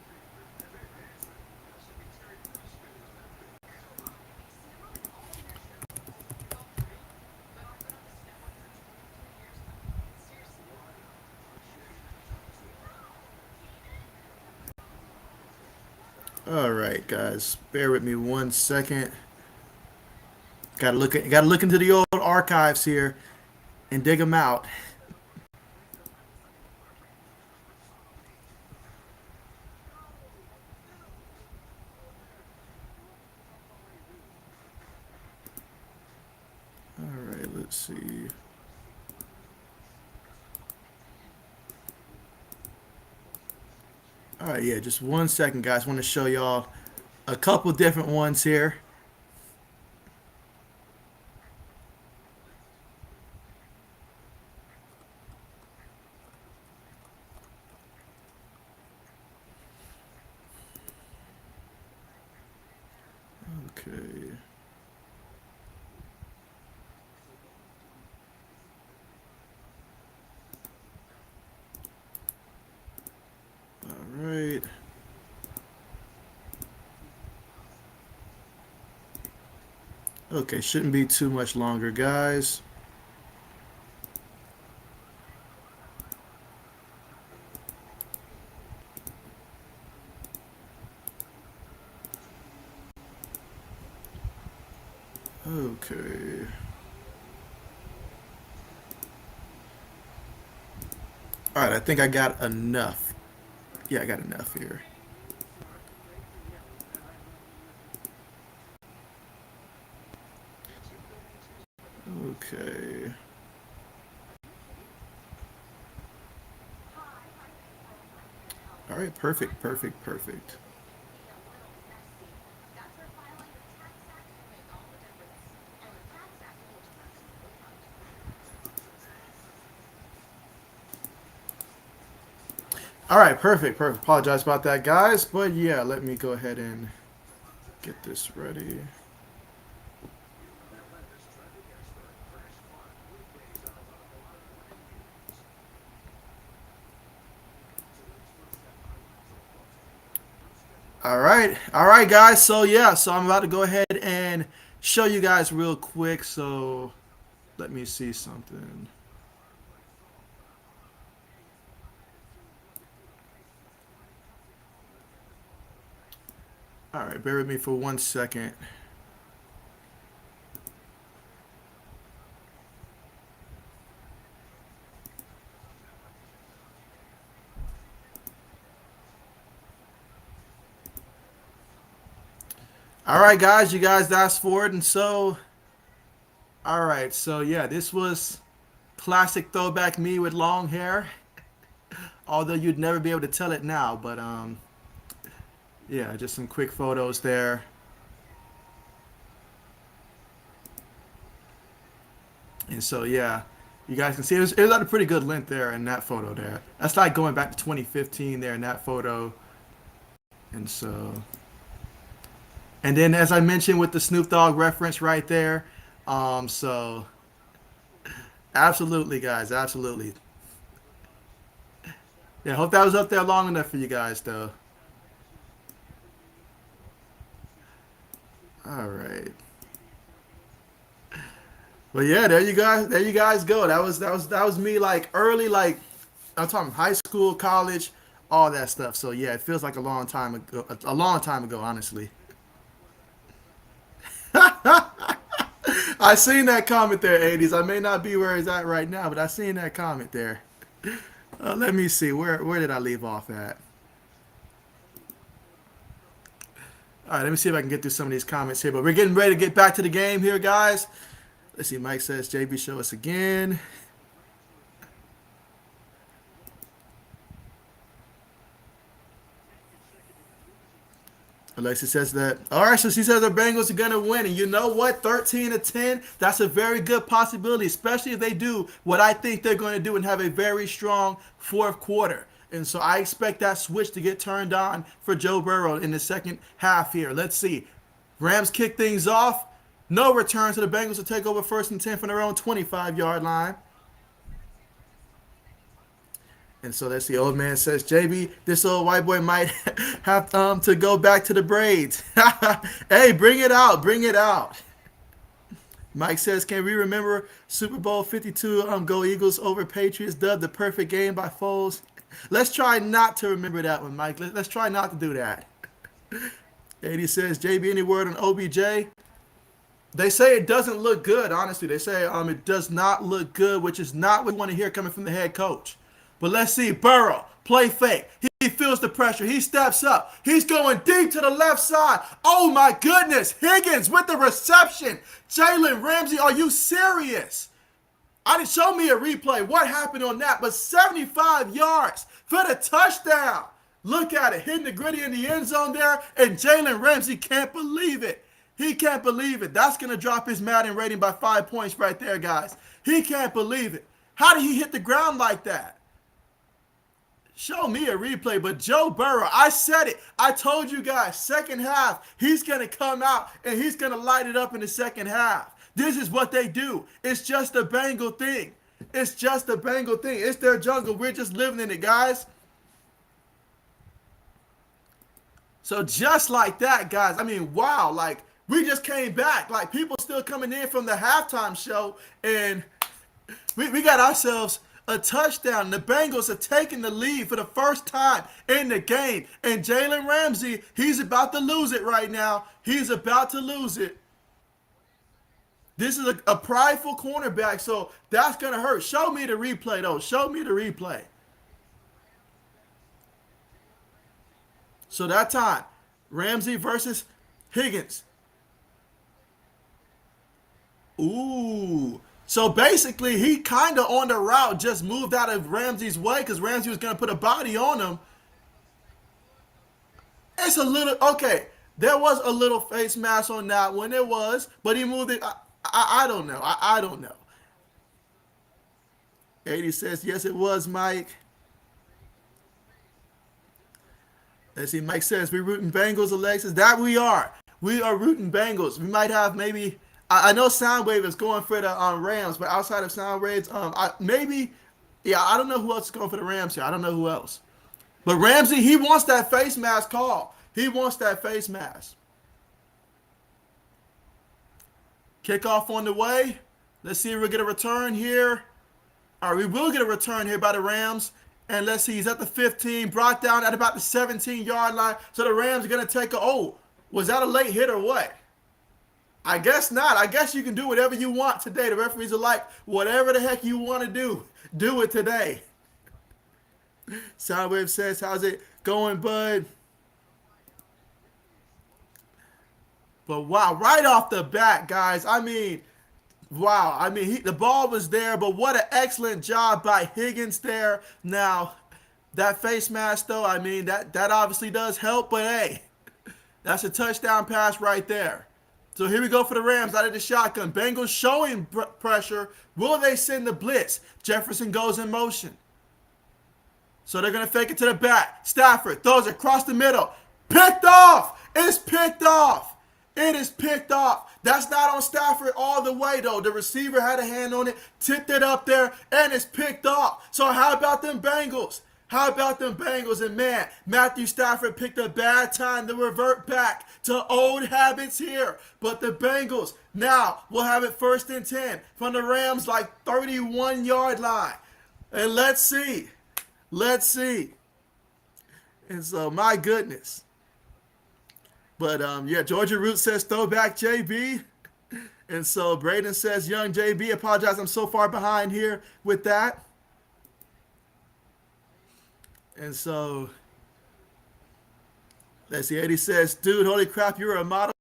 All right, guys, bear with me 1 second. Gotta look into the old archives here and dig them out. All right, let's see. All right, yeah, just 1 second, guys. Want to show y'all a couple different ones here. Okay. All right. Okay, shouldn't be too much longer, guys. Okay. All right, I think I got enough. Yeah, I got enough here. Okay. All right, perfect, perfect, perfect. All right, perfect, perfect. Apologize about that, guys. But yeah, let me go ahead and get this ready. All right, guys. So yeah, so I'm about to go ahead and show you guys real quick. So let me see something. All right, bear with me for 1 second. All right, guys, you guys fast forward, and so all right, so yeah, this was classic throwback me with long hair. Although you'd never be able to tell it now, but yeah, just some quick photos there. And so yeah, you guys can see it was at a pretty good length there in that photo there. That's like going back to 2015 there in that photo. And so, and then as I mentioned with the Snoop Dogg reference right there, so absolutely, guys, absolutely. Yeah, hope that was up there long enough for you guys, though. All right. But yeah, there you guys go. That was me like early, like I'm talking high school, college, all that stuff. So yeah, it feels like a long time ago, a long time ago, honestly. I seen that comment there, 80s. I may not be where it's at right now, but I seen that comment there. Let me see, where did I leave off at? All right, let me see if I can get through some of these comments here. But we're getting ready to get back to the game here, guys. Let's see. Mike says, "JB, show us again." Alexa says that. All right, so she says the Bengals are going to win. And you know what? 13-10, that's a very good possibility, especially if they do what I think they're going to do and have a very strong fourth quarter. And so I expect that switch to get turned on for Joe Burrow in the second half here. Let's see. Rams kick things off. No return, so the Bengals will take over first and 10 from their own 25-yard line. And so that's the old man says, JB, this old white boy might have to go back to the braids. Hey, bring it out, bring it out. Mike says, can we remember Super Bowl 52, Go Eagles over Patriots, dubbed the perfect game by Foles? Let's try not to remember that one, Mike. Let's try not to do that. 80 says, JB, any word on OBJ? They say it doesn't look good, honestly. They say it does not look good, which is not what we want to hear coming from the head coach. But let's see. Burrow, play fake. He feels the pressure. He steps up. He's going deep to the left side. Oh, my goodness. Higgins with the reception. Jalen Ramsey, are you serious? I didn't show me a replay. What happened on that? But 75 yards for the touchdown. Look at it. Hitting the gritty in the end zone there. And Jalen Ramsey can't believe it. He can't believe it. That's going to drop his Madden rating by 5 points right there, guys. He can't believe it. How did he hit the ground like that? Show me a replay, but Joe Burrow, I said it. I told you guys, second half, he's going to come out and he's going to light it up in the second half. This is what they do. It's just a Bengal thing. It's just a Bengal thing. It's their jungle. We're just living in it, guys. So just like that, guys, I mean, wow, like, we just came back. Like, people still coming in from the halftime show, and we got ourselves a touchdown. The Bengals are taking the lead for the first time in the game. And Jalen Ramsey, he's about to lose it right now. He's about to lose it. This is a prideful cornerback, so that's going to hurt. Show me the replay, though. Show me the replay. So that time, Ramsey versus Higgins. Ooh. So basically, he kind of on the route just moved out of Ramsey's way because Ramsey was going to put a body on him. It's a little, okay, there was a little face mask on that one. It was, but he moved it. I don't know. I don't know. 80 says, yes, it was, Mike. Let's see, Mike says, we're rooting Bengals, Alexis. That we are. We are rooting Bengals. We might have maybe, I know Soundwave is going for the Rams, but outside of Soundwaves, maybe, yeah, I don't know who else is going for the Rams here. I don't know who else. But Ramsey, he wants that face mask call. He wants that face mask. Kickoff on the way. Let's see if we'll get a return here. All right, we will get a return here by the Rams. And let's see, he's at the 15, brought down at about the 17-yard line. So the Rams are going to take was that a late hit or what? I guess not. I guess you can do whatever you want today. The referees are like, whatever the heck you want to do it today. Soundwave says, how's it going, bud? But wow, right off the bat, guys, I mean, wow. I mean, the ball was there, but what an excellent job by Higgins there. Now, that face mask, though, I mean, that obviously does help, but hey, that's a touchdown pass right there. So here we go for the Rams out of the shotgun. Bengals showing pressure. Will they send the blitz? Jefferson goes in motion. So they're going to fake it to the back. Stafford throws it across the middle. Picked off. It's picked off. It is picked off. That's not on Stafford all the way, though. The receiver had a hand on it, tipped it up there, and it's picked off. So how about them Bengals? How about them Bengals? And man, Matthew Stafford picked a bad time to revert back to old habits here. But the Bengals now will have it 1st and 10 from the Rams like 31-yard line. And let's see. Let's see. And so, my goodness. But, yeah, Georgia Root says throwback JB. And so Braden says, young JB, apologize, I'm so far behind here with that. And so, let's see, Eddie says, dude, holy crap, you're a model.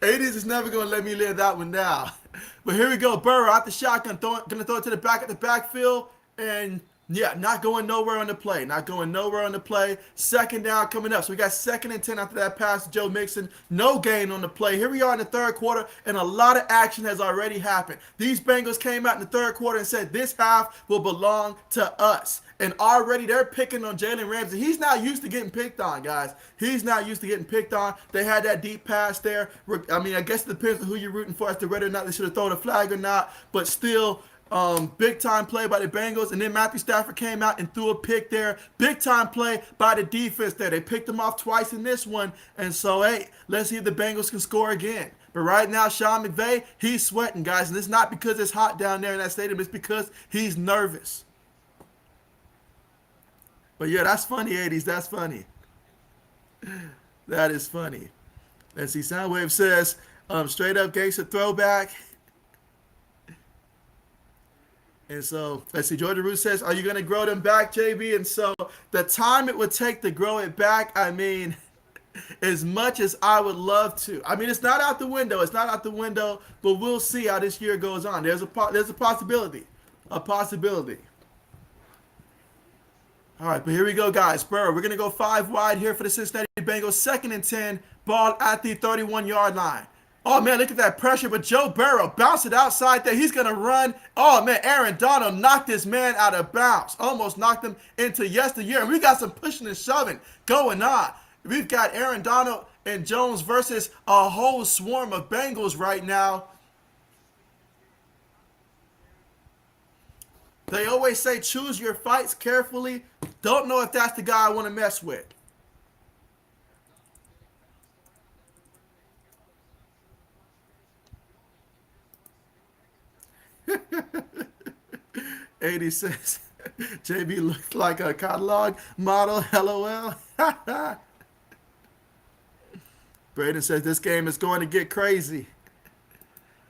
80s is never going to let me live that one down. But here we go, Burrow out the shotgun, going to throw it to the back of the backfield, and yeah, not going nowhere on the play. Not going nowhere on the play. 2nd down coming up. So we got 2nd and 10 after that pass to Joe Mixon. No gain on the play. Here we are in the 3rd quarter, and a lot of action has already happened. These Bengals came out in the 3rd quarter and said this half will belong to us. And already they're picking on Jalen Ramsey. He's not used to getting picked on, guys. He's not used to getting picked on. They had that deep pass there. I mean, I guess it depends on who you're rooting for as to whether or not they should have thrown a flag or not. But still, big time play by the Bengals, and then Matthew Stafford came out and threw a pick there. Big time play by the defense there. They picked him off twice in this one, and so hey, let's see if the Bengals can score again. But right now, Sean McVay, he's sweating, guys, and it's not because it's hot down there in that stadium. It's because he's nervous. But yeah, that's funny, 80s. That's funny. That is funny. Let's see. Soundwave says, straight up gangster throwback. And so, let's see, Georgia Root says, are you going to grow them back, JB? And so, the time it would take to grow it back, I mean, as much as I would love to. I mean, it's not out the window. It's not out the window, but we'll see how this year goes on. There's a possibility. A possibility. All right, but here we go, guys. Burrow, we're going to go five wide here for the Cincinnati Bengals. Second and 10, ball at the 31-yard line. Oh, man, look at that pressure. But Joe Burrow bounced it outside there. He's going to run. Oh, man, Aaron Donald knocked this man out of bounds. Almost knocked him into yesteryear. And we got some pushing and shoving going on. We've got Aaron Donald and Jones versus a whole swarm of Bengals right now. They always say choose your fights carefully. Don't know if that's the guy I want to mess with. 86. JB looked like a catalog model. LOL. Braden says this game is going to get crazy.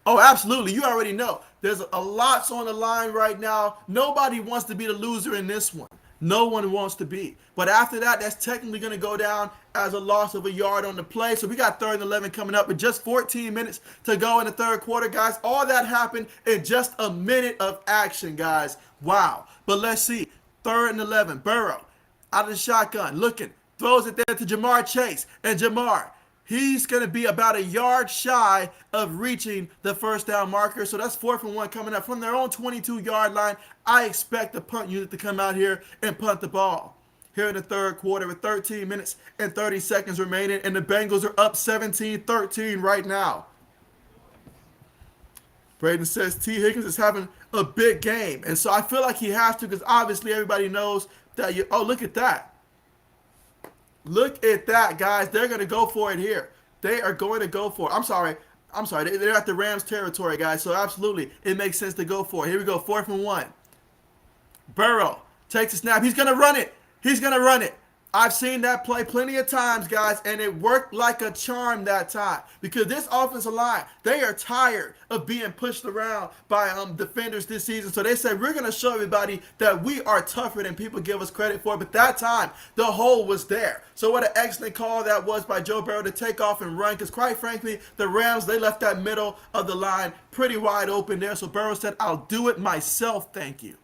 Oh, absolutely. You already know. There's a lot's on the line right now. Nobody wants to be the loser in this one. No one wants to be. But after that, that's technically going to go down as a loss of a yard on the play. So we got third and 11 coming up with just 14 minutes to go in the third quarter, guys. All that happened in just a minute of action, guys. Wow. But let's see. Third and 11. Burrow out of the shotgun, looking, throws it there to Jamar Chase. And Jamar, he's going to be about a yard shy of reaching the first down marker. So that's 4th and 1 coming up from their own 22-yard line. I expect the punt unit to come out here and punt the ball here in the third quarter with 13 minutes and 30 seconds remaining. And the Bengals are up 17-13 right now. Braden says T. Higgins is having a big game. And so I feel like he has to because obviously everybody knows that you. Oh, look at that. Look at that, guys. They're going to go for it here. They are going to go for it. I'm sorry. They're at the Rams territory, guys. So absolutely, it makes sense to go for it. Here we go. 4th and 1. Burrow takes a snap. He's going to run it. He's going to run it. I've seen that play plenty of times, guys, and it worked like a charm that time because this offensive line, they are tired of being pushed around by defenders this season. So they said, we're going to show everybody that we are tougher than people give us credit for. But that time, the hole was there. So what an excellent call that was by Joe Burrow to take off and run because, quite frankly, the Rams, they left that middle of the line pretty wide open there. So Burrow said, I'll do it myself, thank you.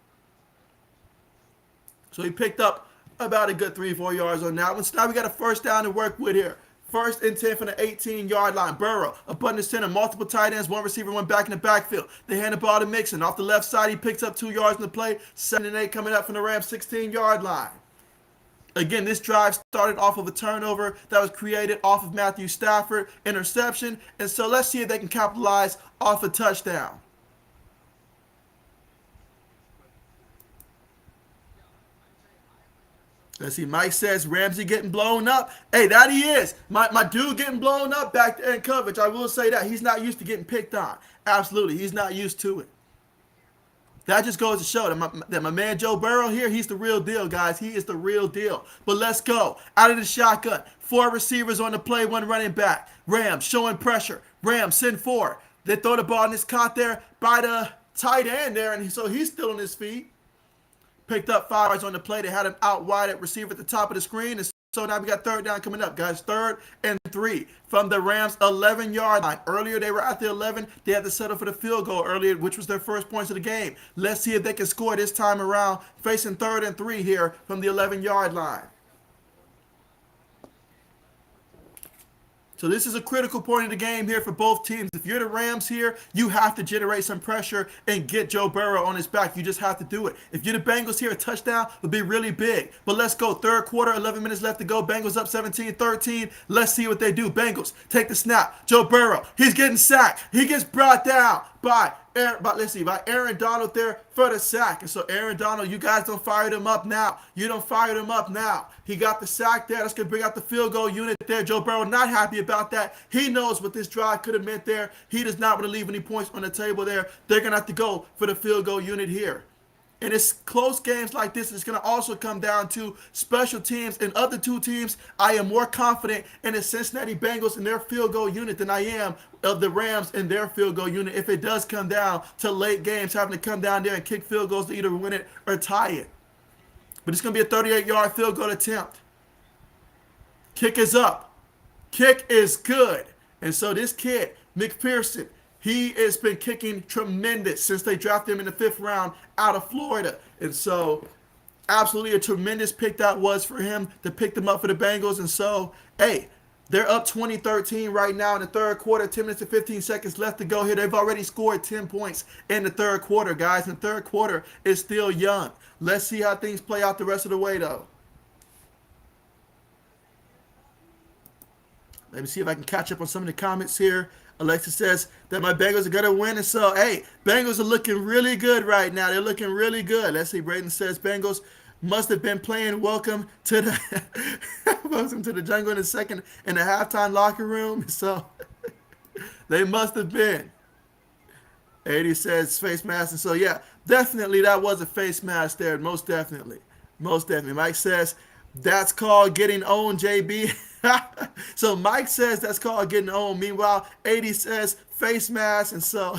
So he picked up about a good 3-4 yards on that one. So now we got a first down to work with here. 1st and 10 from the 18-yard line. Burrow, abundant center, multiple tight ends, one receiver, one back in the backfield. They hand the ball to Mixon. Off the left side, he picks up 2 yards in the play. 7 and 8 coming up from the Rams' 16-yard line. Again, this drive started off of a turnover that was created off of Matthew Stafford, interception. And so let's see if they can capitalize off a touchdown. Let's see, Mike says Ramsey getting blown up. Hey, that he is. My dude getting blown up back there in coverage. I will say that. He's not used to getting picked on. Absolutely. He's not used to it. That just goes to show that my man Joe Burrow here, he's the real deal, guys. He is the real deal. But let's go. Out of the shotgun. 4 receivers on the play, 1 running back. Rams showing pressure. Rams send 4. They throw the ball and it's caught there by the tight end there. And so he's still on his feet. Picked up 5 yards on the play. They had him out wide at receiver at the top of the screen. And so now we got third down coming up, guys. 3rd and 3 from the Rams' 11-yard line. Earlier, they were at the 11. They had to settle for the field goal earlier, which was their first points of the game. Let's see if they can score this time around, facing 3rd and 3 here from the 11-yard line. So this is a critical point of the game here for both teams. If you're the Rams here, you have to generate some pressure and get Joe Burrow on his back. You just have to do it. If you're the Bengals here, a touchdown would be really big. But let's go. Third quarter, 11 minutes left to go. Bengals up 17-13. Let's see what they do. Bengals take the snap. Joe Burrow, he's getting sacked. He gets brought down by Aaron Donald there for the sack. And so Aaron Donald, you guys don't fire him up now. You don't fire him up now. He got the sack there. That's going to bring out the field goal unit there. Joe Burrow not happy about that. He knows what this drive could have meant there. He does not want to leave any points on the table there. They're going to have to go for the field goal unit here. And it's close games like this. It's going to also come down to special teams. And of the two teams, I am more confident in the Cincinnati Bengals and their field goal unit than I am of the Rams and their field goal unit if it does come down to late games, having to come down there and kick field goals to either win it or tie it. But it's going to be a 38-yard field goal attempt. Kick is up. Kick is good. And so this kid, McPherson, he has been kicking tremendous since they drafted him in the 5th round out of Florida. And so Absolutely a tremendous pick that was for him to pick them up for the Bengals. And so, hey, they're up 20-13 right now in the third quarter. 10 minutes and 15 seconds left to go here. They've already scored 10 points in the third quarter, guys. And the third quarter is still young. Let's see how things play out the rest of the way, though. Let me see if I can catch up on some of the comments here. Alexa says that my Bengals are going to win. And so, hey, Bengals are looking really good right now. They're looking really good. Let's see. Braden says Bengals must have been playing welcome to the welcome to the jungle in the second in the halftime locker room. So they must have been. 80 says face mask. And so, yeah, definitely that was a face mask there. Most definitely. Most definitely. Mike says that's called getting owned, JB. So Mike says that's called getting owned. Meanwhile, 80 says face mask. And so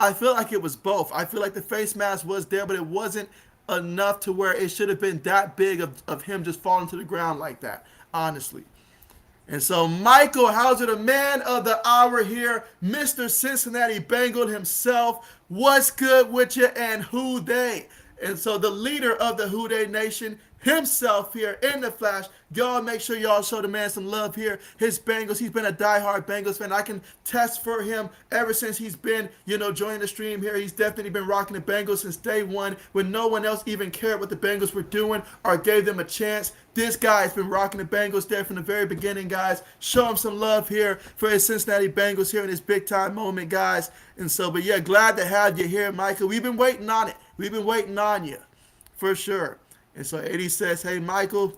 I feel like it was both. I feel like the face mask was there, but it wasn't enough to where it should have been that big of him just falling to the ground like that, honestly. And so Michael Hauser, the man of the hour here, Mr. Cincinnati Bengal himself. What's good with you and who they? And so the leader of the Who Dey Nation himself here in the flash. Y'all make sure y'all show the man some love here. His Bengals, he's been a diehard Bengals fan. I can test for him ever since he's been, joining the stream here. He's definitely been rocking the Bengals since day one when no one else even cared what the Bengals were doing or gave them a chance. This guy's been rocking the Bengals there from the very beginning, guys. Show him some love here for his Cincinnati Bengals here in this big-time moment, guys. And so, but yeah, glad to have you here, Michael. We've been waiting on it. We've been waiting on you, for sure. And so 80 says, hey, Michael.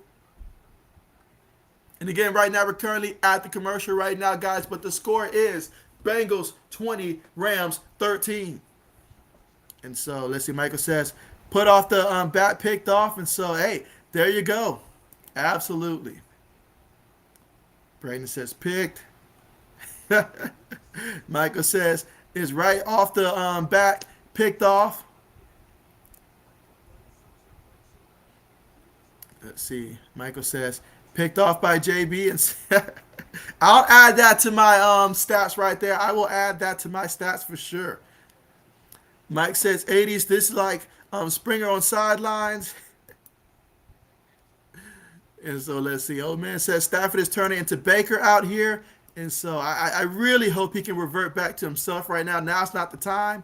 And again, right now, we're currently at the commercial right now, guys. But the score is Bengals 20, Rams 13. And so let's see, Michael says, put off the bat picked off. And so, hey, there you go. Absolutely. Brandon says, picked. Michael says, is right off the bat picked off. Let's see. Michael says, picked off by JB. And I'll add that to my stats right there. I will add that to my stats for sure. Mike says, 80s, this is like Springer on sidelines. And so let's see. Old man says Stafford is turning into Baker out here. And so I really hope he can revert back to himself right now. Now's not the time.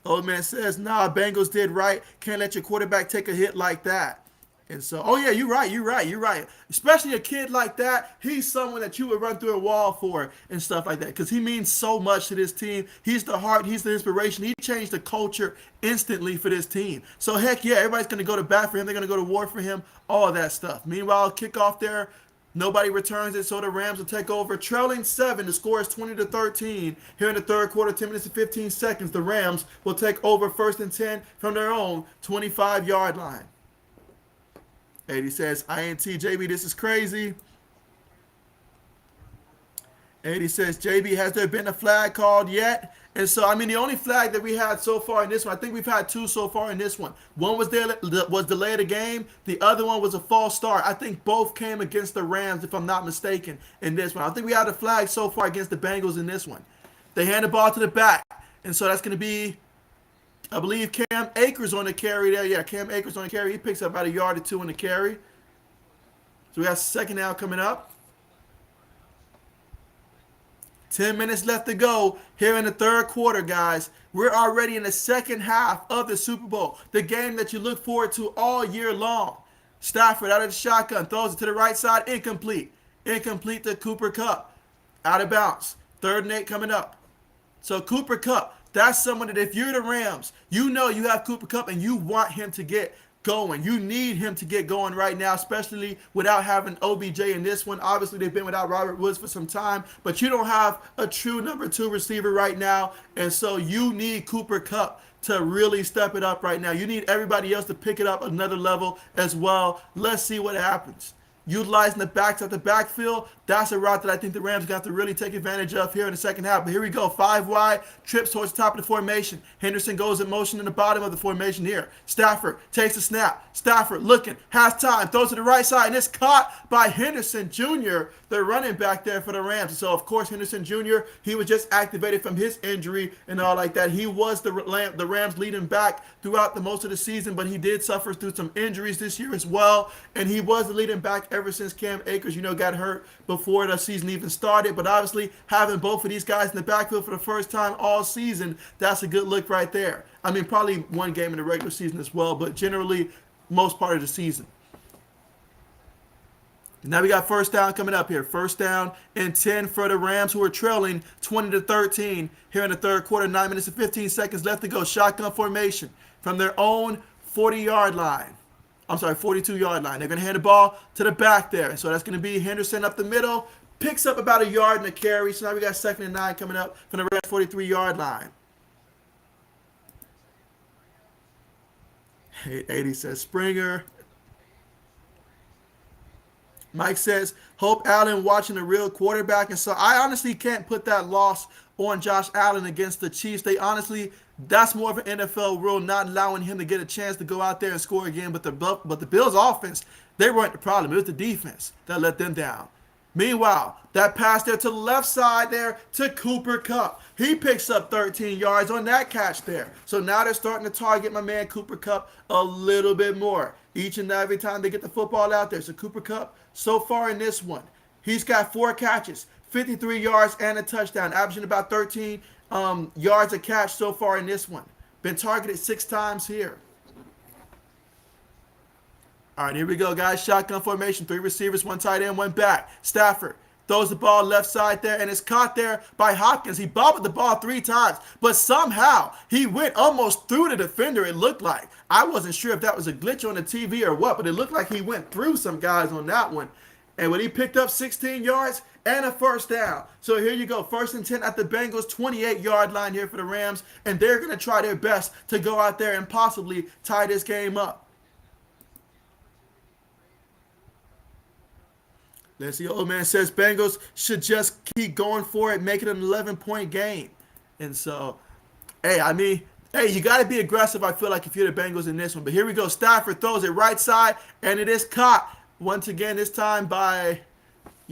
Old man says, nah, Bengals did right. Can't let your quarterback take a hit like that. And so, oh, yeah, you're right. Especially a kid like that, he's someone that you would run through a wall for and stuff like that because he means so much to this team. He's the heart. He's the inspiration. He changed the culture instantly for this team. So, heck, yeah, everybody's going to go to bat for him. They're going to go to war for him, all of that stuff. Meanwhile, kickoff there, nobody returns it, so the Rams will take over. Trailing 7, the score is 20-13. Here in the third quarter, 10 minutes and 15 seconds, the Rams will take over 1st and 10 from their own 25-yard line. 80 says, INT, JB, this is crazy. 80 says, JB, has there been a flag called yet? And so, I mean, the only flag that we had so far in this one, I think we've had 2 so far in this one. One was delay of the game. The other one was a false start. I think both came against the Rams, if I'm not mistaken, in this one. I think we had a flag so far against the Bengals in this one. They hand the ball to the back. And so that's going to be, I believe, Cam Akers on the carry there. Yeah, Cam Akers on the carry. He picks up about a yard or 2 on the carry. So we got second down coming up. 10 minutes left to go here in the third quarter, guys. We're already in the second half of the Super Bowl, the game that you look forward to all year long. Stafford out of the shotgun, throws it to the right side, incomplete. Incomplete to Cooper Kupp. Out of bounds. 3rd and 8 coming up. So Cooper Kupp, that's someone that if you're the Rams, you know you have Cooper Kupp and you want him to get going. You need him to get going right now, especially without having OBJ in this one. Obviously, they've been without Robert Woods for some time, but you don't have a true number 2 receiver right now, and so you need Cooper Kupp to really step it up right now. You need everybody else to pick it up another level as well. Let's see what happens. Utilizing the backs at the backfield, that's a route that I think the Rams got to really take advantage of here in the second half. But here we go. 5 wide, trips towards the top of the formation. Henderson goes in motion in the bottom of the formation here. Stafford takes the snap. Stafford looking, has time, throws to the right side, and it's caught by Henderson Jr., the running back there for the Rams. So, of course, Henderson Jr., he was just activated from his injury and all like that. He was the Rams leading back throughout the most of the season, but he did suffer through some injuries this year as well. And he was the leading back ever since Cam Akers, got hurt before the season even started. But obviously, having both of these guys in the backfield for the first time all season, that's a good look right there. I mean, probably one game in the regular season as well, but generally, most part of the season. Now we got first down coming up here. First down and 10 for the Rams, who are trailing 20-13 here in the third quarter. 9 minutes and 15 seconds left to go. Shotgun formation from their own 40-yard line. I'm sorry, 42-yard line. They're going to hand the ball to the back there. So that's going to be Henderson up the middle. Picks up about a yard and a carry. So now we got 2nd and 9 coming up from the Rams 43-yard line. 80 says Springer. Mike says, Hope Allen watching a real quarterback. And so I honestly can't put that loss on Josh Allen against the Chiefs. That's more of an NFL rule, not allowing him to get a chance to go out there and score again. But the Bills' offense, they weren't the problem. It was the defense that let them down. Meanwhile, that pass there to the left side there to Cooper Kupp. He picks up 13 yards on that catch there. So now they're starting to target my man Cooper Kupp a little bit more each and every time they get the football out there. So Cooper Kupp, so far in this one, he's got 4 catches, 53 yards, and a touchdown, averaging about 13 yards a catch so far in this one. Been targeted 6 times here. All right, here we go, guys. Shotgun formation. 3 receivers, 1 tight end, 1 back. Stafford throws the ball left side there, and it's caught there by Hopkins. He bobbled the ball 3 times, but somehow he went almost through the defender, it looked like. I wasn't sure if that was a glitch on the TV or what, but it looked like he went through some guys on that one. And when he picked up 16 yards and a first down. So here you go. 1st and 10 at the Bengals, 28-yard line here for the Rams, and they're going to try their best to go out there and possibly tie this game up. Let's see. Old man says Bengals should just keep going for it, make it an 11-point game. And so, hey, you got to be aggressive, I feel like, if you're the Bengals in this one. But here we go. Stafford throws it right side, and it is caught once again, this time by,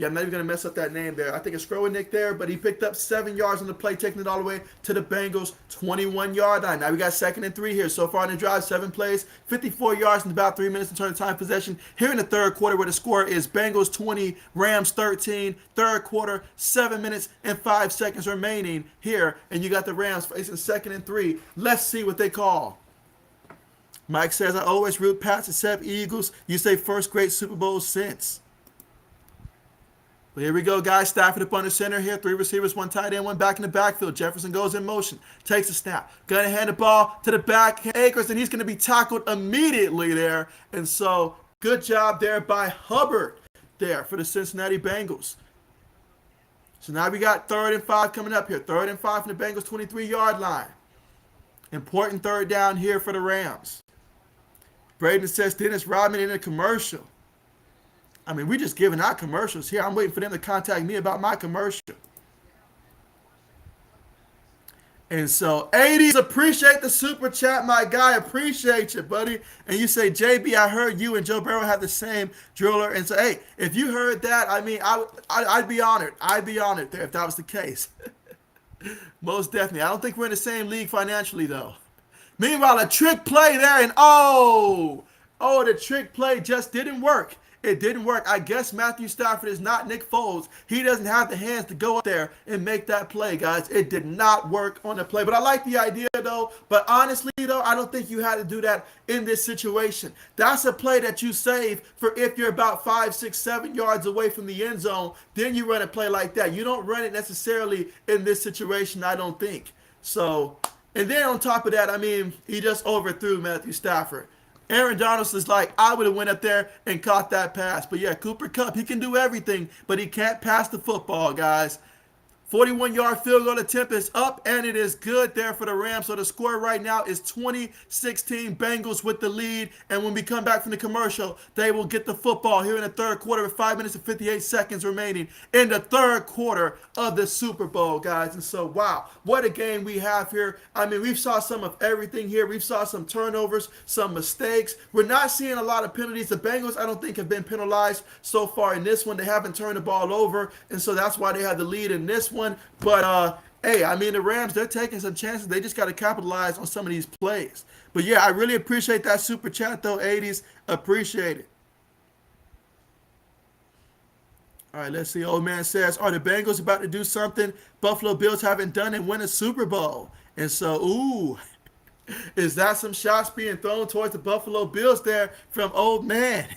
I'm not even going to mess up that name there. I think it's Skrowinik there, but he picked up 7 yards on the play, taking it all the way to the Bengals' 21-yard line. Now we got 2nd and 3 here. So far in the drive, 7 plays, 54 yards in about 3 minutes in terms of time possession. Here in the third quarter, where the score is Bengals 20, Rams 13. Third quarter, 7 minutes and 5 seconds remaining here. And you got the Rams facing 2nd and 3. Let's see what they call. Mike says, I always root Pats except Eagles. You say first great Super Bowl since. But here we go, guys. Stafford up under center here. 3 receivers, 1 tight end, 1 back in the backfield. Jefferson goes in motion, takes a snap. Going to hand the ball to the back, Akers, and he's going to be tackled immediately there. And so, good job there by Hubbard there for the Cincinnati Bengals. So now we got 3rd and 5 coming up here. 3rd and 5 from the Bengals' 23-yard line. Important 3rd down here for the Rams. Braden says Dennis Rodman in a commercial. I mean, we're just giving out commercials here. I'm waiting for them to contact me about my commercial. And so, 80s, appreciate the super chat, my guy. Appreciate you, buddy. And you say, JB, I heard you and Joe Burrow have the same driller. And so, hey, if you heard that, I mean, I'd be honored. I'd be honored there if that was the case. Most definitely. I don't think we're in the same league financially, though. Meanwhile, a trick play there, and the trick play just didn't work. It didn't work. I guess Matthew Stafford is not Nick Foles. He doesn't have the hands to go up there and make that play, guys. It did not work on the play. But I like the idea, though. But honestly, though, I don't think you had to do that in this situation. That's a play that you save for if you're about 5, 6, 7 yards away from the end zone. Then you run a play like that. You don't run it necessarily in this situation, I don't think. So, and then on top of that, I mean, he just overthrew Matthew Stafford. Aaron Donald is like, I would have went up there and caught that pass. But yeah, Cooper Kupp, he can do everything, but he can't pass the football, guys. 41-yard field goal attempt is up, and it is good there for the Rams. So the score right now is 20-16, Bengals with the lead. And when we come back from the commercial, they will get the football here in the third quarter with 5 minutes and 58 seconds remaining in the third quarter of the Super Bowl, guys. And so, wow, what a game we have here. I mean, we've saw some of everything here. We've saw some turnovers, some mistakes. We're not seeing a lot of penalties. The Bengals, I don't think, have been penalized so far in this one. They haven't turned the ball over, and so that's why they have the lead in this one. But hey, I mean, the Rams, they're taking some chances. They just got to capitalize on some of these plays. But yeah, I really appreciate that super chat though, 80s. Appreciate it. All right, let's see. Old man says, are the Bengals about to do something Buffalo Bills haven't done and win a Super Bowl? And so, ooh, is that some shots being thrown towards the Buffalo Bills there from old man?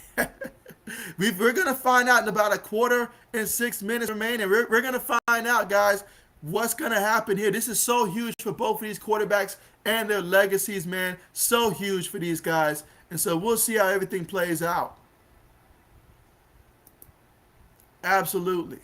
We're going to find out in about a quarter and 6 minutes remaining. We're going to find out, guys, what's going to happen here. This is so huge for both of these quarterbacks and their legacies, man. So huge for these guys. And so we'll see how everything plays out. Absolutely.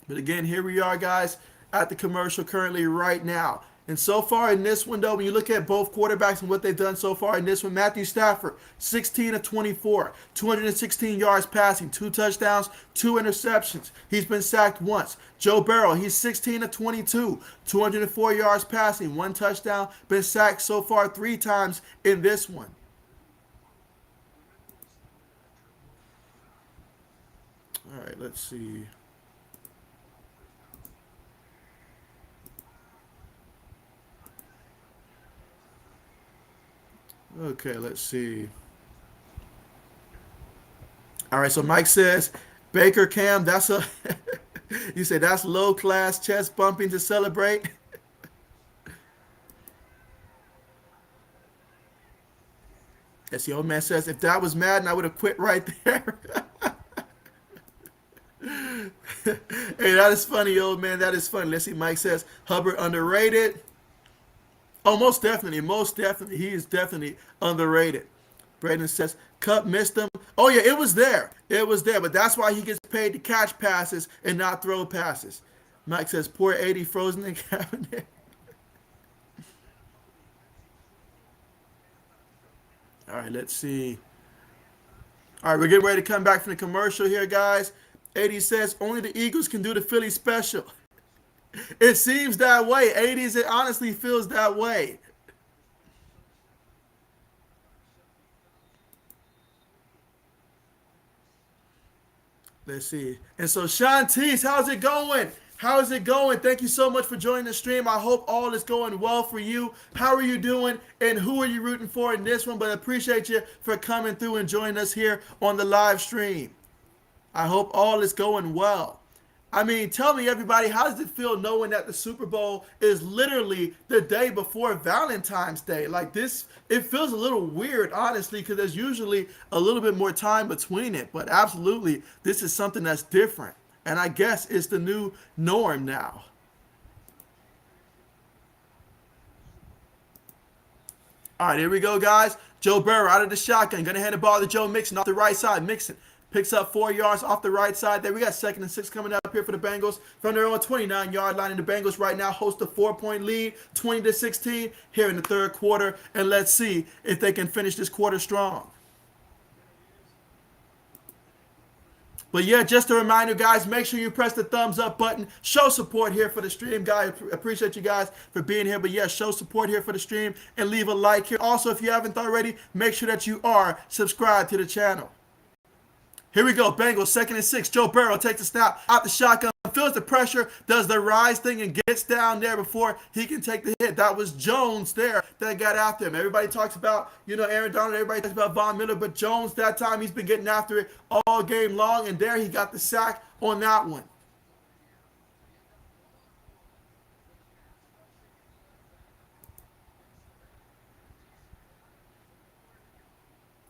But again, here we are, guys, at the commercial currently right now. And so far in this one, though, when you look at both quarterbacks and what they've done so far in this one, Matthew Stafford, 16 of 24, 216 yards passing, 2 touchdowns, 2 interceptions. He's been sacked once. Joe Burrow, he's 16 of 22, 204 yards passing, 1 touchdown, been sacked so far 3 times in this one. All right, let's see. Okay, let's see. All right, so Mike says, Baker Cam, that's a, you say that's low class chest bumping to celebrate. As the old man says, if that was Madden, I would have quit right there. Hey, that is funny, old man. That is funny. Let's see. Mike says, Hubbard underrated. Oh, most definitely. Most definitely. He is definitely underrated. Braden says, Cup missed him. Oh, yeah, it was there. It was there. But that's why he gets paid to catch passes and not throw passes. Mike says, poor 80 frozen in cabinet. All right, let's see. All right, we're getting ready to come back from the commercial here, guys. 80 says, only the Eagles can do the Philly special. It seems that way. 80s, it honestly feels that way. Let's see. And so, Shantice, how's it going? How's it going? Thank you so much for joining the stream. I hope all is going well for you. How are you doing? And who are you rooting for in this one? But I appreciate you for coming through and joining us here on the live stream. I hope all is going well. I mean, tell me, everybody, how does it feel knowing that the Super Bowl is literally the day before Valentine's Day? Like this, it feels a little weird, honestly, because there's usually a little bit more time between it. But absolutely, this is something that's different. And I guess it's the new norm now. All right, here we go, guys. Joe Burrow out of the shotgun. Going to hand the ball to Joe Mixon off the right side. Mixon picks up 4 yards off the right side there. We got 2nd and 6 coming up here for the Bengals from their own 29-yard line. And the Bengals right now host a 4-point lead, 20-16 here in the third quarter. And let's see if they can finish this quarter strong. But yeah, just a reminder, guys, make sure you press the thumbs up button. Show support here for the stream, guys. Appreciate you guys for being here. But yeah, show support here for the stream and leave a like here. Also, if you haven't already, make sure that you are subscribed to the channel. Here we go, Bengals, 2nd and 6. Joe Burrow takes the snap out the shotgun, feels the pressure, does the rise thing, and gets down there before he can take the hit. That was Jones there that got after him. Everybody talks about, Aaron Donald, everybody talks about Von Miller, but Jones, that time, he's been getting after it all game long, and there he got the sack on that one.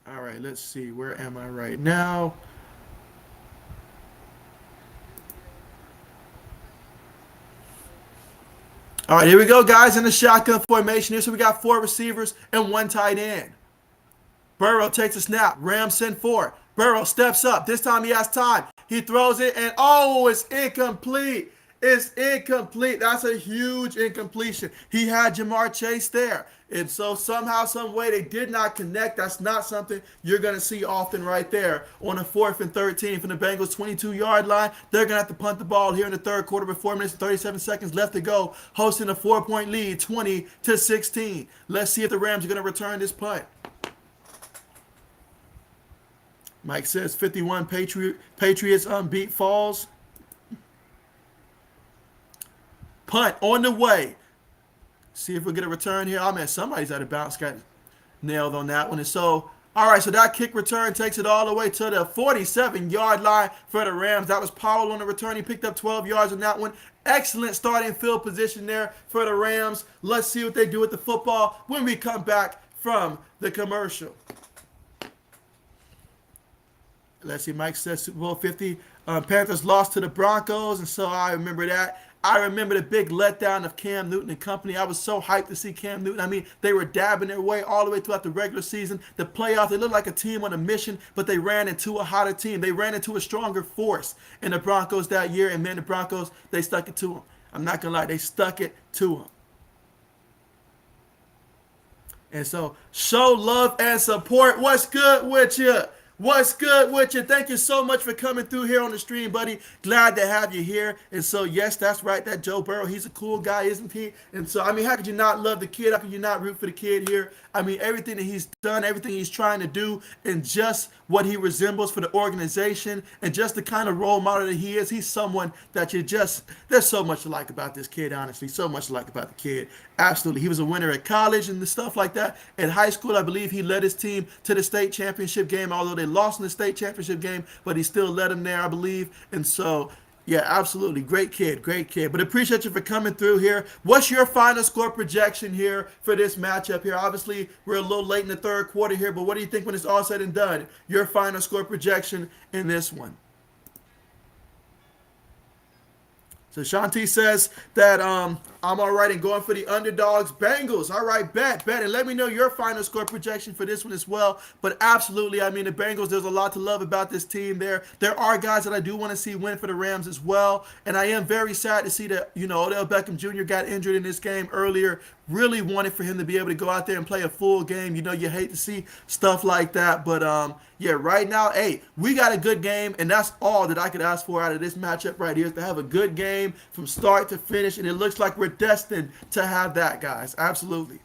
All right, let's see. Where am I right now? All right, here we go, guys, in the shotgun formation here. So we got 4 receivers and 1 tight end. Burrow takes a snap. Rams send 4. Burrow steps up. This time he has time. He throws it, and oh, it's incomplete. It's incomplete. That's a huge incompletion. He had Jamar Chase there. And so somehow, some way, they did not connect. That's not something you're going to see often right there on a 4th and 13 from the Bengals 22-yard line. They're going to have to punt the ball here in the third quarter with 4 minutes and 37 seconds left to go, hosting a 4-point lead, 20-16. Let's see if the Rams are going to return this punt. Mike says 51 Patriots unbeat falls. Punt on the way. See if we get a return here. Oh, man, somebody's out of bounds. Got nailed on that one. And so, all right, so that kick return takes it all the way to the 47-yard line for the Rams. That was Powell on the return. He picked up 12 yards on that one. Excellent starting field position there for the Rams. Let's see what they do with the football when we come back from the commercial. Let's see, Mike says Super Bowl 50. Panthers lost to the Broncos, and so I remember that. I remember the big letdown of Cam Newton and company. I was so hyped to see Cam Newton. I mean, they were dabbing their way all the way throughout the regular season. The playoffs, they looked like a team on a mission, but they ran into a hotter team. They ran into a stronger force in the Broncos that year, and man, the Broncos, they stuck it to them. I'm not going to lie, they stuck it to them. And so, show love and support. What's good with you? What's good with you? Thank you so much for coming through here on the stream, buddy. Glad to have you here. And so, yes, that's right. That Joe Burrow, he's a cool guy, isn't he? And so, I mean, how could you not love the kid? How could you not root for the kid here? I mean, everything that he's done, everything he's trying to do, and just what he resembles for the organization, and just the kind of role model that he is. He's someone that there's so much to like about this kid, honestly. So much to like about the kid. Absolutely. He was a winner at college and the stuff like that. In high school, I believe he led his team to the state championship game, although they lost in the state championship game, but he still led them there, I believe. And so, yeah, absolutely. Great kid, great kid. But appreciate you for coming through here. What's your final score projection here for this matchup here? Obviously, we're a little late in the third quarter here, but what do you think when it's all said and done? Your final score projection in this one. So Shanti says that I'm all right and going for the underdogs. Bengals, all right, bet. And let me know your final score projection for this one as well. But absolutely, I mean, the Bengals, there's a lot to love about this team there. There are guys that I do want to see win for the Rams as well. And I am very sad to see that, Odell Beckham Jr. got injured in this game earlier. Really wanted for him to be able to go out there and play a full game. You hate to see stuff like that. But, yeah, right now, hey, we got a good game, and that's all that I could ask for out of this matchup right here is to have a good game from start to finish, and it looks like we're destined to have that, guys. Absolutely.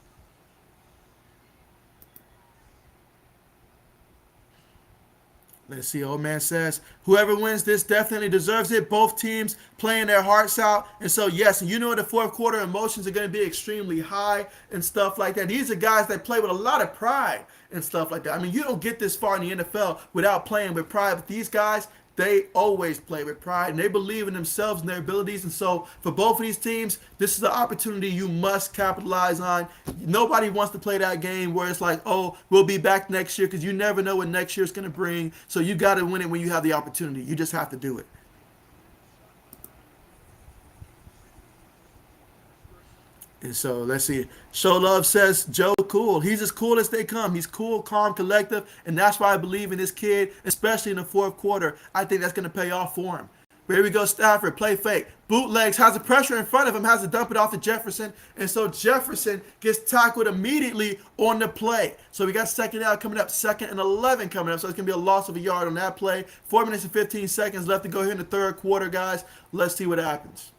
Let's see, old man says, whoever wins this definitely deserves it. Both teams playing their hearts out. And so, yes, and the fourth quarter emotions are going to be extremely high and stuff like that. These are guys that play with a lot of pride and stuff like that. I mean, you don't get this far in the NFL without playing with pride. But these guys, they always play with pride, and they believe in themselves and their abilities. And so for both of these teams, this is an opportunity you must capitalize on. Nobody wants to play that game where it's like, oh, we'll be back next year, because you never know what next year is going to bring. So you got to win it when you have the opportunity. You just have to do it. And so let's see. Show Love says, Joe cool. He's as cool as they come. He's cool, calm, collective, and that's why I believe in this kid, especially in the fourth quarter. I think that's going to pay off for him. Here we go, Stafford, play fake. Bootlegs, has the pressure in front of him, has to dump it off to Jefferson, and so Jefferson gets tackled immediately on the play. So we got second out coming up, 2nd and 11 coming up, so it's going to be a loss of a yard on that play. 4 minutes and 15 seconds left to go here in the third quarter, guys. Let's see what happens.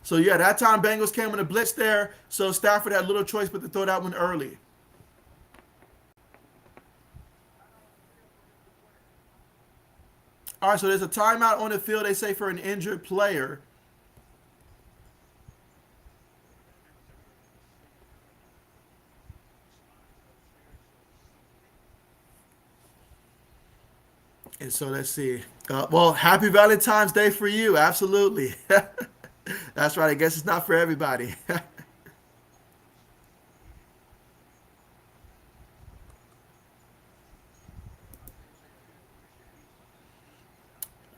So, yeah, that time Bengals came on a blitz there, so Stafford had little choice but to throw that one early. All right, so there's a timeout on the field, they say, for an injured player. And so let's see. Well, happy Valentine's Day for you. Absolutely. That's right. I guess it's not for everybody.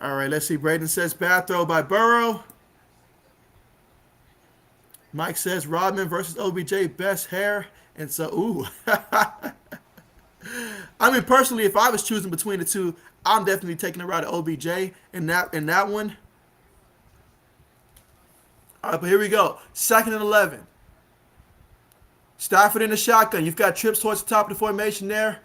All right, let's see. Braden says bad throw by Burrow. Mike says Rodman versus OBJ, best hair. And so, ooh. I mean, personally, if I was choosing between the two, I'm definitely taking a ride at OBJ in that one. All right, but here we go. 2nd and 11. Stafford in the shotgun. You've got trips towards the top of the formation there.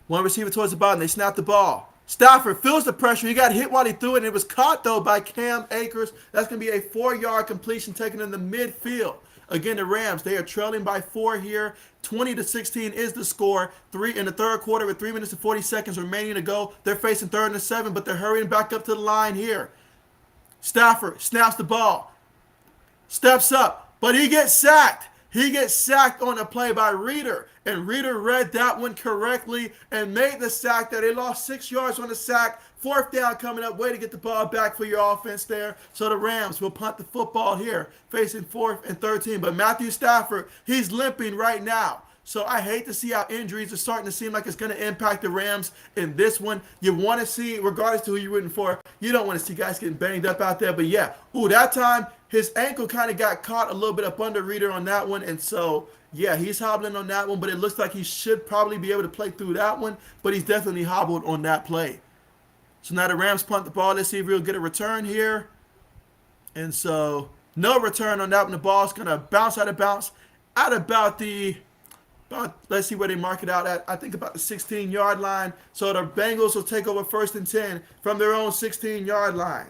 One receiver towards the bottom. They snap the ball. Stafford feels the pressure. He got hit while he threw it, and it was caught, though, by Cam Akers. That's going to be a 4-yard completion taken in the midfield. Again, the Rams, they are trailing by 4 here. 20-16 is the score. In the third quarter with 3 minutes and 40 seconds remaining to go. They're facing 3rd and 7, but they're hurrying back up to the line here. Stafford snaps the ball. Steps up, but he gets sacked. He gets sacked on a play by Reader, and Reader read that one correctly and made the sack there. They lost 6 yards on the sack. 4th down coming up. Way to get the ball back for your offense there. So the Rams will punt the football here, facing 4th and 13. But Matthew Stafford, he's limping right now. So I hate to see how injuries are starting to seem like it's going to impact the Rams in this one. You want to see, regardless to who you're rooting for, you don't want to see guys getting banged up out there. But yeah, that time his ankle kind of got caught a little bit up under Reader on that one. And so, yeah, he's hobbling on that one. But it looks like he should probably be able to play through that one. But he's definitely hobbled on that play. So now the Rams punt the ball. Let's see if we'll get a return here. And so no return on that one. The ball's going to bounce out of bounds at about let's see where they mark it out at. I think about the 16-yard line. So the Bengals will take over 1st and 10 from their own 16-yard line.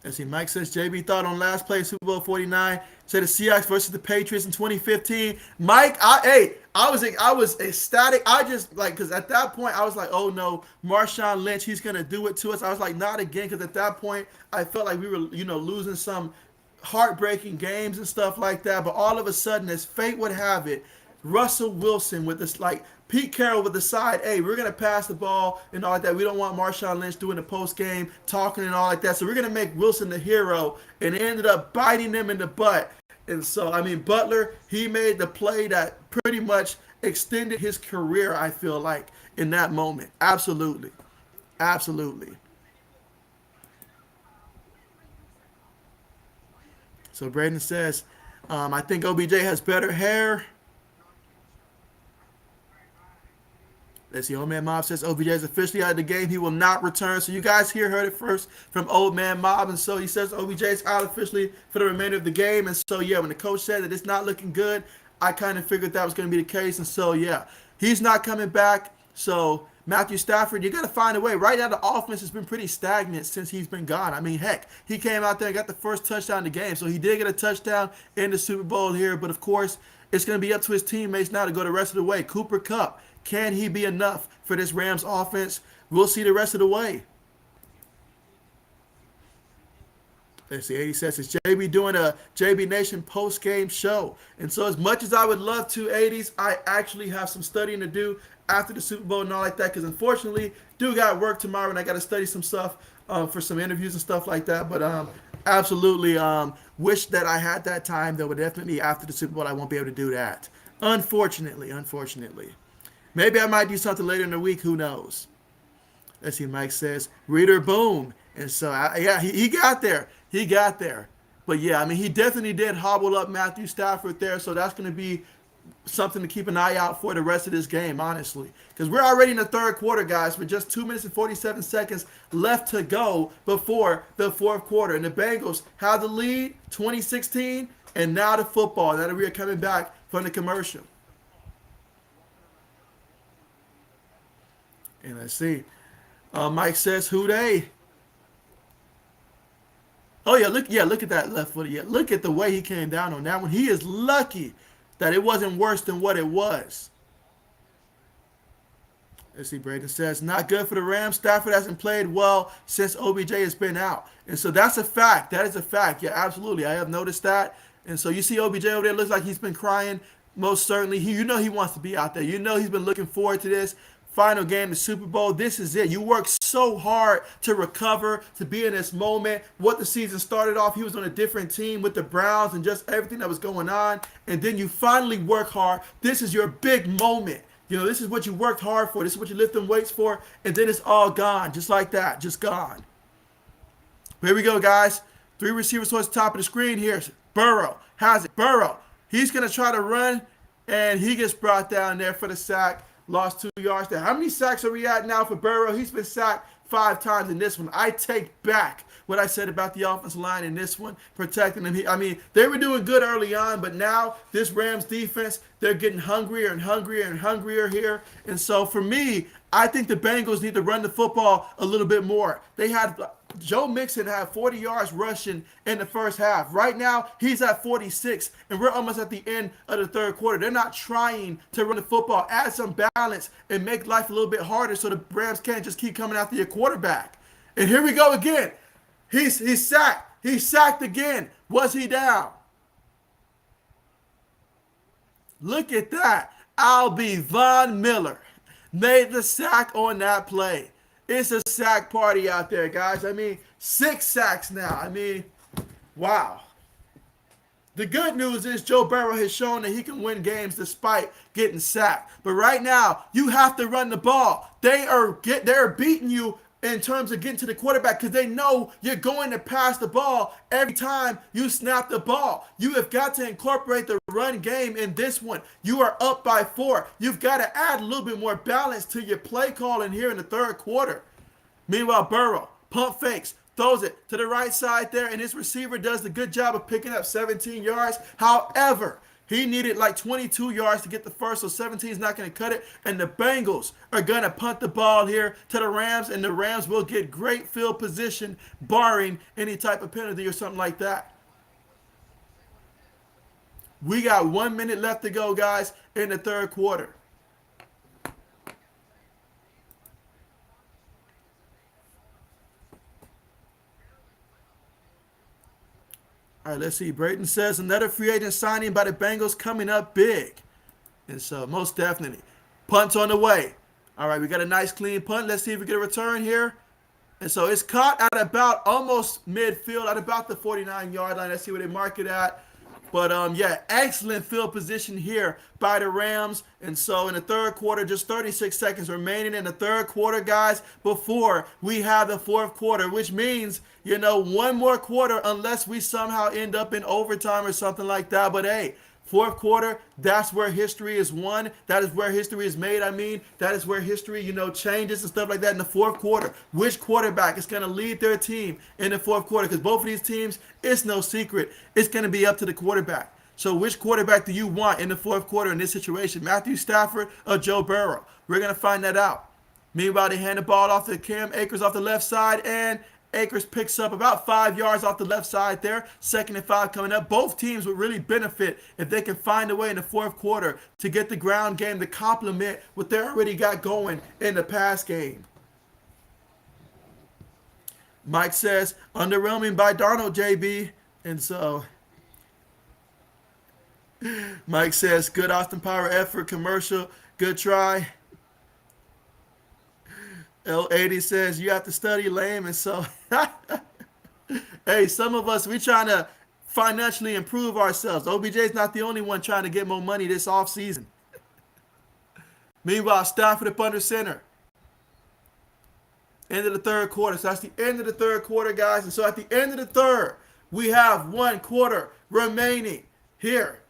Let's see, Mike says JB thought on last play, Super Bowl 49. Said the Seahawks versus the Patriots in 2015. Mike, I was ecstatic. I just because at that point I was like, oh no, Marshawn Lynch, he's gonna do it to us. I was like, not again, because at that point I felt like we were, losing some heartbreaking games and stuff like that. But all of a sudden, as fate would have it, Russell Wilson with this, Pete Carroll with the side, hey, we're going to pass the ball and all like that. We don't want Marshawn Lynch doing the post game talking and all like that. So we're going to make Wilson the hero, and it ended up biting them in the butt. And so, Butler, he made the play that pretty much extended his career, I feel like, in that moment. Absolutely. Absolutely. So Braden says, I think OBJ has better hair. Let's see. Old Man Mob says OBJ is officially out of the game. He will not return. So you guys here heard it first from Old Man Mob. And so he says OBJ is out officially for the remainder of the game. And so, yeah, when the coach said that it's not looking good, I kind of figured that was going to be the case. And so, yeah, he's not coming back. So Matthew Stafford, you got to find a way. Right now, the offense has been pretty stagnant since he's been gone. Heck, he came out there and got the first touchdown in the game. So he did get a touchdown in the Super Bowl here. But, of course, it's going to be up to his teammates now to go the rest of the way. Cooper Kupp, can he be enough for this Rams offense? We'll see the rest of the way. Let's see, 80 says, it's JB doing a JB Nation post-game show. And so as much as I would love to, 80s, I actually have some studying to do after the Super Bowl and all like that, because unfortunately, do got work tomorrow and I got to study some stuff for some interviews and stuff like that. But absolutely wish that I had that time, though. But definitely after the Super Bowl, I won't be able to do that. Unfortunately. Maybe I might do something later in the week. Who knows? Let's see, Mike says, Reader, boom. And so, yeah, he got there. He got there. But, yeah, he definitely did hobble up Matthew Stafford there. So that's going to be something to keep an eye out for the rest of this game, honestly. Because we're already in the third quarter, guys, with just 2 minutes and 47 seconds left to go before the fourth quarter. And the Bengals have the lead, 2016, and now the football. Now that we are coming back from the commercial. And let's see. Mike says, who they? Oh, yeah, look at that left foot. Yeah, look at the way he came down on that one. He is lucky that it wasn't worse than what it was. Let's see, Braden says, not good for the Rams. Stafford hasn't played well since OBJ has been out. And so that's a fact. That is a fact. Yeah, absolutely. I have noticed that. And so you see OBJ over there, looks like he's been crying. Most certainly. He wants to be out there. He's been looking forward to this. Final game, the Super Bowl. This is it. You worked so hard to recover, to be in this moment. What the season started off, he was on a different team with the Browns and just everything that was going on. And then you finally work hard. This is your big moment. This is what you worked hard for. This is what you lifting weights for. And then it's all gone, just like that, just gone. Here we go, guys. 3 receivers towards the top of the screen here. Burrow has it. Burrow. He's going to try to run and he gets brought down there for the sack. Lost 2 yards there. How many sacks are we at now for Burrow? He's been sacked 5 times in this one. I take back what I said about the offensive line in this one, protecting them. I mean, they were doing good early on, but now this Rams defense, they're getting hungrier and hungrier and hungrier here. And so for me, I think the Bengals need to run the football a little bit more. They had Joe Mixon had 40 yards rushing in the first half. Right now, he's at 46, and we're almost at the end of the third quarter. They're not trying to run the football, add some balance, and make life a little bit harder so the Rams can't just keep coming after your quarterback. And here we go again. He's sacked. He's sacked again. Was he down? Look at that. Albie Von Miller made the sack on that play. It's a sack party out there, guys. I mean, 6 sacks now. I mean, wow. The good news is Joe Burrow has shown that he can win games despite getting sacked. But right now, you have to run the ball. They're beating you in terms of getting to the quarterback because they know you're going to pass the ball every time you snap the ball. You have got to incorporate the run game in this one. You are up by 4. You've got to add a little bit more balance to your play calling here in the third quarter. Meanwhile, Burrow pump fakes, throws it to the right side there, and his receiver does the good job of picking up 17 yards. However, he needed like 22 yards to get the first, so 17 is not going to cut it. And the Bengals are going to punt the ball here to the Rams, and the Rams will get great field position, barring any type of penalty or something like that. We got 1 minute left to go, guys, in the third quarter. All right, let's see. Brayton says another free agent signing by the Bengals coming up big. And so, most definitely. Punt's on the way. All right, we got a nice clean punt. Let's see if we get a return here. And so, it's caught at about almost midfield, at about the 49-yard line. Let's see where they mark it at. But, yeah, excellent field position here by the Rams. And so, in the third quarter, just 36 seconds remaining in the third quarter, guys, before we have the fourth quarter, which means, you know, one more quarter unless we somehow end up in overtime or something like that. But, hey, fourth quarter, that's where history is won. That is where history is made. I mean, that is where history, you know, changes and stuff like that in the fourth quarter. Which quarterback is going to lead their team in the fourth quarter? Because both of these teams, it's no secret. It's going to be up to the quarterback. So which quarterback do you want in the fourth quarter in this situation? Matthew Stafford or Joe Burrow? We're going to find that out. Meanwhile, they hand the ball off to Cam Akers off the left side, and Akers picks up about 5 yards off the left side there. 2nd and 5 coming up. Both teams would really benefit if they can find a way in the fourth quarter to get the ground game to complement what they already got going in the pass game. Mike says, underwhelming by Darnold, JB. And so, Mike says, good Austin Power effort, commercial, good try. L80 says, you have to study lame. And so, hey, some of us, we trying to financially improve ourselves. OBJ's not the only one trying to get more money this offseason. Meanwhile, Stafford up under center. End of the third quarter. So that's the end of the third quarter, guys. And so at the end of the third, we have 1 quarter remaining here.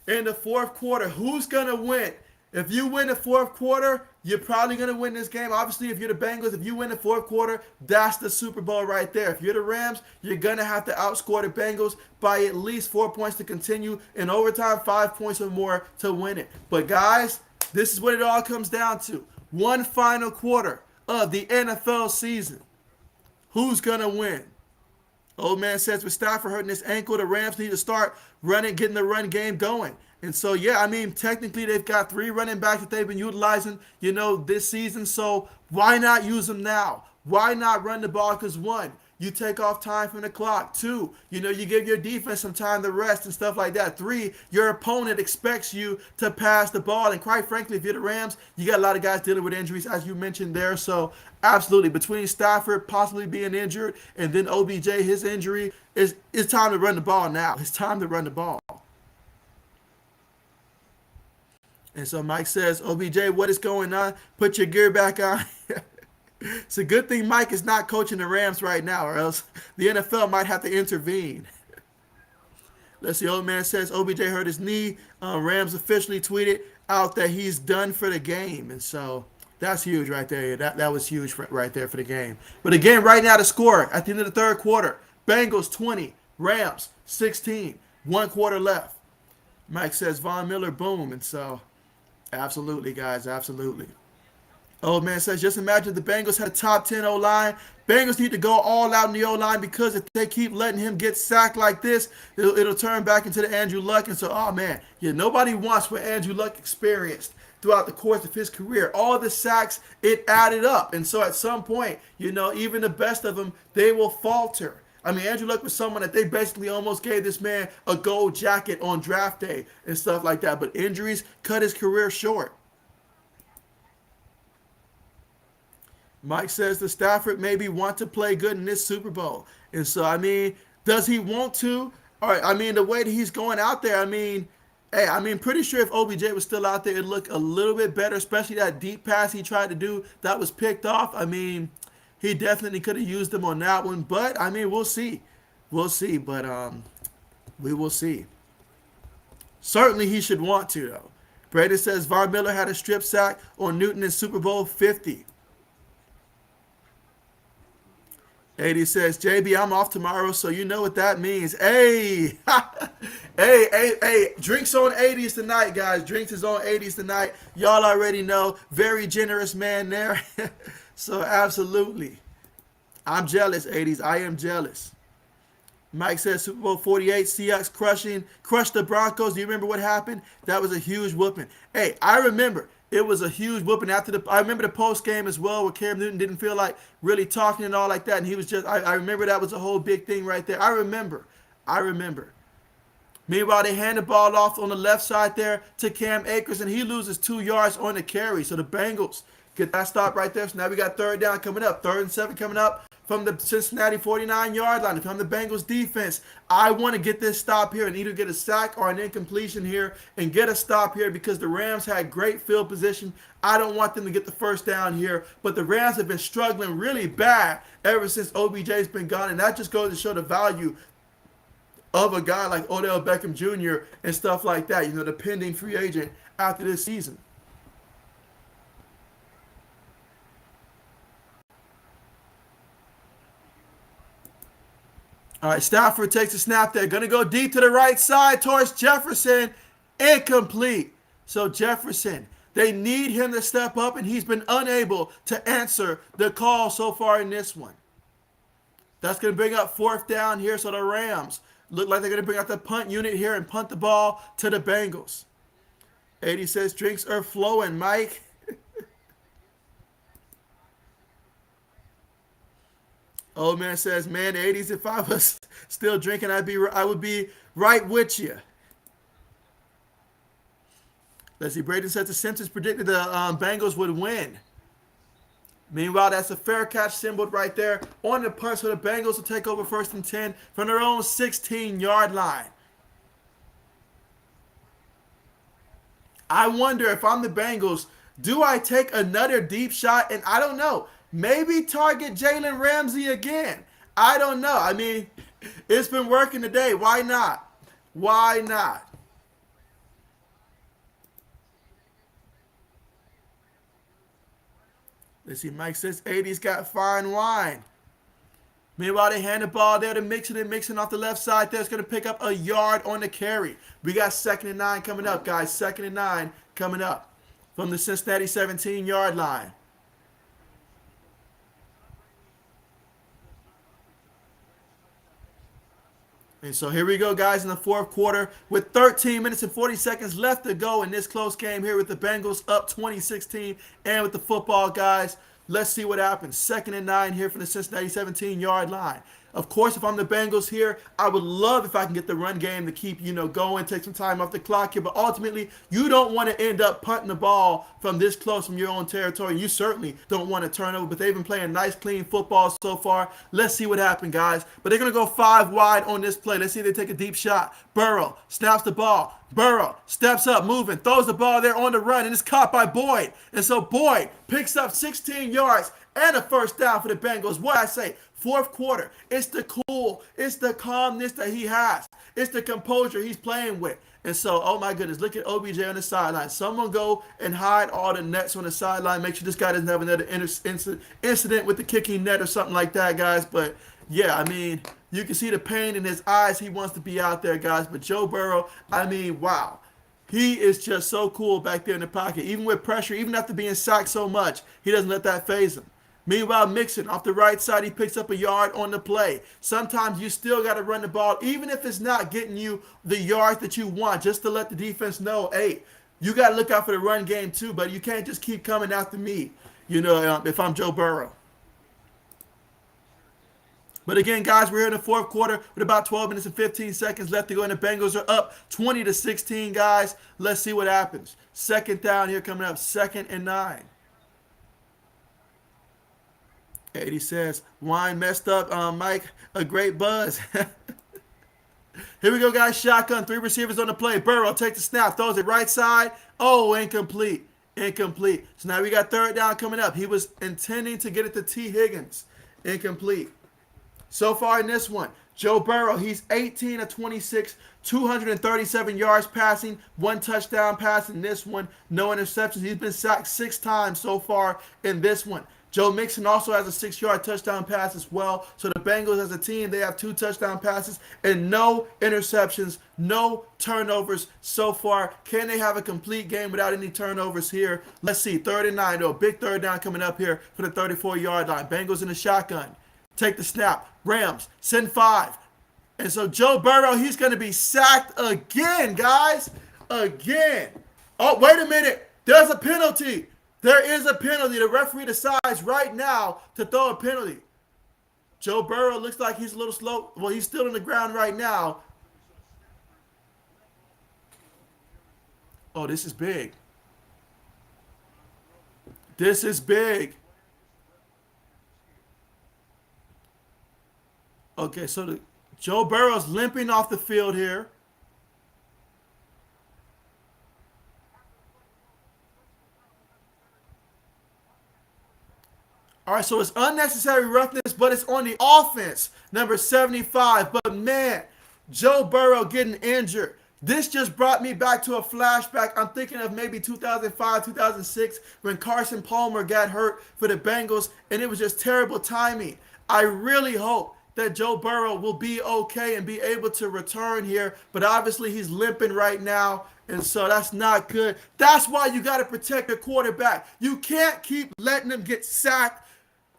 In the fourth quarter, who's going to win? If you win the fourth quarter, you're probably going to win this game. Obviously, if you're the Bengals, if you win the fourth quarter, that's the Super Bowl right there. If you're the Rams, you're going to have to outscore the Bengals by at least 4 points to continue. In overtime, 5 points or more to win it. But, guys, this is what it all comes down to. One final quarter of the NFL season. Who's going to win? Old man says with Stafford hurting his ankle, the Rams need to start running, getting the run game going. And so, yeah, I mean, technically they've got 3 running backs that they've been utilizing, you know, this season. So why not use them now? Why not run the ball? Because 1, you take off time from the clock. 2, you know, you give your defense some time to rest and stuff like that. 3, your opponent expects you to pass the ball. And quite frankly, if you're the Rams, you got a lot of guys dealing with injuries, as you mentioned there. So absolutely, between Stafford possibly being injured and then OBJ, his injury, it's time to run the ball now. It's time to run the ball. And so Mike says, OBJ, what is going on? Put your gear back on. It's a good thing Mike is not coaching the Rams right now, or else the NFL might have to intervene. Let's see. Old man says OBJ hurt his knee. Rams officially tweeted out that he's done for the game, and so that's huge right there. That was huge right there for the game. But again, right now the score at the end of the third quarter: Bengals 20, Rams 16. 1 quarter left. Mike says Von Miller, boom, and so absolutely, guys, absolutely. Old man says, just imagine the Bengals had a top 10 O-line. Bengals need to go all out in the O-line because if they keep letting him get sacked like this, it'll turn back into the Andrew Luck. And so, oh, man, yeah, nobody wants what Andrew Luck experienced throughout the course of his career. All the sacks, it added up. And so at some point, even the best of them, they will falter. I mean, Andrew Luck was someone that they basically almost gave this man a gold jacket on draft day and stuff like that. But injuries cut his career short. Mike says the Stafford maybe want to play good in this Super Bowl. And so, I mean, does he want to? All right, I mean, the way that he's going out there, I mean, hey, pretty sure if OBJ was still out there, it'd look a little bit better, especially that deep pass he tried to do that was picked off. I mean, he definitely could have used them on that one. But, I mean, we'll see. We'll see, but we will see. Certainly he should want to, though. Brady says Von Miller had a strip sack on Newton in Super Bowl 50. 80 says, JB, I'm off tomorrow, so you know what that means. Hey, hey, drinks on 80s tonight, guys. Drinks is on 80s tonight. Y'all already know. Very generous man there. So absolutely. I'm jealous, 80s. I am jealous. Mike says Super Bowl 48, Seahawks crushed the Broncos. Do you remember what happened? That was a huge whooping. Hey, I remember. It was a huge whooping I remember the post game as well, where Cam Newton didn't feel like really talking and all like that, and he was just. I remember that was a whole big thing right there. I remember. Meanwhile, they hand the ball off on the left side there to Cam Akers, and he loses 2 yards on the carry. So the Bengals get that stop right there. So now we got third down coming up, 3rd and 7 coming up from the Cincinnati 49-yard line. If I'm the Bengals defense, I want to get this stop here and either get a sack or an incompletion here and get a stop here because the Rams had great field position. I don't want them to get the first down here, but the Rams have been struggling really bad ever since OBJ's been gone, and that just goes to show the value of a guy like Odell Beckham Jr. and stuff like that, the pending free agent after this season. All right, Stafford takes a snap there. Going to go deep to the right side towards Jefferson. Incomplete. So Jefferson, they need him to step up, and he's been unable to answer the call so far in this one. That's going to bring up 4th down here. So the Rams look like they're going to bring out the punt unit here and punt the ball to the Bengals. 80 says drinks are flowing, Mike. Old man says, man, 80s, if I was still drinking, I would be right with you. Let's see, Braden says the Simpsons predicted the Bengals would win. Meanwhile, that's a fair catch symbol right there on the punt, so the Bengals will take over 1st and 10 from their own 16-yard line. I wonder if I'm the Bengals, do I take another deep shot? And I don't know. Maybe target Jalen Ramsey again. I don't know. I mean, it's been working today. Why not? Why not? Let's see. Mike says 80's got fine wine. Meanwhile, they hand the ball there to Mixon off the left side there. It's going to pick up a yard on the carry. We got 2nd and 9 coming up, guys. 2nd and 9 coming up from the Cincinnati 17-yard line. And so here we go, guys, in the 4th quarter with 13 minutes and 40 seconds left to go in this close game here with the Bengals up 20-16 and with the football, guys. Let's see what happens. 2nd and 9 here from the Cincinnati 17-yard line. Of course, if I'm the Bengals here, I would love if I can get the run game to keep, going, take some time off the clock here. But ultimately, you don't want to end up punting the ball from this close from your own territory. You certainly don't want to turn over. But they've been playing nice, clean football so far. Let's see what happens, guys. But they're going to go 5 wide on this play. Let's see if they take a deep shot. Burrow snaps the ball. Burrow steps up, moving, throws the ball there on the run, and it's caught by Boyd. And so Boyd picks up 16 yards and a first down for the Bengals. What I say, fourth quarter, it's the cool, it's the calmness that he has, it's the composure he's playing with. And so, oh my goodness, look at OBJ on the sideline. Someone go and hide all the nets on the sideline. Make sure this guy doesn't have another incident with the kicking net or something like that, guys. But yeah, I mean, you can see the pain in his eyes. He wants to be out there, guys. But Joe Burrow, I mean, wow. He is just so cool back there in the pocket. Even with pressure, even after being sacked so much, he doesn't let that phase him. Meanwhile, Mixon, off the right side, he picks up a yard on the play. Sometimes you still got to run the ball, even if it's not getting you the yards that you want, just to let the defense know, hey, you got to look out for the run game too, but you can't just keep coming after me, if I'm Joe Burrow. But again, guys, we're here in the fourth quarter with about 12 minutes and 15 seconds left to go, and the Bengals are up 20-16, guys. Let's see what happens. Second down here coming up, 2nd and 9. Eddie says, wine messed up, Mike, a great buzz. Here we go, guys. Shotgun, 3 receivers on the play. Burrow takes the snap, throws it right side. Oh, incomplete. Incomplete. So now we got third down coming up. He was intending to get it to T. Higgins. Incomplete. So far in this one, Joe Burrow, he's 18 of 26, 237 yards passing, 1 touchdown pass in this one, no interceptions. He's been sacked 6 times so far in this one. Joe Mixon also has a 6-yard touchdown pass as well. So the Bengals as a team, they have 2 touchdown passes and no interceptions, no turnovers so far. Can they have a complete game without any turnovers here? Let's see, 3rd and 9, though. Big third down coming up here for the 34-yard line. Bengals in the shotgun. Take the snap. Rams, send 5. And so Joe Burrow, he's going to be sacked again, guys. Again. Oh, wait a minute. There's a penalty. There is a penalty. The referee decides right now to throw a penalty. Joe Burrow looks like he's a little slow. Well, he's still on the ground right now. Oh, this is big. This is big. Okay, so Joe Burrow's limping off the field here. All right, so it's unnecessary roughness, but it's on the offense, number 75. But man, Joe Burrow getting injured. This just brought me back to a flashback. I'm thinking of maybe 2005, 2006, when Carson Palmer got hurt for the Bengals, and it was just terrible timing. I really hope that Joe Burrow will be okay and be able to return here, but obviously he's limping right now, and so that's not good. That's why you got to protect the quarterback. You can't keep letting him get sacked.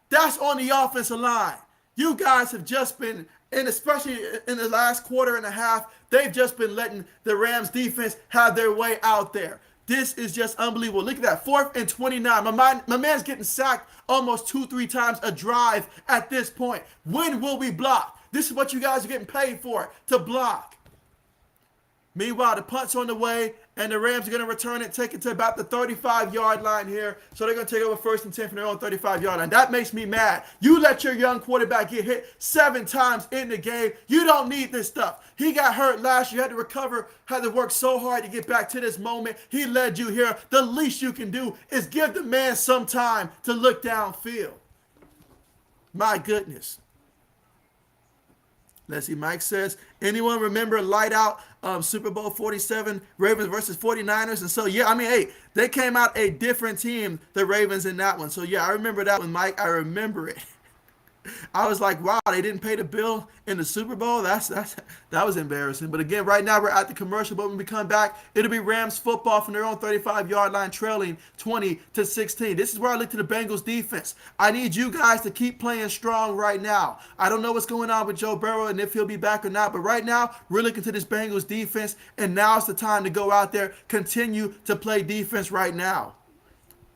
That's on the offensive line. You guys have just been, and especially in the last quarter and a half, they've just been letting the Rams defense have their way out there. This is just unbelievable. Look at that, 4th and 29. My man's getting sacked almost 2-3 times a drive at this point. When will we block? This is what you guys are getting paid for, to block. Meanwhile, the punt's on the way, and the Rams are going to return it, take it to about the 35-yard line here. So they're going to take over 1st and 10 from their own 35-yard line. That makes me mad. You let your young quarterback get hit 7 times in the game. You don't need this stuff. He got hurt last year, had to recover, had to work so hard to get back to this moment. He led you here. The least you can do is give the man some time to look downfield. My goodness. Let's see, Mike says, anyone remember light out Super Bowl 47, Ravens versus 49ers? And so, yeah, I mean, hey, they came out a different team, the Ravens, in that one. So, yeah, I remember that one, Mike. I remember it. I was like, wow, they didn't pay the bill in the Super Bowl? That was embarrassing. But again, right now we're at the commercial, but when we come back, it'll be Rams football from their own 35-yard line, trailing 20-16. This is where I look to the Bengals defense. I need you guys to keep playing strong right now. I don't know what's going on with Joe Burrow and if he'll be back or not, but right now we're looking to this Bengals defense, and now's the time to go out there, continue to play defense right now.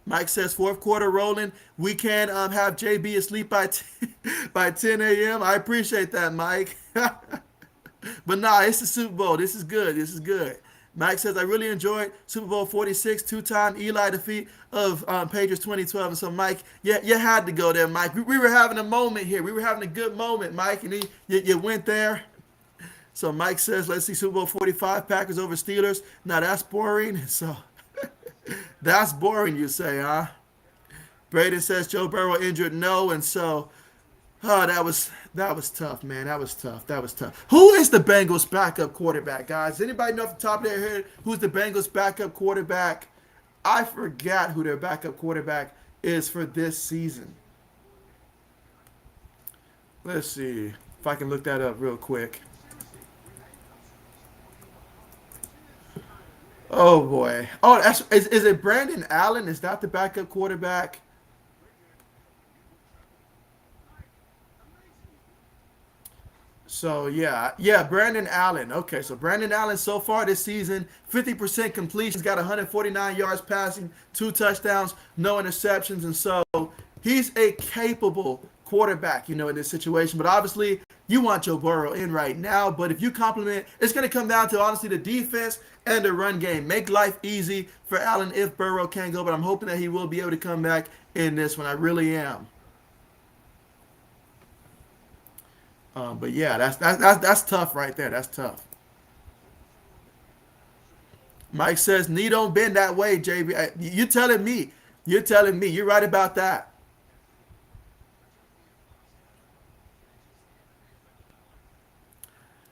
Mike says, 4th quarter rolling. We can have JB asleep by 10 a.m. I appreciate that, Mike. But nah, it's the Super Bowl. This is good. This is good. Mike says, I really enjoyed Super Bowl 46, 2-time Eli defeat of Patriots 2012. And so, Mike, yeah, you had to go there, Mike. We were having a moment here. We were having a good moment, Mike, and you went there. So Mike says, let's see, Super Bowl 45, Packers over Steelers. Now, that's boring. So that's boring, you say, huh? Braden says Joe Burrow injured. No, and so oh, that was tough, man. That was tough. That was tough. Who is the Bengals backup quarterback, guys? Does anybody know off the top of their head who's the Bengals backup quarterback? I forgot who their backup quarterback is for this season. Let's see if I can look that up real quick. Oh boy. Oh, is it Brandon Allen? Is that the backup quarterback? So yeah, Brandon Allen. Okay, so Brandon Allen so far this season, 50% completions, got 149 yards passing, 2 touchdowns, no interceptions, and so he's a capable quarterback, in this situation. But obviously, you want Joe Burrow in right now. But if you compliment, it's going to come down to honestly the defense and the run game. Make life easy for Allen if Burrow can't go. But I'm hoping that he will be able to come back in this one. I really am. But yeah, that's tough right there. That's tough. Mike says knee don't bend that way, JB. You telling me? You're telling me. You're right about that.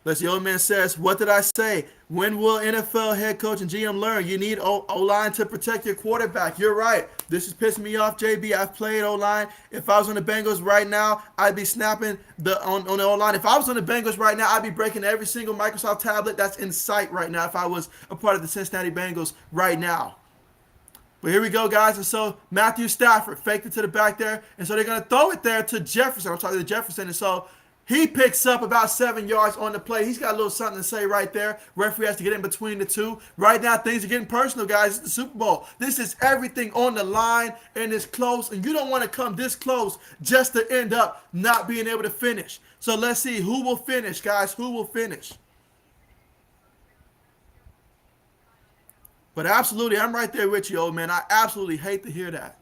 Let's see, old man says, what did I say? When will NFL head coach and GM learn? You need O-line to protect your quarterback. You're right. This is pissing me off, JB. I've played O-line. If I was on the Bengals right now, I'd be snapping on the O-line. If I was on the Bengals right now, I'd be breaking every single Microsoft tablet that's in sight right now if I was a part of the Cincinnati Bengals right now. But here we go, guys. And so Matthew Stafford faked it to the back there. And so they're going to throw it there to Jefferson. I'm sorry, to Jefferson. And so he picks up about 7 yards on the play. He's got a little something to say right there. Referee has to get in between the two. Right now, things are getting personal, guys. It's the Super Bowl. This is everything on the line, and it's close. And you don't want to come this close just to end up not being able to finish. So let's see who will finish, guys. Who will finish? But absolutely, I'm right there with you, old man. I absolutely hate to hear that.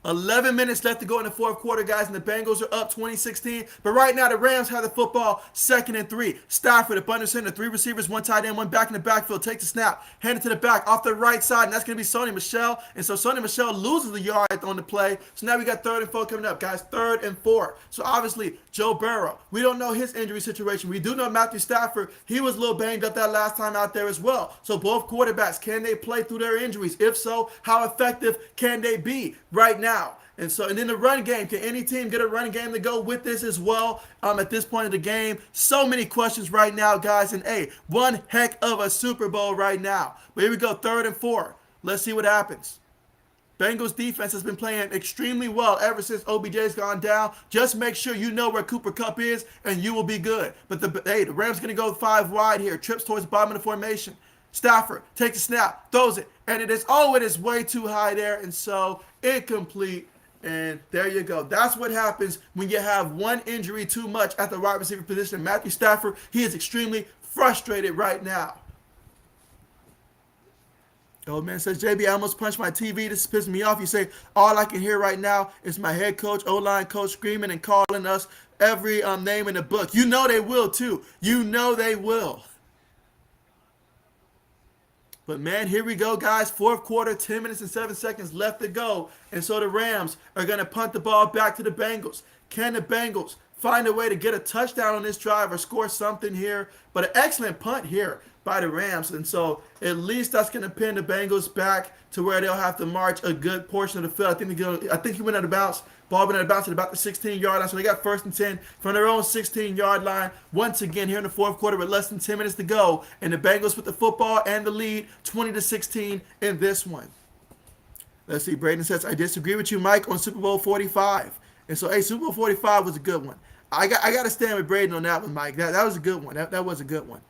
11 minutes left to go in the fourth quarter, guys, and the Bengals are up 2016. But right now, the Rams have the football, 2nd and 3. Stafford up under center, 3 receivers, 1 tight end, 1 back in the backfield. Takes the snap, hand it to the back off the right side, and that's going to be Sony Michel. And so Sony Michel loses the yard on the play. So now we got 3rd and 4 coming up, guys, 3rd and 4. So obviously, Joe Burrow, we don't know his injury situation. We do know Matthew Stafford, he was a little banged up that last time out there as well. So both quarterbacks, can they play through their injuries? If so, how effective can they be right now? And then the run game. Can any team get a run game to go with this as well? At this point of the game, so many questions right now, guys. And hey, one heck of a Super Bowl right now. But here we go, 3rd and 4. Let's see what happens. Bengals defense has been playing extremely well ever since OBJ's gone down. Just make sure you know where Cooper Kupp is, and you will be good. But the Rams going to go 5 wide here. Trips towards the bottom of the formation. Stafford takes a snap, throws it, and it is way too high there, and so incomplete. And there you go. That's what happens when you have one injury too much at the wide receiver position. Matthew Stafford, he is extremely frustrated right now. The old man says, JB, I almost punched my TV. This is pissing me off. You say, all I can hear right now is my head coach, O-line coach screaming and calling us every name in the book. You know they will, too. You know they will. But man, here we go, guys. Fourth quarter, 10 minutes and 7 seconds left to go. And so the Rams are going to punt the ball back to the Bengals. Can the Bengals find a way to get a touchdown on this drive or score something here? But an excellent punt here by the Rams. And so at least that's going to pin the Bengals back to where they'll have to march a good portion of the field. I think he went out of bounds. Ball went out of bounds at about the 16-yard line. So they got 1st and 10 from their own 16-yard line. Once again here in the fourth quarter with less than 10 minutes to go. And the Bengals with the football and the lead 20-16 in this one. Let's see. Braden says, I disagree with you, Mike, on Super Bowl 45. And so, hey, Super Bowl 45 was a good one. I got to stand with Braden on that one, Mike. That was a good one. That was a good one.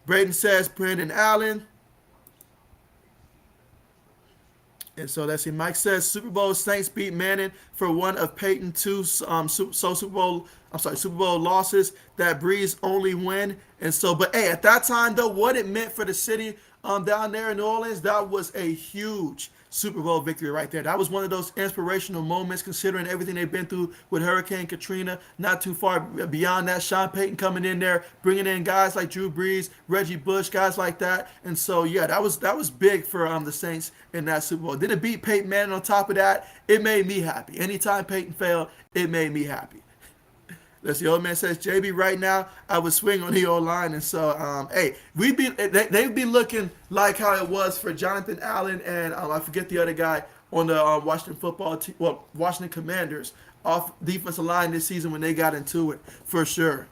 Braden says, Brandon Allen. And so let's see. Mike says Super Bowl Saints beat Manning for one of Peyton's two Super Bowl losses that Breeze only win. And so, but hey, at that time though, what it meant for the city down there in New Orleans, that was a huge Super Bowl victory right there. That was one of those inspirational moments considering everything they've been through with Hurricane Katrina. Not too far beyond that, Sean Payton coming in there, bringing in guys like Drew Brees, Reggie Bush, guys like that. And so, yeah, that was big for the Saints in that Super Bowl. Then it beat Peyton Manning on top of that. It made me happy. Anytime Peyton failed, it made me happy. That's the old man says, JB, right now, I would swing on the old line. And so, hey, they'd be looking like how it was for Jonathan Allen and I forget the other guy on the Washington football team, well, Washington Commanders off defensive line this season when they got into it, for sure.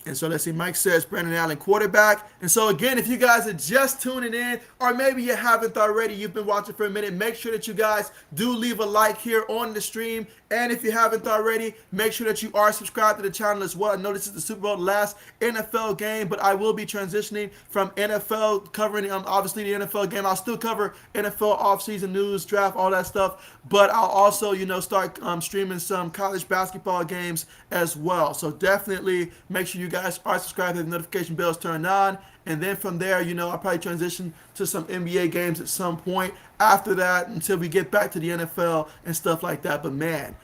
And so let's see, Mike says Brandon Allen quarterback. And so again, if you guys are just tuning in, or maybe you haven't already, you've been watching for a minute, make sure that you guys do leave a like here on the stream. And if you haven't already, make sure that you are subscribed to the channel as well. I know this is the Super Bowl last NFL game, but I will be transitioning from NFL, covering obviously the NFL game. I'll still cover NFL offseason news, draft, all that stuff. But I'll also, start streaming some college basketball games as well. So definitely make sure you guys are subscribed, have the notification bells turned on. And then from there, I'll probably transition to some NBA games at some point after that until we get back to the NFL and stuff like that. But man,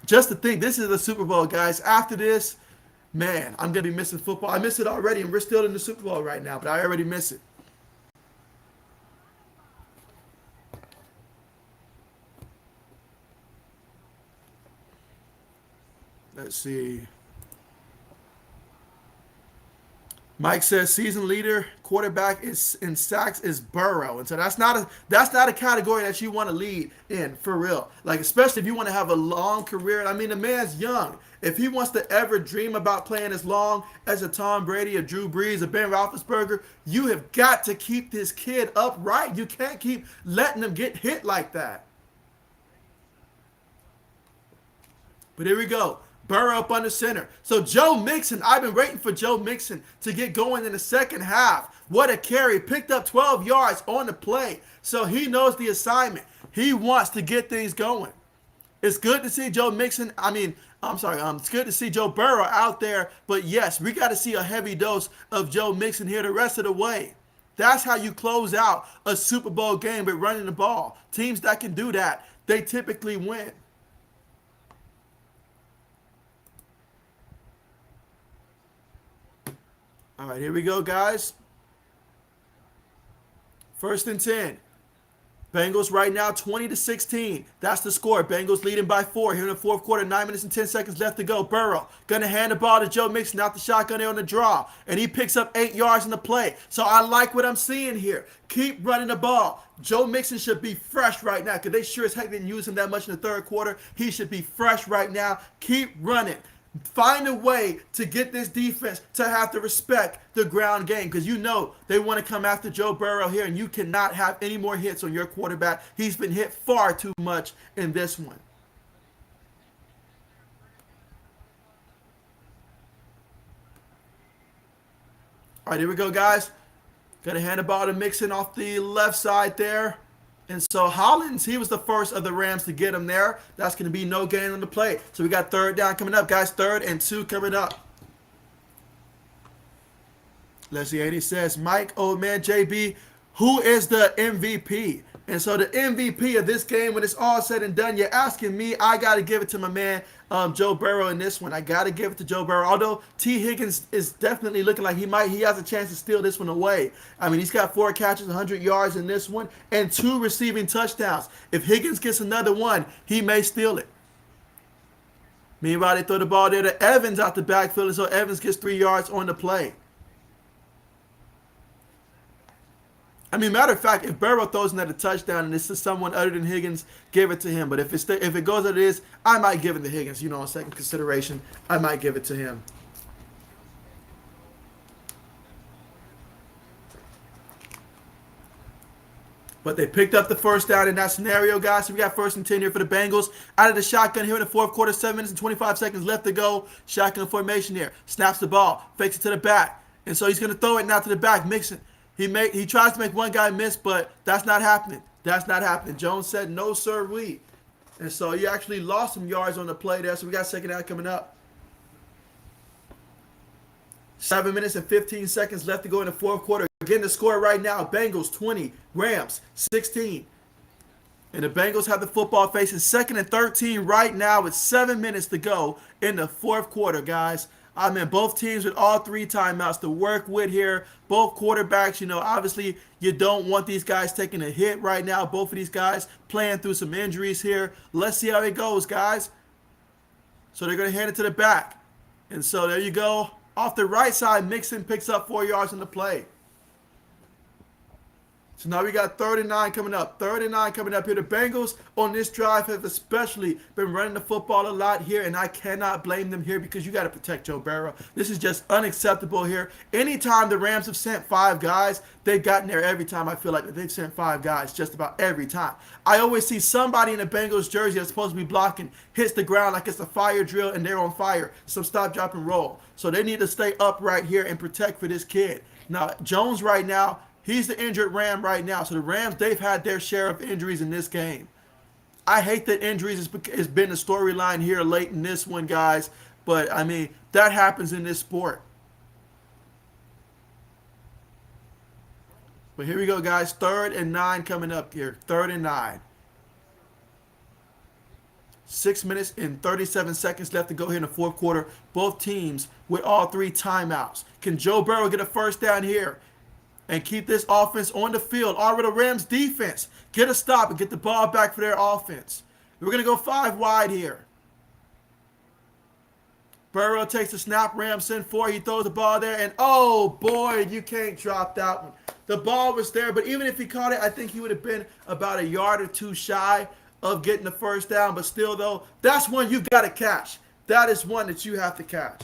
just to think, this is the Super Bowl, guys. After this, man, I'm going to be missing football. I miss it already, and we're still in the Super Bowl right now, but I already miss it. Let's see. Mike says season leader quarterback is in sacks is Burrow, and so that's not a category that you want to lead in for real. Like especially if you want to have a long career. I mean, the man's young. If he wants to ever dream about playing as long as a Tom Brady, a Drew Brees, a Ben Roethlisberger, you have got to keep this kid upright. You can't keep letting him get hit like that. But here we go. Burrow up under center. So Joe Mixon, I've been waiting for Joe Mixon to get going in the second half. What a carry. Picked up 12 yards on the play. So he knows the assignment. He wants to get things going. It's good to see Joe Mixon. It's good to see Joe Burrow out there. But yes, we got to see a heavy dose of Joe Mixon here the rest of the way. That's how you close out a Super Bowl game with running the ball. Teams that can do that, they typically win. All right, here we go, guys. 1st and 10. Bengals right now 20-16. That's the score. Bengals leading by 4 here in the fourth quarter. 9 minutes and 10 seconds left to go. Burrow going to hand the ball to Joe Mixon out the shotgun there on the draw. And he picks up 8 yards in the play. So I like what I'm seeing here. Keep running the ball. Joe Mixon should be fresh right now because they sure as heck didn't use him that much in the third quarter. He should be fresh right now. Keep running. Find a way to get this defense to have to respect the ground game because they want to come after Joe Burrow here, and you cannot have any more hits on your quarterback. He's been hit far too much in this one. All right, here we go, guys. Got to hand the ball to Mixon off the left side there. And so Hollins, he was the first of the Rams to get him there. That's going to be no gain on the play. So we got 3rd down coming up, guys. 3rd and 2 coming up. Let's see. And he says, Mike, old man, JB, who is the MVP? And so the MVP of this game, when it's all said and done, you're asking me, I got to give it to my man, Joe Burrow in this one. I got to give it to Joe Burrow. Although T. Higgins is definitely looking like he has a chance to steal this one away. I mean, he's got 4 catches, 100 yards in this one, and 2 receiving touchdowns. If Higgins gets another one, he may steal it. Meanwhile, they throw the ball there to Evans out the backfield, and so Evans gets 3 yards on the play. I mean, matter of fact, if Burrow throws another touchdown and this is someone other than Higgins, give it to him. But if it goes as it is, I might give it to Higgins. On second consideration, I might give it to him. But they picked up the 1st down in that scenario, guys. So we got 1st and 10 here for the Bengals. Out of the shotgun here in the fourth quarter, 7 minutes and 25 seconds left to go. Shotgun formation here. Snaps the ball, fakes it to the back. And so he's going to throw it now to the back, Mixon. He tries to make one guy miss, but that's not happening. That's not happening. Jones said, no, sir, we. And so he actually lost some yards on the play there. So we got 2nd down coming up. 7 minutes and 15 seconds left to go in the fourth quarter. getting the score right now. Bengals 20, Rams 16. And the Bengals have the football facing 2nd and 13 right now with 7 minutes to go in the fourth quarter, guys. I mean, both teams with all 3 timeouts to work with here. Both quarterbacks, obviously you don't want these guys taking a hit right now. Both of these guys playing through some injuries here. Let's see how it goes, guys. So they're going to hand it to the back. And so there you go. Off the right side, Mixon picks up 4 yards in the play. So now we got 3rd and 9 coming up. 3rd and 9 coming up here. The Bengals on this drive have especially been running the football a lot here, and I cannot blame them here because you got to protect Joe Burrow. This is just unacceptable here. Anytime the Rams have sent 5 guys, they've gotten there every time. I feel like they've sent 5 guys just about every time. I always see somebody in the Bengals jersey that's supposed to be blocking hits the ground like it's a fire drill and they're on fire. Some stop, drop, and roll. So they need to stay up right here and protect for this kid. Now, Jones right now, he's the injured Ram right now. So the Rams, they've had their share of injuries in this game. I hate that injuries has been the storyline here late in this one, guys. But, I mean, that happens in this sport. But here we go, guys. 3rd and 9 coming up here. 3rd and 9. 6 minutes and 37 seconds left to go here in the fourth quarter. Both teams with all 3 timeouts. Can Joe Burrow get a first down here and keep this offense on the field? Or will the Rams defense get a stop and get the ball back for their offense? We're going to go 5 wide here. Burrow takes the snap. Rams send 4. He throws the ball there. And, oh, boy, you can't drop that one. The ball was there, but even if he caught it, I think he would have been about a yard or 2 shy of getting the first down. But still, though, that's one you got to catch. That is one that you have to catch.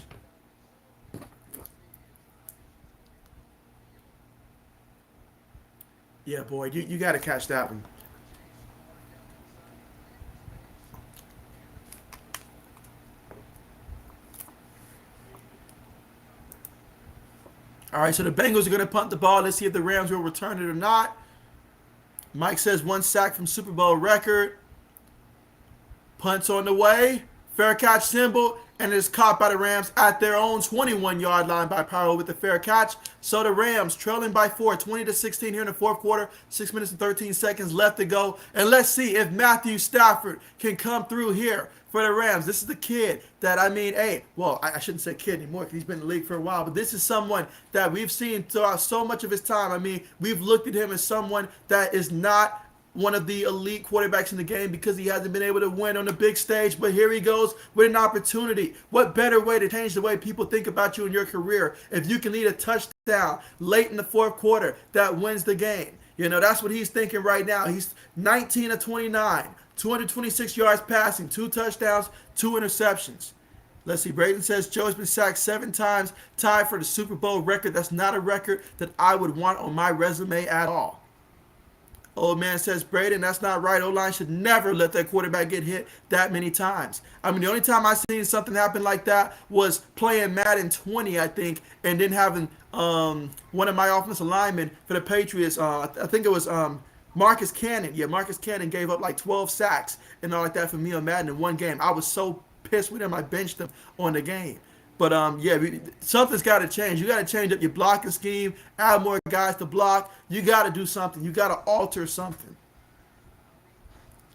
Yeah, boy, you got to catch that one. All right, so the Bengals are going to punt the ball. Let's see if the Rams will return it or not. Mike says 1 sack from Super Bowl record. Punt's on the way. Fair catch symbol. And it is caught by the Rams at their own 21-yard line by Powell with the fair catch. So the Rams trailing by 4, 20-16 here in the fourth quarter. 6 minutes and 13 seconds left to go. And let's see if Matthew Stafford can come through here for the Rams. This is the kid that, I mean, hey, well, I shouldn't say kid anymore because he's been in the league for a while. But this is someone that we've seen throughout so much of his time. I mean, we've looked at him as someone that is not one of the elite quarterbacks in the game because he hasn't been able to win on the big stage. But here he goes with an opportunity. What better way to change the way people think about you in your career if you can lead a touchdown late in the fourth quarter that wins the game? That's what he's thinking right now. He's 19 of 29, 226 yards passing, 2 touchdowns, 2 interceptions. Let's see. Braden says Joe's been sacked 7 times, tied for the Super Bowl record. That's not a record that I would want on my resume at all. Old man says, Braden, that's not right. O-line should never let that quarterback get hit that many times. I mean, the only time I seen something happen like that was playing Madden 20, I think, and then having one of my offensive linemen for the Patriots, I think it was Marcus Cannon. Yeah, Marcus Cannon gave up like 12 sacks and all like that for me on Madden in one game. I was so pissed with him, I benched him on the game. But, yeah, something's got to change. You got to change up your blocking scheme, add more guys to block. You got to do something. You got to alter something.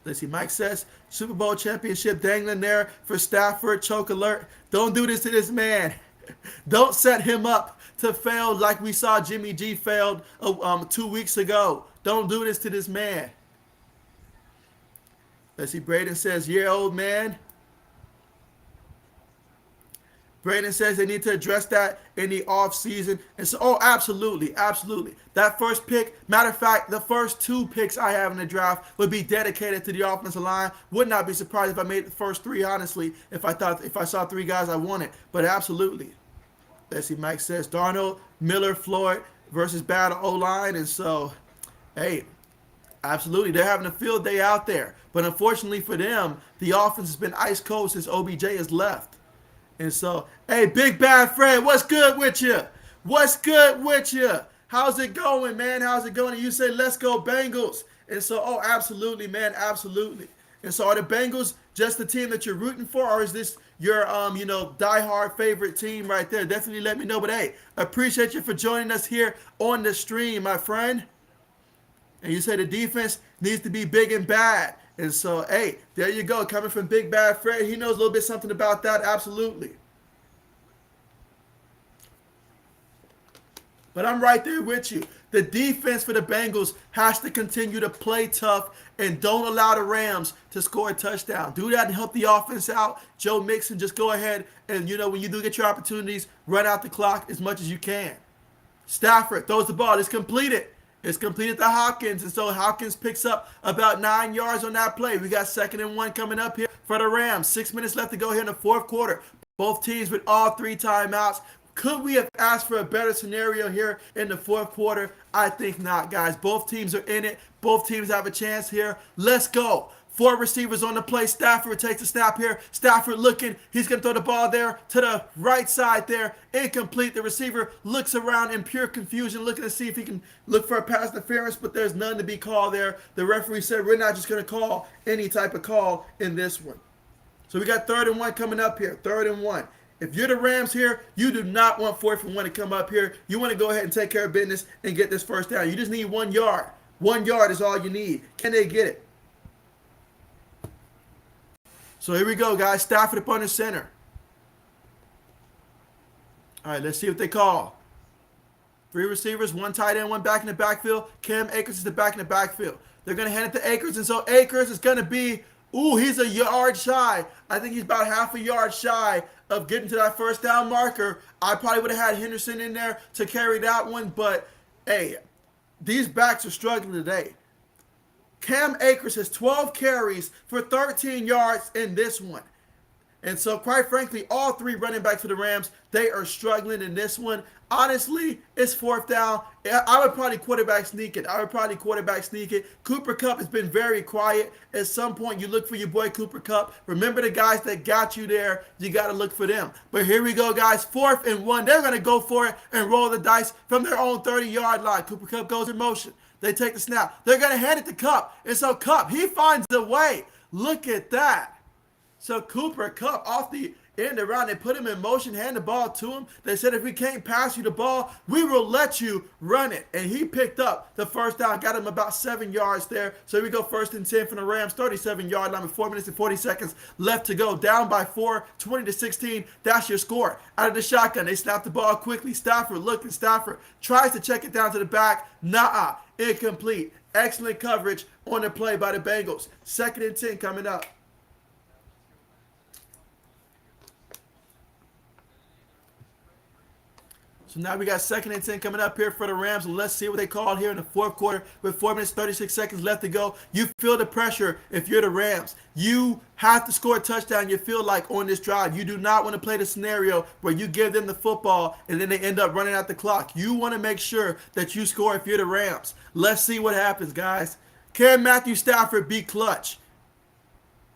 Let's see. Mike says, Super Bowl championship dangling there for Stafford. Choke alert. Don't do this to this man. Don't set him up to fail like we saw Jimmy G failed 2 weeks ago. Don't do this to this man. Let's see. Braden says, yeah, old man. Brandon says they need to address that in the offseason. And so, oh, absolutely, absolutely. That first pick, matter of fact, the first 2 picks I have in the draft would be dedicated to the offensive line. Would not be surprised if I made the first 3, honestly, if I saw 3 guys I wanted. But absolutely. Let's see, Mike says Darnold, Miller, Floyd versus battle O-line. And so, hey, absolutely. They're having a field day out there. But unfortunately for them, the offense has been ice cold since OBJ has left. And so, hey, Big Bad Fred, what's good with you? What's good with you? How's it going, man? How's it going? And you say, let's go Bengals. And so, oh, absolutely, man, absolutely. And so are the Bengals just the team that you're rooting for, or is this your diehard favorite team right there? Definitely let me know. But hey, appreciate you for joining us here on the stream, my friend. And you say the defense needs to be big and bad. And so, hey, there you go. Coming from Big Bad Fred, he knows a little bit something about that. Absolutely. But I'm right there with you. The defense for the Bengals has to continue to play tough and don't allow the Rams to score a touchdown. Do that and help the offense out. Joe Mixon, just go ahead and, when you do get your opportunities, run out the clock as much as you can. Stafford throws the ball. It's completed. It's completed to Hopkins. And so Hopkins picks up about 9 yards on that play. We got 2nd and 1 coming up here for the Rams. 6 minutes left to go here in the fourth quarter. Both teams with all 3 timeouts. Could we have asked for a better scenario here in the fourth quarter? I think not, guys. Both teams are in it. Both teams have a chance here. Let's go. 4 receivers on the play. Stafford takes the snap here. Stafford looking. He's going to throw the ball there to the right side there. Incomplete. The receiver looks around in pure confusion, looking to see if he can look for a pass interference, but there's none to be called there. The referee said we're not just going to call any type of call in this one. So we got 3rd and 1 coming up here. 3rd and 1. If you're the Rams here, you do not want 4th and 1 to come up here. You want to go ahead and take care of business and get this first down. You just need 1 yard. 1 yard is all you need. Can they get it? So here we go, guys. Stafford up under center. All right, let's see what they call. 3 receivers, 1 tight end, 1 back in the backfield. Cam Akers is the back in the backfield. They're going to hand it to Akers, and so Akers is going to be, he's a yard shy. I think he's about half a yard shy of getting to that first down marker. I probably would have had Henderson in there to carry that one, but hey, these backs are struggling today. Cam Akers has 12 carries for 13 yards in this one. And so, quite frankly, all 3 running backs for the Rams, they are struggling in this one. Honestly, it's 4th down. I would probably quarterback sneak it. Cooper Kupp has been very quiet. At some point, you look for your boy Cooper Kupp. Remember the guys that got you there. You got to look for them. But here we go, guys. 4th and 1. They're going to go for it and roll the dice from their own 30-yard line. Cooper Kupp goes in motion. They take the snap. They're going to hand it to Kupp. And so Kupp, he finds a way. Look at that. So Cooper Kupp off the end around. They put him in motion, hand the ball to him. They said, if we can't pass you the ball, we will let you run it. And he picked up the first down, got him about 7 yards there. So here we go, 1st and 10 from the Rams, 37-yard line with 4 minutes and 40 seconds left to go. Down by 4, 20-16. That's your score. Out of the shotgun, they snap the ball quickly. Stafford looking. Stafford tries to check it down to the back. Nuh-uh. Incomplete. Excellent coverage on the play by the Bengals. 2nd and 10 coming up. So now we got 2nd and 10 coming up here for the Rams. Let's see what they call here in the fourth quarter with 4 minutes, 36 seconds left to go. You feel the pressure if you're the Rams. You have to score a touchdown, you feel like, on this drive. You do not want to play the scenario where you give them the football and then they end up running out the clock. You want to make sure that you score if you're the Rams. Let's see what happens, guys. Can Matthew Stafford be clutch?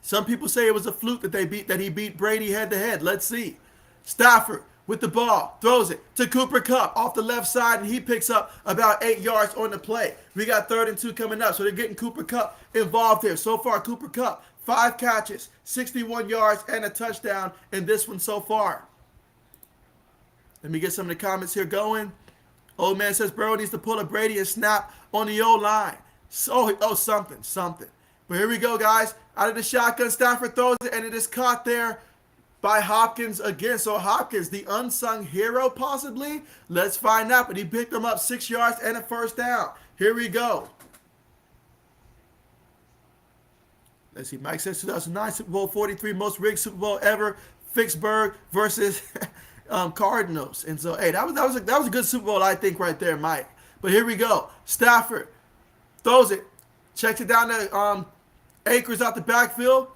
Some people say it was a fluke that he beat Brady head-to-head. Let's see. Stafford with the ball, throws it to Cooper Kupp off the left side, and he picks up about 8 yards on the play. We got 3rd and 2 coming up, so they're getting Cooper Kupp involved here. So far, Cooper Kupp, 5 catches, 61 yards, and a touchdown in this one so far. Let me get some of the comments here going. Old man says Burrow needs to pull a Brady and snap on the O-line. So, something. But here we go, guys. Out of the shotgun, Stafford throws it, and it is caught there by Hopkins again. So Hopkins, the unsung hero possibly? Let's find out. But he picked them up 6 yards and a first down. Here we go. Let's see. Mike says 2009 Super Bowl 43, most rigged Super Bowl ever. Vicksburg versus Cardinals. And so, hey, that was a good Super Bowl, I think, right there, Mike. But here we go. Stafford throws it, checks it down to Akers out the backfield.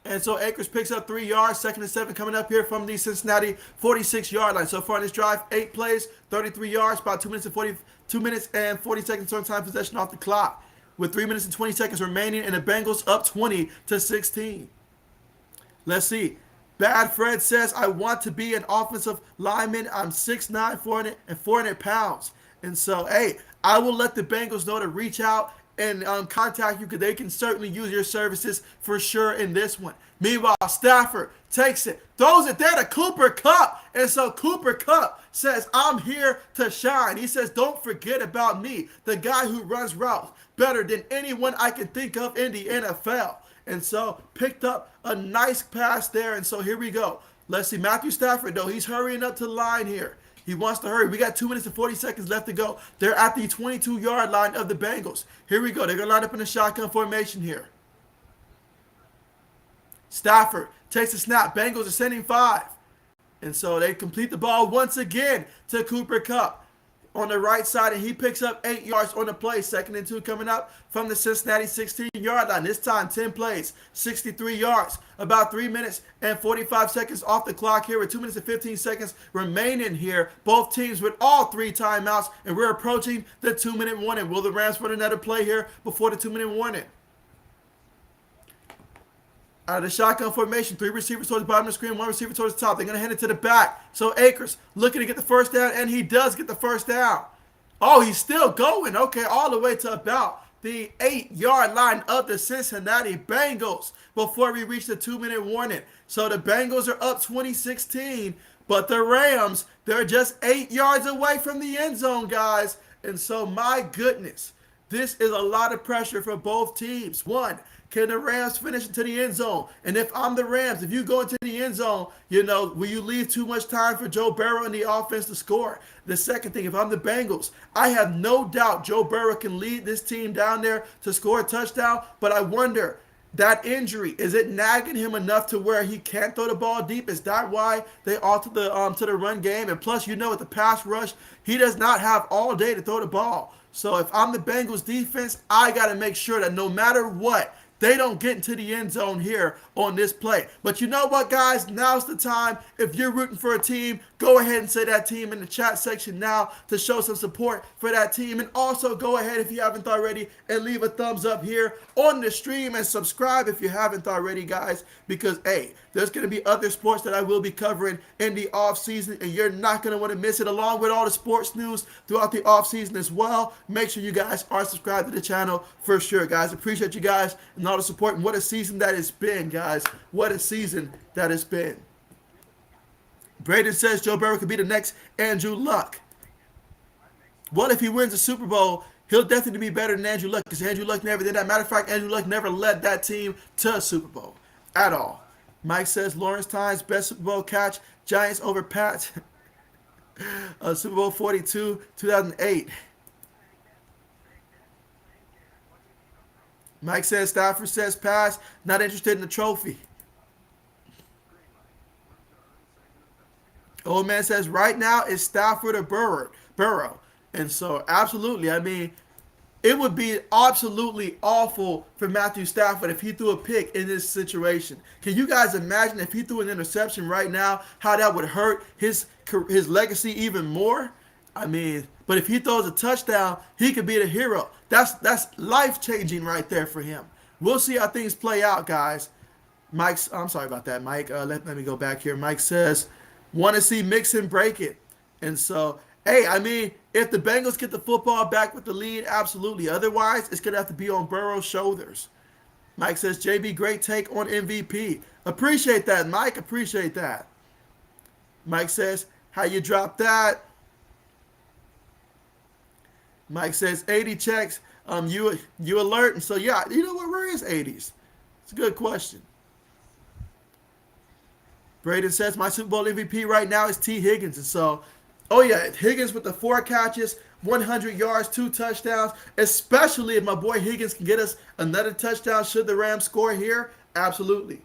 And so Akers picks up 3 yards, 2nd and 7 coming up here from the Cincinnati 46-yard line. So far in this drive, 8 plays, 33 yards, about 2 minutes and 40 seconds on time possession off the clock, with 3 minutes and 20 seconds remaining, and the Bengals up 20-16. Let's see. Bad Fred says, I want to be an offensive lineman. I'm 6'9", 400 pounds. And so, hey, I will let the Bengals know to reach out and contact you because they can certainly use your services for sure in this one. Meanwhile, Stafford takes it, throws it there to Cooper Kupp. And so Cooper Kupp says, I'm here to shine. He says, don't forget about me, the guy who runs routes better than anyone I can think of in the NFL. And so picked up a nice pass there. And so here we go. Let's see. Matthew Stafford, though, he's hurrying up to the line here. He wants to hurry. We got 2 minutes and 40 seconds left to go. They're at the 22-yard line of the Bengals. Here we go. They're going to line up in a shotgun formation here. Stafford takes a snap. Bengals are sending 5. And so they complete the ball once again to Cooper Kupp on the right side, and he picks up 8 yards on the play. 2nd and 2 coming up from the Cincinnati 16-yard line. This time, 10 plays, 63 yards. About 3 minutes and 45 seconds off the clock here with 2 minutes and 15 seconds remaining here. Both teams with all 3 timeouts, and we're approaching the 2-minute warning. Will the Rams run another play here before the 2-minute warning? Out of the shotgun formation, 3 receivers towards the bottom of the screen, 1 receiver towards the top. They're going to hand it to the back. So Akers looking to get the first down, and he does get the first down. Oh, he's still going. Okay, all the way to about the 8-yard line of the Cincinnati Bengals before we reach the 2-minute warning. So the Bengals are up 20-16, but the Rams, they're just 8 yards away from the end zone, guys. And so, my goodness, this is a lot of pressure for both teams. One, can the Rams finish into the end zone? And if I'm the Rams, if you go into the end zone, will you leave too much time for Joe Burrow and the offense to score? The second thing, if I'm the Bengals, I have no doubt Joe Burrow can lead this team down there to score a touchdown, but I wonder, that injury, is it nagging him enough to where he can't throw the ball deep? Is that why they altered to the run game? And plus, with the pass rush, he does not have all day to throw the ball. So if I'm the Bengals defense, I got to make sure that no matter what, they don't get into the end zone here on this play. But you know what, guys? Now's the time. If you're rooting for a team, go ahead and say that team in the chat section now to show some support for that team. And also go ahead, if you haven't already, and leave a thumbs up here on the stream and subscribe if you haven't already, guys. Because, hey, there's going to be other sports that I will be covering in the offseason, and you're not going to want to miss it, along with all the sports news throughout the offseason as well. Make sure you guys are subscribed to the channel for sure, guys. Appreciate you guys and all the support. And what a season that has been, guys. What a season that has been. Braden says Joe Burrow could be the next Andrew Luck. Well, if he wins the Super Bowl, he'll definitely be better than Andrew Luck, because Andrew Luck never did that. Matter of fact, Andrew Luck never led that team to a Super Bowl at all. Mike says Lawrence Tynes, best Super Bowl catch, Giants over Pats. Super Bowl 42, 2008. Mike says Stafford says pass, not interested in the trophy. Old man says right now it's Stafford or Burrow. And so absolutely, I mean, it would be absolutely awful for Matthew Stafford if he threw a pick in this situation. Can you guys imagine if he threw an interception right now, how that would hurt his legacy even more? I mean, but if he throws a touchdown, he could be the hero. That's life-changing right there for him. We'll see how things play out, guys. I'm sorry about that, Mike. Let me go back here. Mike says, want to see Mixon break it. And so, hey, I mean, if the Bengals get the football back with the lead, absolutely. Otherwise, it's going to have to be on Burrow's shoulders. Mike says, JB, great take on MVP. Appreciate that, Mike. Appreciate that. Mike says, how you drop that? Mike says, 80 checks. You alert. And so, yeah, you know what? Where is 80s? It's a good question. Braden says, my Super Bowl MVP right now is T. Higgins. And so, oh, yeah, Higgins with the 4 catches, 100 yards, 2 touchdowns, especially if my boy Higgins can get us another touchdown should the Rams score here. Absolutely.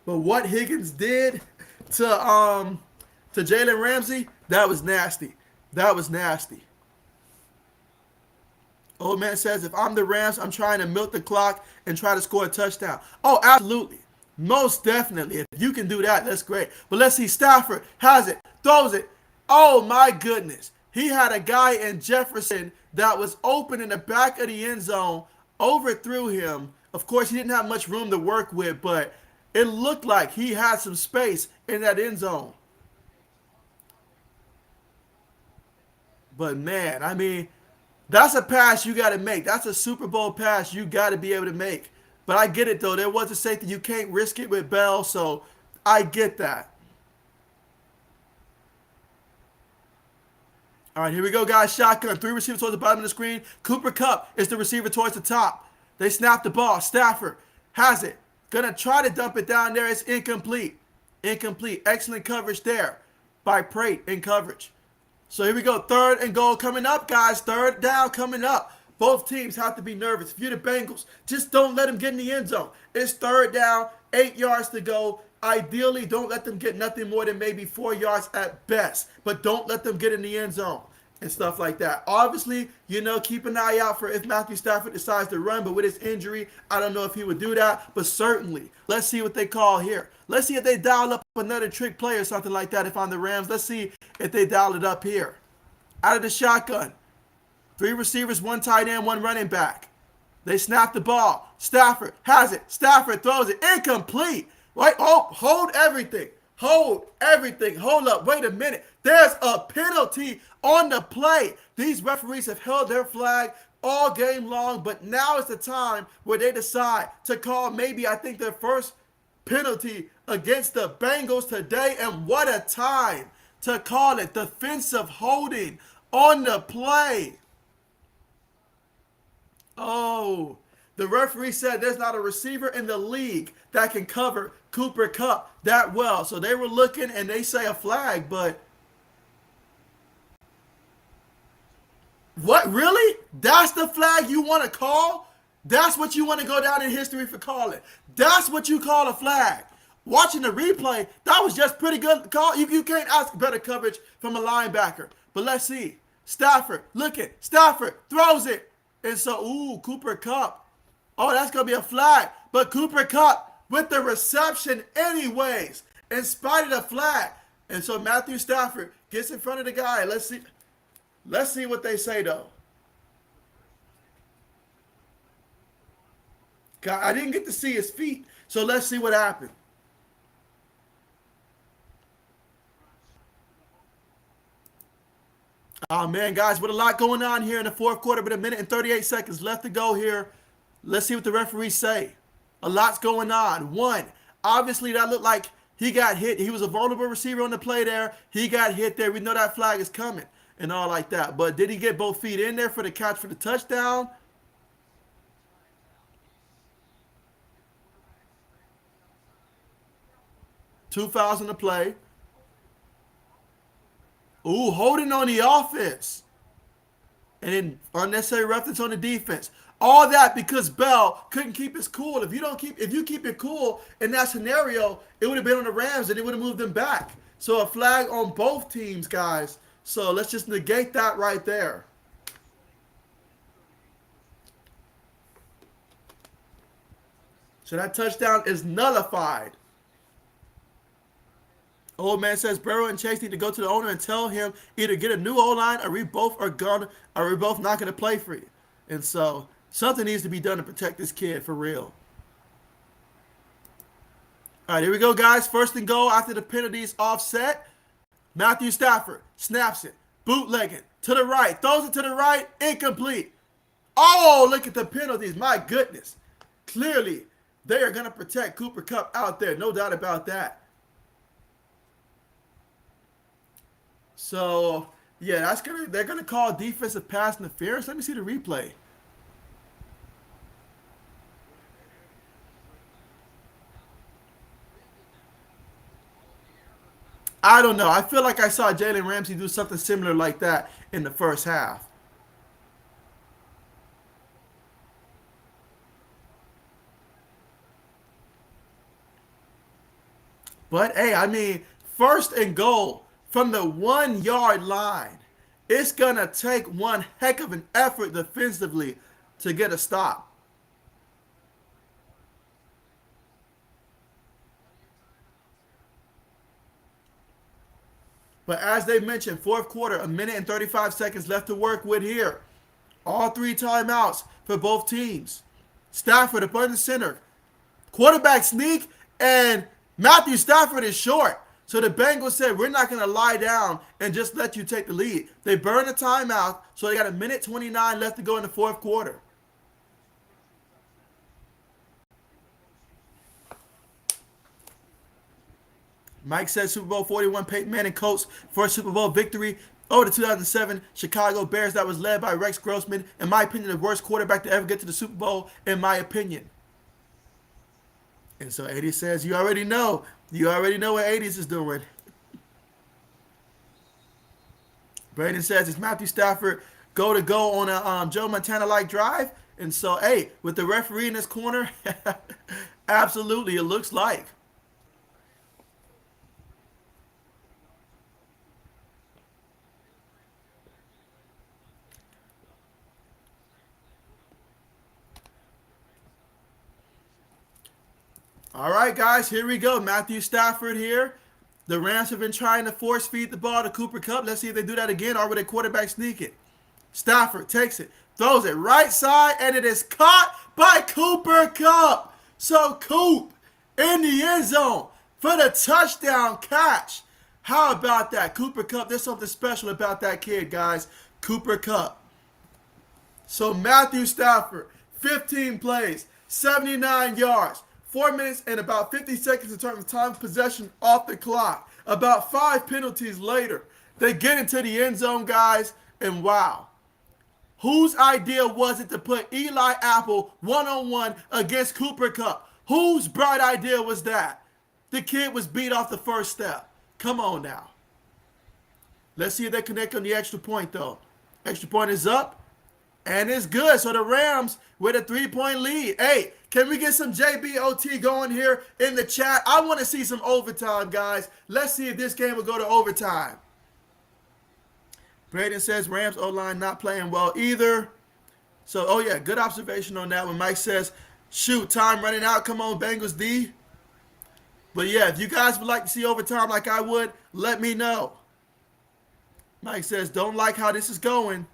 But what Higgins did to Jalen Ramsey, that was nasty. That was nasty. Old man says, if I'm the Rams, I'm trying to milk the clock and try to score a touchdown. Oh, absolutely. Most definitely. If you can do that, that's great. But let's see. Stafford has it, throws it. Oh, my goodness. He had a guy in Jefferson that was open in the back of the end zone, overthrew him. Of course, he didn't have much room to work with, but it looked like he had some space in that end zone. But man, I mean, that's a pass you got to make. That's a Super Bowl pass you got to be able to make. But I get it though. There was a safety. You can't risk it with Bell, so I get that. All right, here we go, guys. Shotgun. Three receivers towards the bottom of the screen. Cooper Kupp is the receiver towards the top. They snap the ball. Stafford has it. Gonna try to dump it down there. It's incomplete. Incomplete. Excellent coverage there by Prate in coverage. So here we go. Third and goal coming up, guys. Third down coming up. Both teams have to be nervous. If you're the Bengals, just don't let them get in the end zone. It's third down, 8 yards to go. Ideally, don't let them get nothing more than maybe 4 yards at best. But don't let them get in the end zone and stuff like that. Obviously, keep an eye out for if Matthew Stafford decides to run. But with his injury, I don't know if he would do that. But certainly, let's see what they call here. Let's see if they dial up another trick play or something like that if I'm the Rams. Let's see if they dial it up here. Out of the shotgun. 3 receivers, 1 tight end, 1 running back. They snap the ball. Stafford has it. Stafford throws it. Incomplete. Right? Oh, hold everything. Hold everything. Hold up. Wait a minute. There's a penalty on the play. These referees have held their flag all game long, but now is the time where they decide to call maybe, I think, their first penalty against the Bengals today. And what a time to call it. Defensive holding on the play. Oh, the referee said there's not a receiver in the league that can cover Cooper Kupp that well. So they were looking and they say a flag, but what, really? That's the flag you want to call? That's what you want to go down in history for calling? That's what you call a flag? Watching the replay, that was just pretty good call. You can't ask better coverage from a linebacker. But let's see. Stafford, look it. Stafford throws it. And so, Cooper Kupp. Oh, that's going to be a flag. But Cooper Kupp with the reception anyways, in spite of the flag. And so Matthew Stafford gets in front of the guy. Let's see what they say, though. God, I didn't get to see his feet, so let's see what happened. Oh, man, guys, with a lot going on here in the fourth quarter, but 1 minute and 38 seconds left to go here. Let's see what the referees say. A lot's going on. One, obviously that looked like he got hit. He was a vulnerable receiver on the play there. He got hit there. We know that flag is coming and all like that. But did he get both feet in there for the catch for the touchdown? Two fouls in the play. Holding on the offense. And then unnecessary roughness on the defense. All that because Bell couldn't keep his cool. If you keep it cool in that scenario, it would have been on the Rams and it would have moved them back. So a flag on both teams, guys. So let's just negate that right there. So that touchdown is nullified. Old man says Burrow and Chase need to go to the owner and tell him either get a new O-line or we both not going to play for you. And so something needs to be done to protect this kid for real. All right, here we go, guys. First and goal after the penalties offset. Matthew Stafford snaps it, bootlegging to the right, throws it to the right, incomplete. Oh, look at the penalties. My goodness. Clearly, they are going to protect Cooper Kupp out there. No doubt about that. So, yeah, they're gonna call defensive pass interference. Let me see the replay. I don't know. I feel like I saw Jalen Ramsey do something similar like that in the first half. But hey, I mean, first and goal from the 1 yard line. It's gonna take one heck of an effort defensively to get a stop. But as they mentioned, fourth quarter, 1 minute and 35 seconds left to work with here. All 3 timeouts for both teams. Stafford up under center. Quarterback sneak, and Matthew Stafford is short. So the Bengals said, we're not going to lie down and just let you take the lead. They burned a timeout, so they got 1:29 left to go in the fourth quarter. Mike says Super Bowl 41, Peyton Manning Colts for a Super Bowl victory over the 2007 Chicago Bears that was led by Rex Grossman. In my opinion, the worst quarterback to ever get to the Super Bowl, in my opinion. And so 80 says, you already know. You already know what 80s is doing. Brandon says, it's Matthew Stafford go to go on a Joe Montana-like drive? And so, hey, with the referee in his corner, absolutely, it looks like. All right, guys, here we go. Matthew Stafford here. The Rams have been trying to force feed the ball to Cooper Kupp. Let's see if they do that again or will their quarterback sneak it. Stafford takes it, throws it right side, and it is caught by Cooper Kupp. So Coop in the end zone for the touchdown catch. How about that? Cooper Kupp, there's something special about that kid, guys. Cooper Kupp. So Matthew Stafford, 15 plays, 79 yards. 4 minutes and about 50 seconds in terms of time of possession off the clock. About 5 penalties later, they get into the end zone, guys, and wow. Whose idea was it to put Eli Apple one-on-one against Cooper Kupp? Whose bright idea was that? The kid was beat off the first step. Come on now. Let's see if they connect on the extra point, though. Extra point is up, and it's good. So the Rams with a 3-point lead. Hey, can we get some JBOT going here in the chat? I want to see some overtime, guys. Let's see if this game will go to overtime. Braden says Rams O-line not playing well either. So, oh yeah, good observation on that one. Mike says, shoot, time running out. Come on, Bengals D. But yeah, if you guys would like to see overtime like I would, let me know. Mike says, don't like how this is going.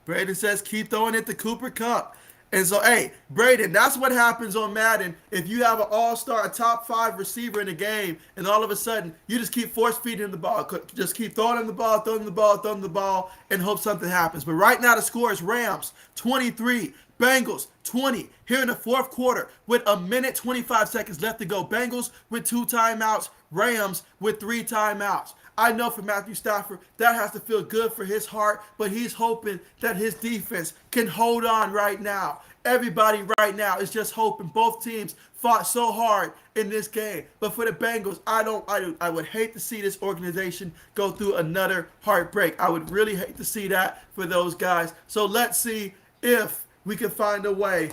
Braden says, keep throwing it to Cooper Kupp. And so, hey, Braden, that's what happens on Madden if you have an all-star, a top 5 receiver in the game, and all of a sudden, you just keep force-feeding him the ball. Just keep throwing him the ball, throwing him the ball, throwing him the ball, and hope something happens. But right now, the score is Rams 23, Bengals 20. Here in the fourth quarter with 1:25 seconds left to go. Bengals with 2 timeouts, Rams with 3 timeouts. I know for Matthew Stafford, that has to feel good for his heart, but he's hoping that his defense can hold on right now. Everybody right now is just hoping. Both teams fought so hard in this game. But for the Bengals, I would hate to see this organization go through another heartbreak. I would really hate to see that for those guys. So let's see if we can find a way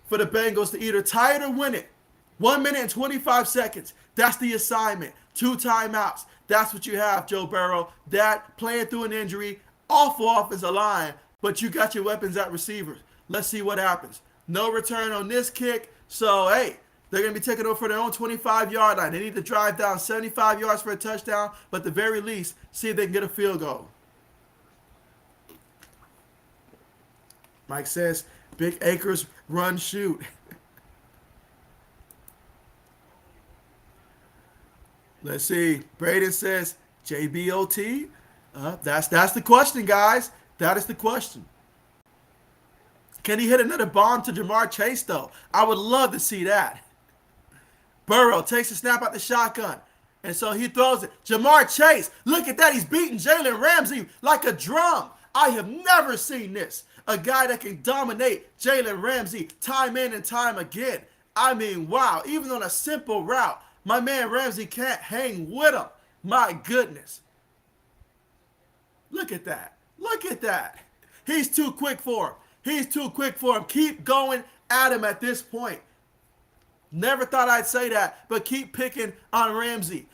for the Bengals to either tie it or win it. 1:25 seconds. That's the assignment. 2 timeouts. That's what you have, Joe Burrow. That playing through an injury, awful offensive line, but you got your weapons at receivers. Let's see what happens. No return on this kick. So, hey, they're going to be taking over for their own 25-yard line. They need to drive down 75 yards for a touchdown, but at the very least, see if they can get a field goal. Mike says, Big Acres, run, shoot. Let's see. Braden says, JBOT? That's the question, guys. That is the question. Can he hit another bomb to Jamar Chase, though? I would love to see that. Burrow takes a snap out the shotgun, and so he throws it. Jamar Chase, look at that. He's beating Jalen Ramsey like a drum. I have never seen this. A guy that can dominate Jalen Ramsey time in and time again. I mean, wow. Even on a simple route, my man Ramsey can't hang with him. My goodness. Look at that. Look at that. He's too quick for him. He's too quick for him. Keep going at him at this point. Never thought I'd say that, but keep picking on Ramsey.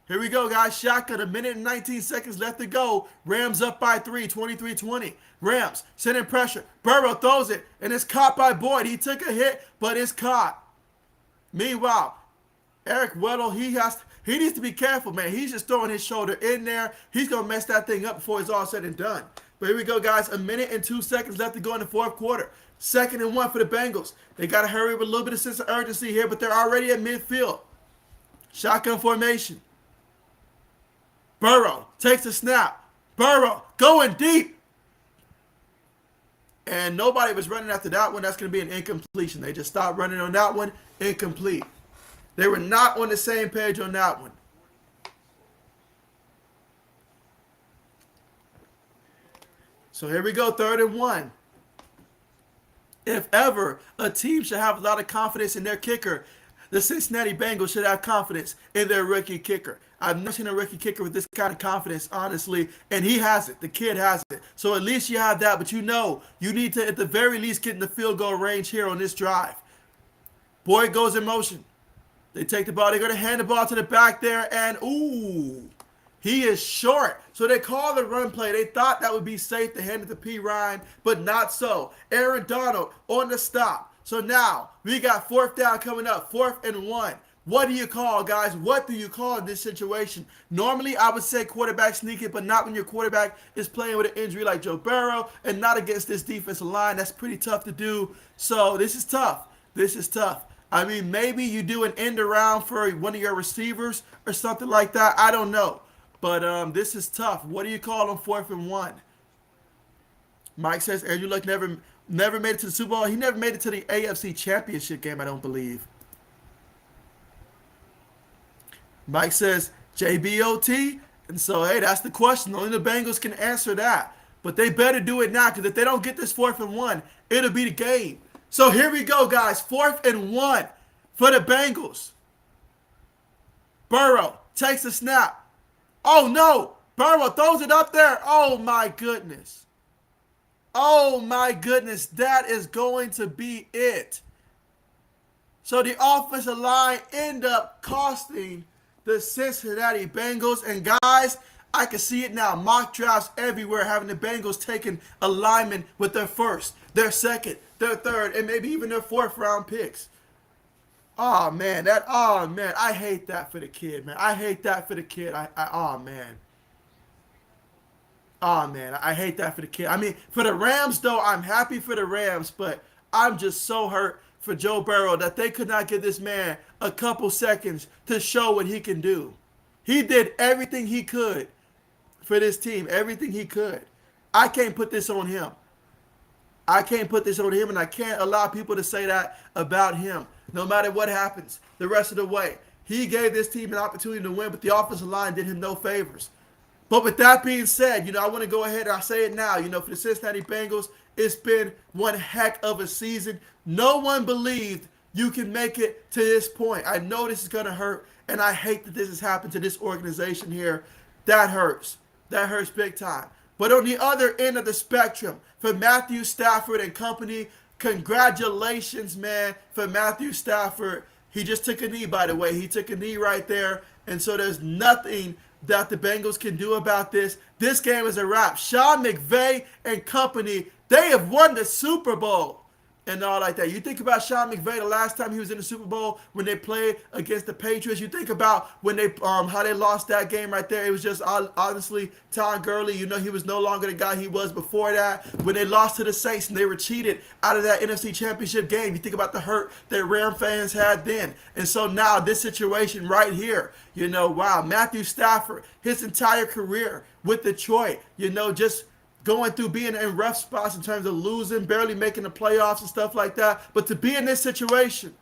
Here we go, guys. Shotgun, 1:19 seconds left to go. Rams up by 3, 23-20. Rams sending pressure. Burrow throws it, and it's caught by Boyd. He took a hit, but it's caught. Meanwhile, Eric Weddle, he needs to be careful, man. He's just throwing his shoulder in there. He's going to mess that thing up before it's all said and done. But here we go, guys. 1:02 left to go in the fourth quarter. 2nd and 1 for the Bengals. They got to hurry with a little bit of sense of urgency here, but they're already at midfield. Shotgun formation. Burrow takes the snap. Burrow going deep. And nobody was running after that one. That's going to be an incompletion. They just stopped running on that one. Incomplete. They were not on the same page on that one. So here we go, 3rd and 1. If ever a team should have a lot of confidence in their kicker, the Cincinnati Bengals should have confidence in their rookie kicker. I've never seen a rookie kicker with this kind of confidence, honestly, and he has it. The kid has it. So at least you have that, but you need to, at the very least, get in the field goal range here on this drive. Boyd goes in motion. They take the ball. They're going to hand the ball to the back there, and ooh, he is short. So they call the run play. They thought that would be safe to hand it to P. Ryan, but not so. Aaron Donald on the stop. So now we got 4th down coming up, 4th and 1. What do you call, guys? What do you call in this situation? Normally, I would say quarterback sneaking, but not when your quarterback is playing with an injury like Joe Burrow and not against this defensive line. That's pretty tough to do. So this is tough. This is tough. I mean, maybe you do an end around for one of your receivers or something like that. I don't know. But this is tough. What do you call on 4th and 1? Mike says Andrew Luck never made it to the Super Bowl. He never made it to the AFC Championship game, I don't believe. Mike says JBOT. And so, hey, that's the question. Only the Bengals can answer that. But they better do it now, because if they don't get this 4th and 1, it'll be the game. So here we go, guys. 4th and 1 for the Bengals. Burrow takes the snap. Oh, no. Burrow throws it up there. Oh, my goodness. Oh, my goodness. That is going to be it. So the offensive line end up costing the Cincinnati Bengals. And, guys, I can see it now. Mock drafts everywhere having the Bengals taking a lineman with their 1st, their 2nd, their 3rd, and maybe even their 4th round picks. Oh, man, I hate that for the kid, man. I hate that for the kid. Oh, man. Oh, man, I hate that for the kid. I mean, for the Rams, though, I'm happy for the Rams, but I'm just so hurt for Joe Burrow that they could not give this man a couple seconds to show what he can do. He did everything he could for this team, everything he could. I can't put this on him. I can't put this on him, and I can't allow people to say that about him. No matter what happens the rest of the way. He gave this team an opportunity to win, but the offensive line did him no favors. But with that being said, I want to go ahead and I'll say it now. For the Cincinnati Bengals, it's been one heck of a season. No one believed you can make it to this point. I know this is going to hurt, and I hate that this has happened to this organization here. That hurts. That hurts big time. But on the other end of the spectrum, for Matthew Stafford and company, congratulations, man, for Matthew Stafford. He just took a knee, by the way. He took a knee right there. And so there's nothing that the Bengals can do about this. This game is a wrap. Sean McVay and company, they have won the Super Bowl and all like that. You think about Sean McVay the last time he was in the Super Bowl when they played against the Patriots. You think about when they how they lost that game right there. It was just honestly Todd Gurley. He was no longer the guy he was before that. When they lost to the Saints and they were cheated out of that NFC Championship game. You think about the hurt that Ram fans had then. And so now this situation right here, wow, Matthew Stafford, his entire career with Detroit, just going through being in rough spots in terms of losing, barely making the playoffs and stuff like that. But to be in this situation,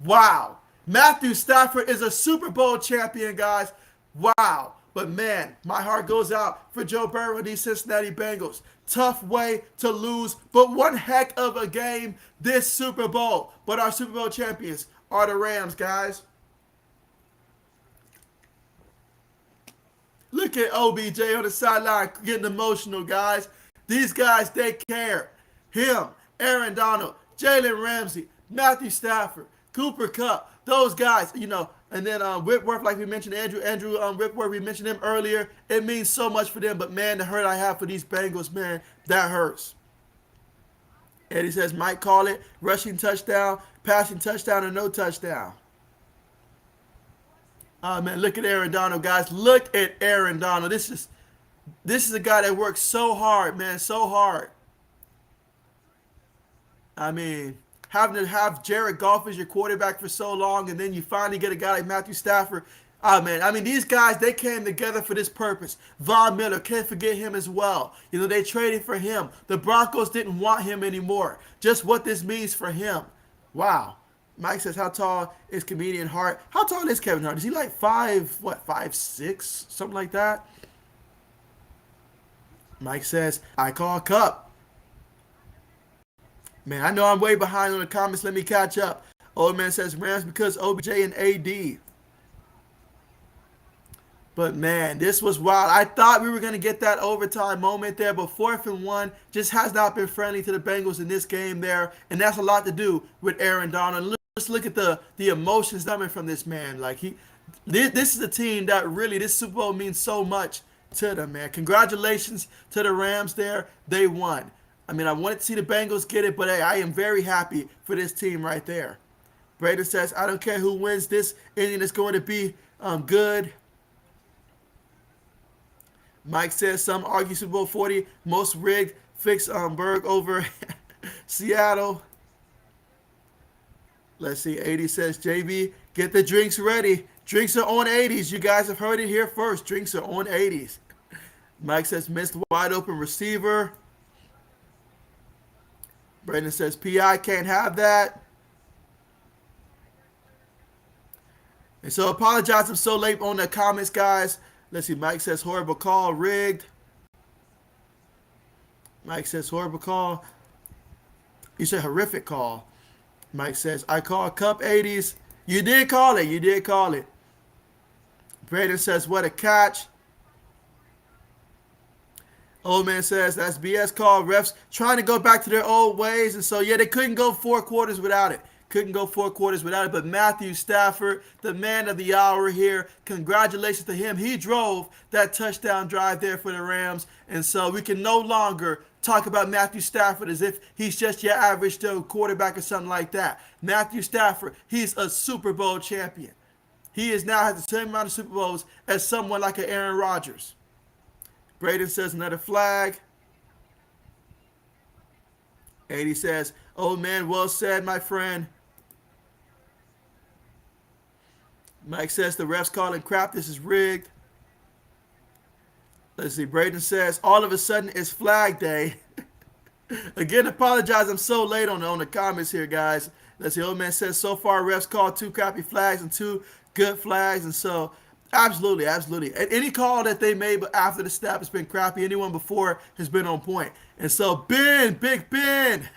wow. Matthew Stafford is a Super Bowl champion, guys. Wow. But, man, my heart goes out for Joe Burrow and these Cincinnati Bengals. Tough way to lose, but one heck of a game this Super Bowl. But our Super Bowl champions are the Rams, guys. Look at OBJ on the sideline getting emotional, guys. These guys, they care. Him, Aaron Donald, Jalen Ramsey, Matthew Stafford, Cooper Kupp, those guys, and then Whitworth, like we mentioned, Andrew Whitworth, we mentioned him earlier. It means so much for them, but, man, the hurt I have for these Bengals, man, that hurts. Eddie says, Mike call it rushing touchdown, passing touchdown, or no touchdown. Oh, man, look at Aaron Donald, guys. Look at Aaron Donald. This is, This is a guy that works so hard, man, so hard. I mean, having to have Jared Goff as your quarterback for so long, and then you finally get a guy like Matthew Stafford. Oh man, I mean these guys they came together for this purpose. Von Miller, can't forget him as well. You know they traded for him. The Broncos didn't want him anymore. Just what this means for him. Wow. Mike says, how tall is comedian Hart? How tall is Kevin Hart? Is he like 5'6", something like that? Mike says, I call Cup. Man, I know I'm way behind on the comments. Let me catch up. Old man says Rams because OBJ and AD. But man, this was wild. I thought we were going to get that overtime moment there, but 4th and 1 just has not been friendly to the Bengals in this game there, and that's a lot to do with Aaron Donald. Let's look at the emotions coming from this man. Like this is a team that really this Super Bowl means so much to them, man. Congratulations to the Rams there. They won. I mean, I wanted to see the Bengals get it, but hey, I am very happy for this team right there. Braden says, I don't care who wins this inning, it's going to be good. Mike says some argue Super Bowl 40 most rigged. Fix Berg over Seattle. Let's see. 80 says JB get the drinks ready. Drinks are on 80s. You guys have heard it here first. Drinks are on 80s. Mike says missed wide open receiver. Brandon says PI can't have that. And so apologize I'm so late on the comments, guys. Let's see. Mike says horrible call, rigged. Mike says horrible call. You said horrific call. Mike says I call Cup 80s. You did call it. You did call it. Braden says what a catch. Old man says that's BS call. Refs trying to go back to their old ways. And so, yeah, they couldn't go 4 quarters without it. Couldn't go 4 quarters without it. But Matthew Stafford, the man of the hour here, congratulations to him. He drove that touchdown drive there for the Rams. And so we can no longer talk about Matthew Stafford as if he's just your average quarterback or something like that. Matthew Stafford, he's a Super Bowl champion. He is now has the same amount of Super Bowls as someone like an Aaron Rodgers. Braden says another flag. 80 says, oh man, well said, my friend. Mike says the refs calling crap. This is rigged. Let's see. Braden says all of a sudden it's flag day. Again, apologize. I'm so late on the comments here, guys. Let's see. Old man says so far refs called 2 crappy flags and 2 good flags. And so absolutely, absolutely. Any call that they made after the snap has been crappy. Anyone before has been on point. And so Ben, Big Ben,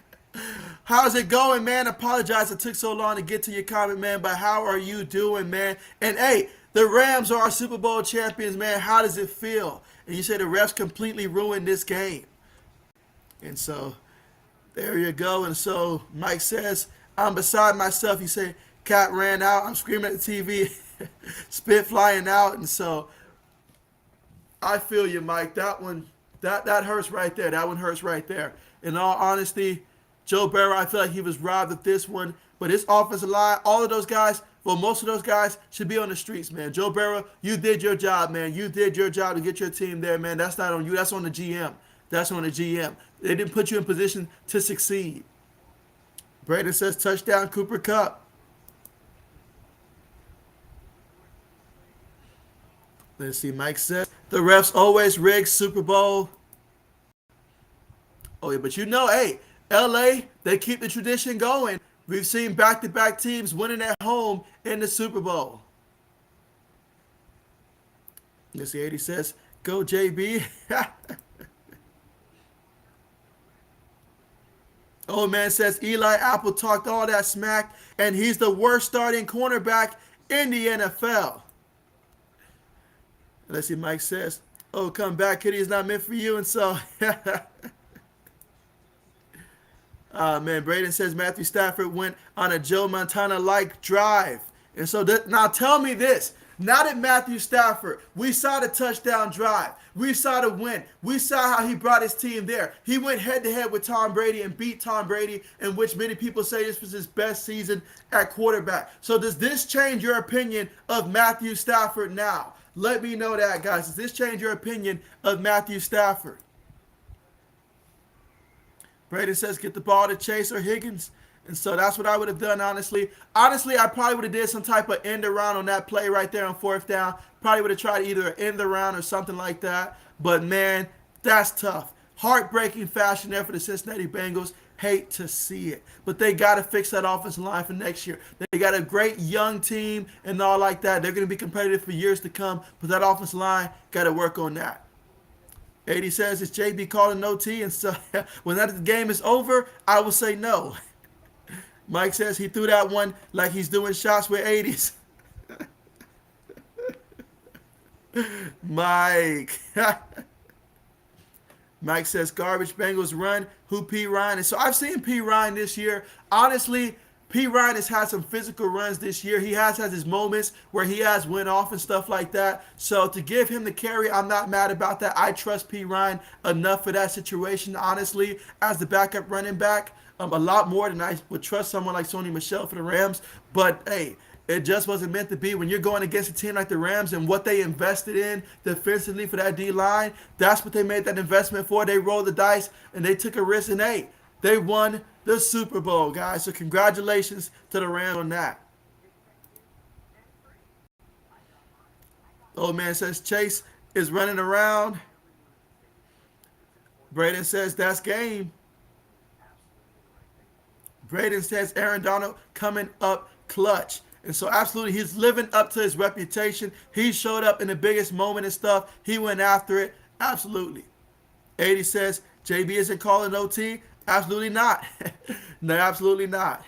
how's it going, man? Apologize it took so long to get to your comment, man, but how are you doing, man? And hey, the Rams are our Super Bowl champions, man. How does it feel? And you say the refs completely ruined this game. And so there you go. And so Mike says, I'm beside myself. He said, cat ran out. I'm screaming at the TV. Spit flying out. And so I feel you, Mike. That one, that hurts right there. That one hurts right there. In all honesty, Joe Burrow, I feel like he was robbed of this one. But his offensive line, all of those guys, well, most of those guys should be on the streets, man. Joe Burrow, you did your job, man. You did your job to get your team there, man. That's not on you. That's on the GM. That's on the GM. They didn't put you in position to succeed. Braden says touchdown, Cooper Kupp. Let's see. Mike says the refs always rig Super Bowl. Oh, yeah, but you know, hey, LA, they keep the tradition going. We've seen back-to-back teams winning at home in the Super Bowl. Let's see. 80 says, go JB. Old man says Eli Apple talked all that smack, and he's the worst starting cornerback in the NFL. Let's see, Mike says, oh, come back, Kitty is not meant for you. And so, man, Braden says Matthew Stafford went on a Joe Montana-like drive. And so, now tell me this. Now that Matthew Stafford, we saw the touchdown drive. We saw the win. We saw how he brought his team there. He went head-to-head with Tom Brady and beat Tom Brady, in which many people say this was his best season at quarterback. So does this change your opinion of Matthew Stafford now? Let me know that, guys. Does this change your opinion of Matthew Stafford? Braden says, get the ball to Chase or Higgins. And so that's what I would have done, honestly. Honestly, I probably would have did some type of end around on that play right there on fourth down. Probably would have tried either an end around or something like that. But, man, that's tough. Heartbreaking fashion there for the Cincinnati Bengals. Hate to see it. But they got to fix that offensive line for next year. They got a great young team and all like that. They're going to be competitive for years to come. But that offensive line got to work on that. 80 says, it's JB calling OT, and so when that game is over, I will say no. Mike says he threw that one like he's doing shots with 80s. Mike. Mike says, garbage Bengals run. Who P. Ryan? And so I've seen P. Ryan this year. Honestly, P. Ryan has had some physical runs this year. He has had his moments where he has went off and stuff like that. So to give him the carry, I'm not mad about that. I trust P. Ryan enough for that situation, honestly, as the backup running back. A lot more than I would trust someone like Sony Michel for the Rams. But, hey, it just wasn't meant to be. When you're going against a team like the Rams and what they invested in defensively for that D-line, that's what they made that investment for. They rolled the dice, and they took a risk, and, hey, they won the Super Bowl, guys. So congratulations to the Rams on that. The old man says Chase is running around. Braden says that's game. Braden says Aaron Donald coming up clutch. And so absolutely he's living up to his reputation. He showed up in the biggest moment and stuff. He went after it. Absolutely. 80 says JB isn't calling OT. Absolutely not. No, absolutely not.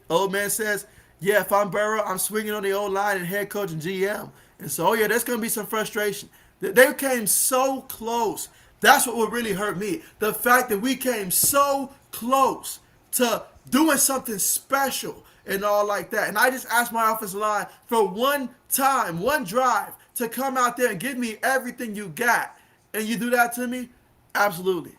Old man says, yeah, if I'm Burrow, I'm swinging on the O-line and head coach and GM. And so, oh yeah, there's going to be some frustration. They came so close. That's what would really hurt me. The fact that we came so close to doing something special and all like that. And I just asked my offensive line for one time, one drive, to come out there and give me everything you got. And you do that to me? Absolutely.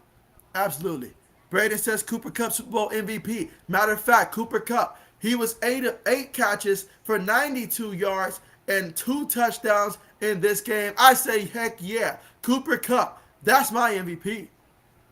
Absolutely. Braden says Cooper Kupp Super Bowl MVP. Matter of fact, Cooper Kupp, he was 8 catches for 92 yards and 2 touchdowns in this game. I say, heck yeah. Cooper Kupp, that's my MVP.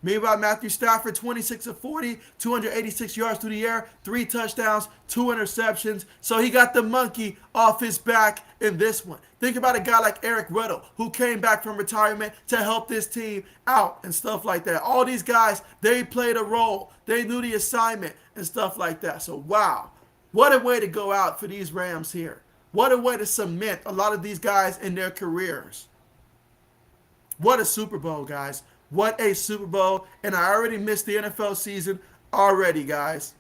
Meanwhile, Matthew Stafford, 26 of 40, 286 yards through the air, 3 touchdowns, 2 interceptions. So he got the monkey off his back in this one. Think about a guy like Eric Weddle, who came back from retirement to help this team out and stuff like that. All these guys, they played a role. They knew the assignment and stuff like that. So, wow. What a way to go out for these Rams here. What a way to cement a lot of these guys in their careers. What a Super Bowl, guys. What a Super Bowl. And I already missed the NFL season already, guys.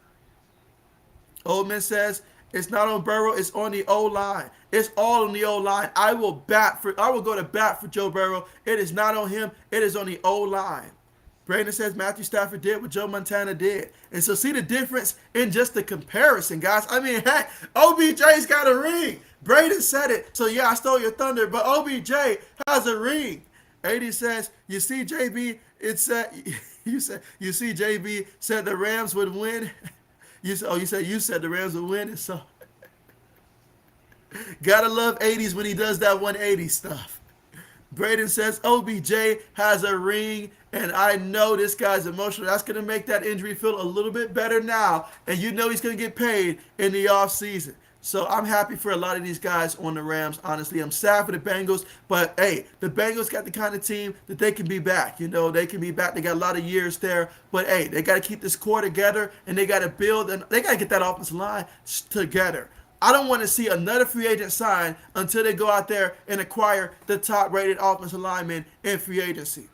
Oldman says, it's not on Burrow, it's on the O-line. It's all on the O-line. I will go to bat for Joe Burrow. It is not on him. It is on the O-line. Brandon says Matthew Stafford did what Joe Montana did. And so see the difference in just the comparison, guys. I mean, hey, OBJ's got a ring. Braden said it. So, yeah, I stole your thunder. But OBJ has a ring. 80 says, you see, JB, it said, you see, JB said the Rams would win. You said the Rams would win. And so, gotta love 80s when he does that 180 stuff. Braden says, OBJ has a ring, and I know this guy's emotional. That's going to make that injury feel a little bit better now, and you know he's going to get paid in the offseason. So I'm happy for a lot of these guys on the Rams, honestly. I'm sad for the Bengals, but, hey, the Bengals got the kind of team that they can be back. You know, they can be back. They got a lot of years there. But, hey, they got to keep this core together, and they got to build, and they got to get that offensive line together. I don't want to see another free agent sign until they go out there and acquire the top-rated offensive lineman in free agency.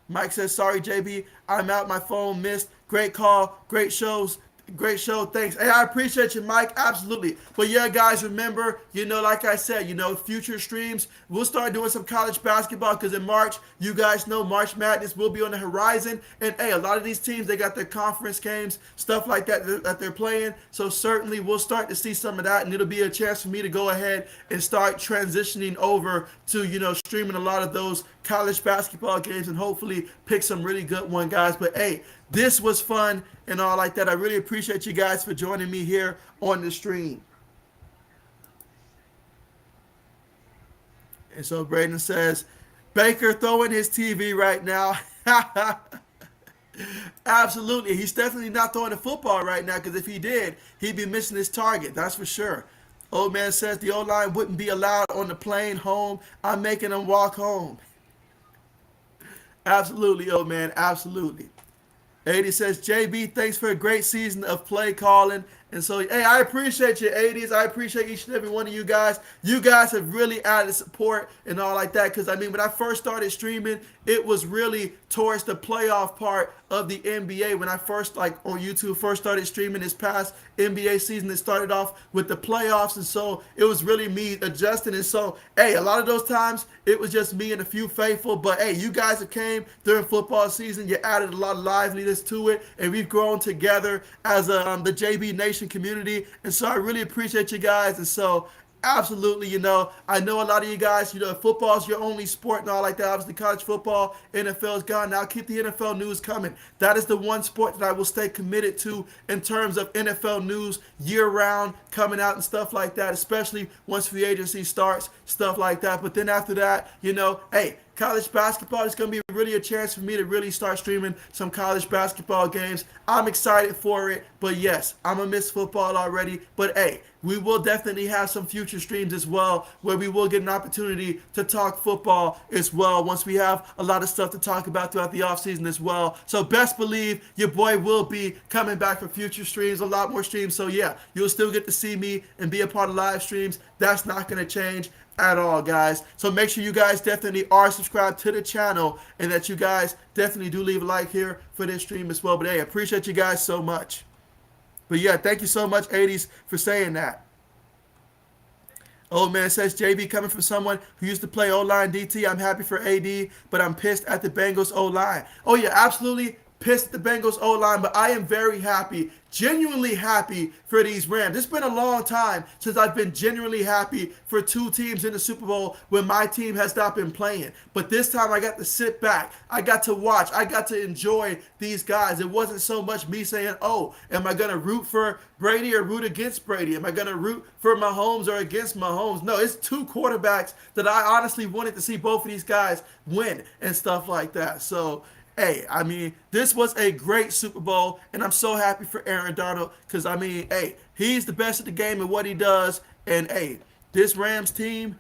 Mike says, sorry, JB, I'm out. My phone missed. Great call. Great shows. Great show. Thanks. Hey, I appreciate you, Mike. Absolutely. But yeah, guys, remember, like I said, future streams, we'll start doing some college basketball because in March, you guys know March Madness will be on the horizon. And hey, a lot of these teams, they got their conference games, stuff like that they're playing. So certainly we'll start to see some of that, and it'll be a chance for me to go ahead and start transitioning over to, streaming a lot of those college basketball games and hopefully pick some really good one, guys. But hey, this was fun and all like that. I really appreciate you guys for joining me here on the stream. And so Braden says, Baker throwing his TV right now. Absolutely. He's definitely not throwing the football right now because if he did, he'd be missing his target. That's for sure. Old man says the O-line wouldn't be allowed on the plane home. I'm making them walk home. Absolutely, old man. Absolutely. 80 says, JB, thanks for a great season of play calling. And so, hey, I appreciate you, 80s. I appreciate each and every one of you guys. You guys have really added support and all like that. Because, I mean, when I first started streaming, it was really towards the playoff part of the NBA. When I first, like, on YouTube, first started streaming this past NBA season, it started off with the playoffs. And so it was really me adjusting. And so, hey, a lot of those times, it was just me and a few faithful. But, hey, you guys have came during football season. You added a lot of liveliness to it. And we've grown together as the JB Nation community. And so I really appreciate you guys. And so absolutely, I know a lot of you guys, football's your only sport and all like that. Obviously, college football, NFL's gone. Now keep the NFL news coming. That is the one sport that I will stay committed to in terms of NFL news year round coming out and stuff like that, especially once free agency starts, stuff like that. But then after that, hey, college basketball is going to be really a chance for me to really start streaming some college basketball games. I'm excited for it, but yes, I'm going to miss football already. But hey, we will definitely have some future streams as well where we will get an opportunity to talk football as well once we have a lot of stuff to talk about throughout the offseason as well. So best believe your boy will be coming back for future streams, a lot more streams. So yeah, you'll still get to see me and be a part of live streams. That's not going to change at all, guys. So make sure you guys definitely are subscribed to the channel and that you guys definitely do leave a like here for this stream as well. But hey, I appreciate you guys so much. But yeah, thank you so much, 80s, for saying that. Old man says, JB coming from someone who used to play O-line DT. I'm happy for AD, but I'm pissed at the Bengals O-line. Oh yeah, absolutely pissed at the Bengals O-line, but I am very happy, genuinely happy for these Rams. It's been a long time since I've been genuinely happy for two teams in the Super Bowl when my team has not been playing. But this time I got to sit back. I got to watch. I got to enjoy these guys. It wasn't so much me saying, oh, am I going to root for Brady or root against Brady? Am I going to root for Mahomes or against Mahomes? No, it's two quarterbacks that I honestly wanted to see both of these guys win and stuff like that. So, hey, I mean, this was a great Super Bowl, and I'm so happy for Aaron Donald because, I mean, hey, he's the best at the game and what he does. And, hey, this Rams team,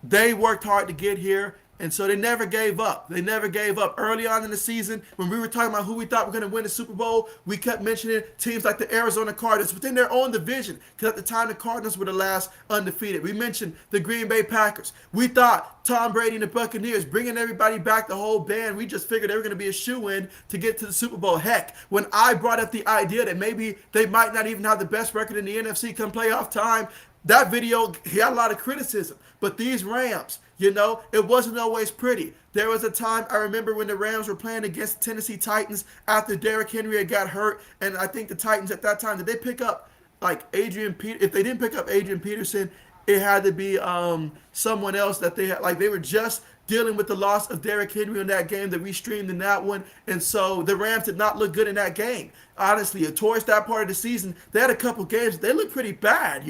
they worked hard to get here, and so they never gave up. They never gave up. Early on in the season, when we were talking about who we thought were going to win the Super Bowl, we kept mentioning teams like the Arizona Cardinals within their own division because at the time the Cardinals were the last undefeated. We mentioned the Green Bay Packers. We thought Tom Brady and the Buccaneers, bringing everybody back, the whole band, we just figured they were going to be a shoo-in to get to the Super Bowl. Heck, when I brought up the idea that maybe they might not even have the best record in the NFC come playoff time, that video had a lot of criticism. But these Rams, it wasn't always pretty. There was a time I remember when the Rams were playing against the Tennessee Titans after Derrick Henry had got hurt, and I think the Titans at that time, did they pick up like Adrian Peterson? If they didn't pick up Adrian Peterson, it had to be someone else that they had. Like they were just dealing with the loss of Derrick Henry in that game that we streamed in that one. And so the Rams did not look good in that game. Honestly, towards that part of the season, they had a couple games. They looked pretty bad,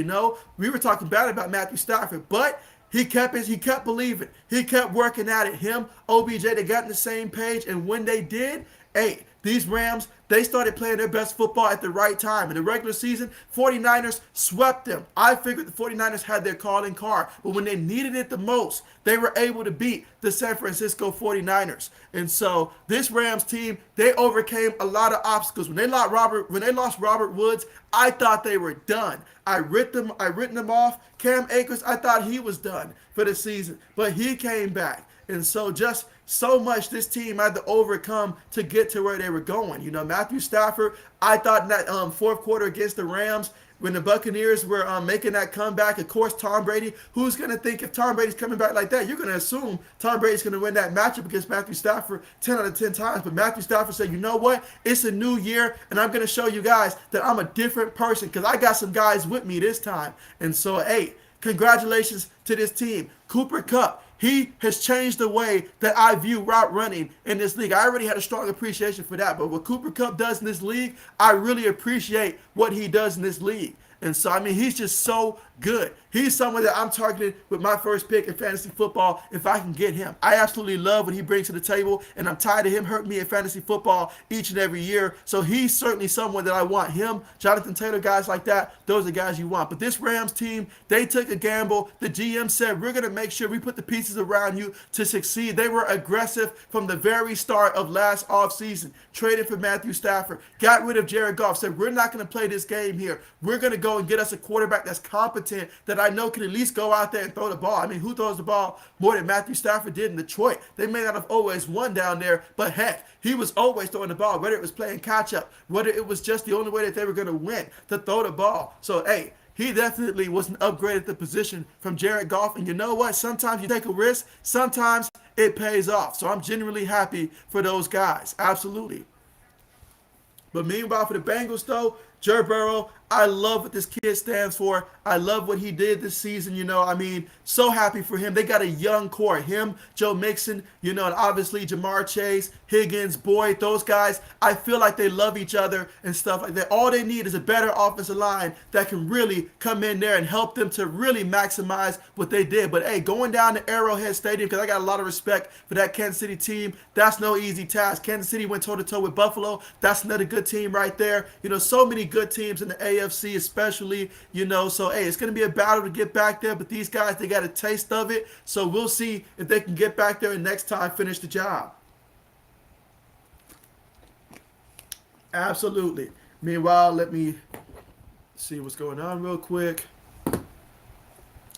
We were talking bad about Matthew Stafford, but he kept believing. He kept working at it. Him, OBJ, they got on the same page. And when they did, hey, these Rams, they started playing their best football at the right time. In the regular season, 49ers swept them. I figured the 49ers had their calling card. But when they needed it the most, they were able to beat the San Francisco 49ers. And so this Rams team, they overcame a lot of obstacles. When they lost Robert Woods, I thought they were done. I written them off. Cam Akers, I thought he was done for the season. But he came back. And so just so much this team had to overcome to get to where they were going. Matthew Stafford, I thought in that fourth quarter against the Rams, when the Buccaneers were making that comeback, of course, Tom Brady, who's going to think if Tom Brady's coming back like that, you're going to assume Tom Brady's going to win that matchup against Matthew Stafford 10 out of 10 times. But Matthew Stafford said, you know what? It's a new year, and I'm going to show you guys that I'm a different person because I got some guys with me this time. And so, hey, congratulations to this team. Cooper Kupp, he has changed the way that I view route running in this league. I already had a strong appreciation for that. But what Cooper Kupp does in this league, I really appreciate what he does in this league. And so, I mean, he's just so good. he's someone that I'm targeting with my first pick in fantasy football if I can get him. I absolutely love what he brings to the table, and I'm tired of him hurting me in fantasy football each and every year. So he's certainly someone that I want. Him, Jonathan Taylor, guys like that, those are the guys you want. But this Rams team, they took a gamble. The GM said, we're going to make sure we put the pieces around you to succeed. They were aggressive from the very start of last offseason. Traded for Matthew Stafford, got rid of Jared Goff, said, we're not going to play this game here. We're going to go and get us a quarterback that's competent, that I know can at least go out there and throw the ball. I mean, who throws the ball more than Matthew Stafford did in Detroit? They may not have always won down there, but heck, he was always throwing the ball, whether it was playing catch-up, whether it was just the only way that they were going to win, to throw the ball. So, hey, he definitely was an upgrade at the position from Jared Goff. And you know what? Sometimes you take a risk. Sometimes it pays off. So I'm genuinely happy for those guys. Absolutely. But meanwhile, for the Bengals, though, Joe Burrow, I love what this kid stands for. I love what he did this season. I mean, so happy for him. They got a young core. Him, Joe Mixon, and obviously Jamar Chase, Higgins, Boyd, those guys. I feel like they love each other and stuff like that. All they need is a better offensive line that can really come in there and help them to really maximize what they did. But, hey, going down to Arrowhead Stadium, because I got a lot of respect for that Kansas City team, that's no easy task. Kansas City went toe-to-toe with Buffalo. That's another good team right there. So many good teams in the AFC especially, so hey, it's going to be a battle to get back there, but these guys, they got a taste of it, so we'll see if they can get back there and next time finish the job. Absolutely. Meanwhile, let me see what's going on real quick.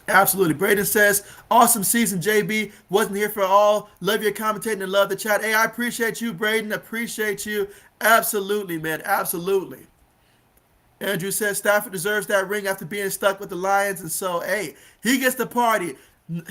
Absolutely. Braden says, awesome season, JB. Wasn't here for all. Love your commentating and love the chat. Hey, I appreciate you, Braden. Appreciate you. Absolutely, man. Absolutely. Andrew says Stafford deserves that ring after being stuck with the Lions, and so, hey, he gets the party.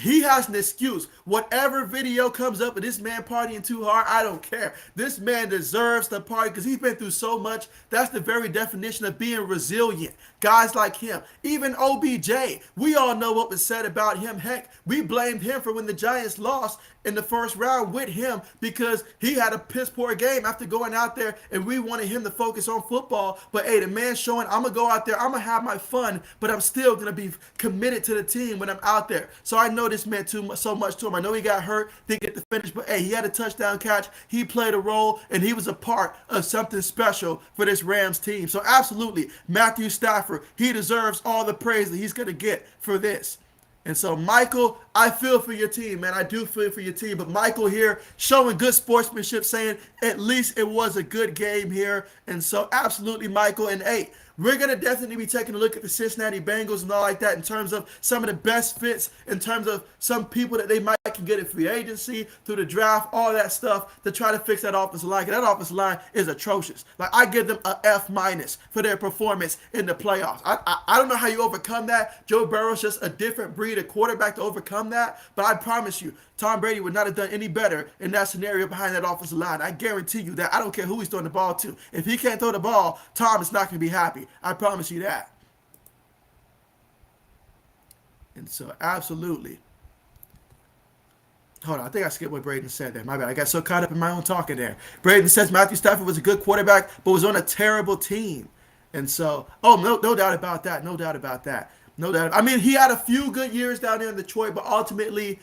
He has an excuse. Whatever video comes up of this man partying too hard, I don't care. This man deserves the party because he's been through so much. That's the very definition of being resilient. Guys like him, even OBJ, we all know what was said about him. Heck, we blamed him for when the Giants lost in the first round with him because he had a piss poor game after going out there, and we wanted him to focus on football. But hey, the man's showing, I'm going to go out there, I'm going to have my fun, but I'm still going to be committed to the team when I'm out there. So I know this meant so much to him. I know he got hurt, didn't get the finish, but hey, he had a touchdown catch. He played a role, and he was a part of something special for this Rams team. So absolutely, Matthew Stafford, he deserves all the praise that he's going to get for this. And so, Michael, I feel for your team, man. I do feel for your team. But Michael here showing good sportsmanship, saying at least it was a good game here. And so, absolutely, Michael. And, hey, we're going to definitely be taking a look at the Cincinnati Bengals and all like that in terms of some of the best fits, in terms of some people that they might can get in free agency, through the draft, all that stuff to try to fix that offensive line. That offensive line is atrocious. Like, I give them a F- for their performance in the playoffs. I don't know how you overcome that. Joe Burrow's just a different breed of quarterback to overcome that, but I promise you, Tom Brady would not have done any better in that scenario behind that offensive line. I guarantee you that. I don't care who he's throwing the ball to. If he can't throw the ball, Tom is not going to be happy. I promise you that. And so, absolutely. Hold on, I think I skipped what Braden said there. My bad. I got so caught up in my own talking there. Braden says Matthew Stafford was a good quarterback, but was on a terrible team. And so, no doubt about that. No doubt about that. No doubt. I mean, he had a few good years down there in Detroit, but ultimately,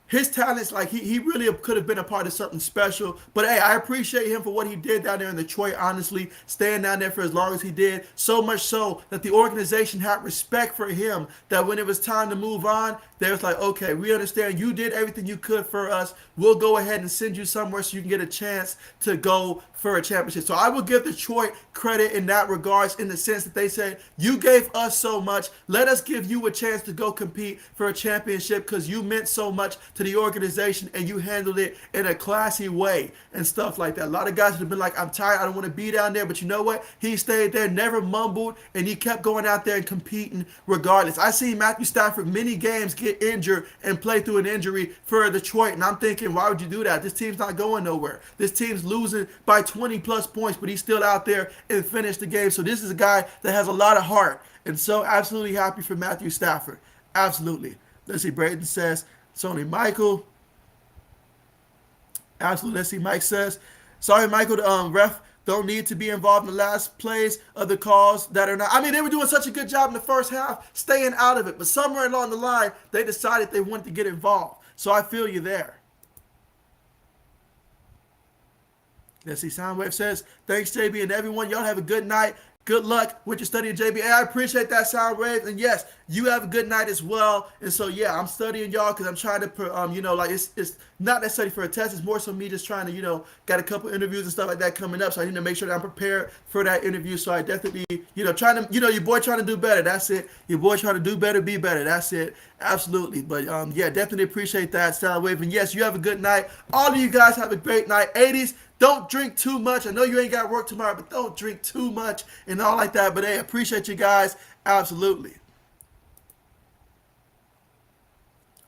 his talents, like he really could have been a part of something special. But hey, I appreciate him for what he did down there in Detroit, honestly, staying down there for as long as he did. So much so that the organization had respect for him, that when it was time to move on, they was like, okay, we understand you did everything you could for us. We'll go ahead and send you somewhere so you can get a chance to go for a championship. So I will give Detroit credit in that regards, in the sense that they said, you gave us so much, let us give you a chance to go compete for a championship because you meant so much to the organization and you handled it in a classy way and stuff like that. A lot of guys have been like, I'm tired, I don't want to be down there, but you know what? He stayed there, never mumbled, and he kept going out there and competing regardless. I seen Matthew Stafford many games get injured and play through an injury for Detroit, and I'm thinking, why would you do that? This team's not going nowhere. This team's losing by 20 plus points, but he's still out there and finished the game. So this is a guy that has a lot of heart, and so absolutely happy for Matthew Stafford. Absolutely. Let's see, Braden says, it's only Michael. Absolutely. Let's see, Mike says, sorry, Michael, the ref don't need to be involved in the last plays of the calls that are not. I mean, they were doing such a good job in the first half, staying out of it. But somewhere along the line, they decided they wanted to get involved. So I feel you there. Let's see, Soundwave says, thanks, JB, and everyone. Y'all have a good night. Good luck with your studying, JB. I appreciate that, Soundwave. And yes, you have a good night as well. And so, yeah, I'm studying y'all because I'm trying to, like, it's not necessarily for a test. It's more so me just trying to, got a couple interviews and stuff like that coming up. So I need to make sure that I'm prepared for that interview. So I definitely, trying to, your boy trying to do better. That's it. Your boy trying to do better, be better. That's it. Absolutely. But, yeah, definitely appreciate that, Soundwave. And yes, you have a good night. All of you guys have a great night. 80s. Don't drink too much. I know you ain't got work tomorrow, but don't drink too much and all like that. But hey, appreciate you guys. Absolutely.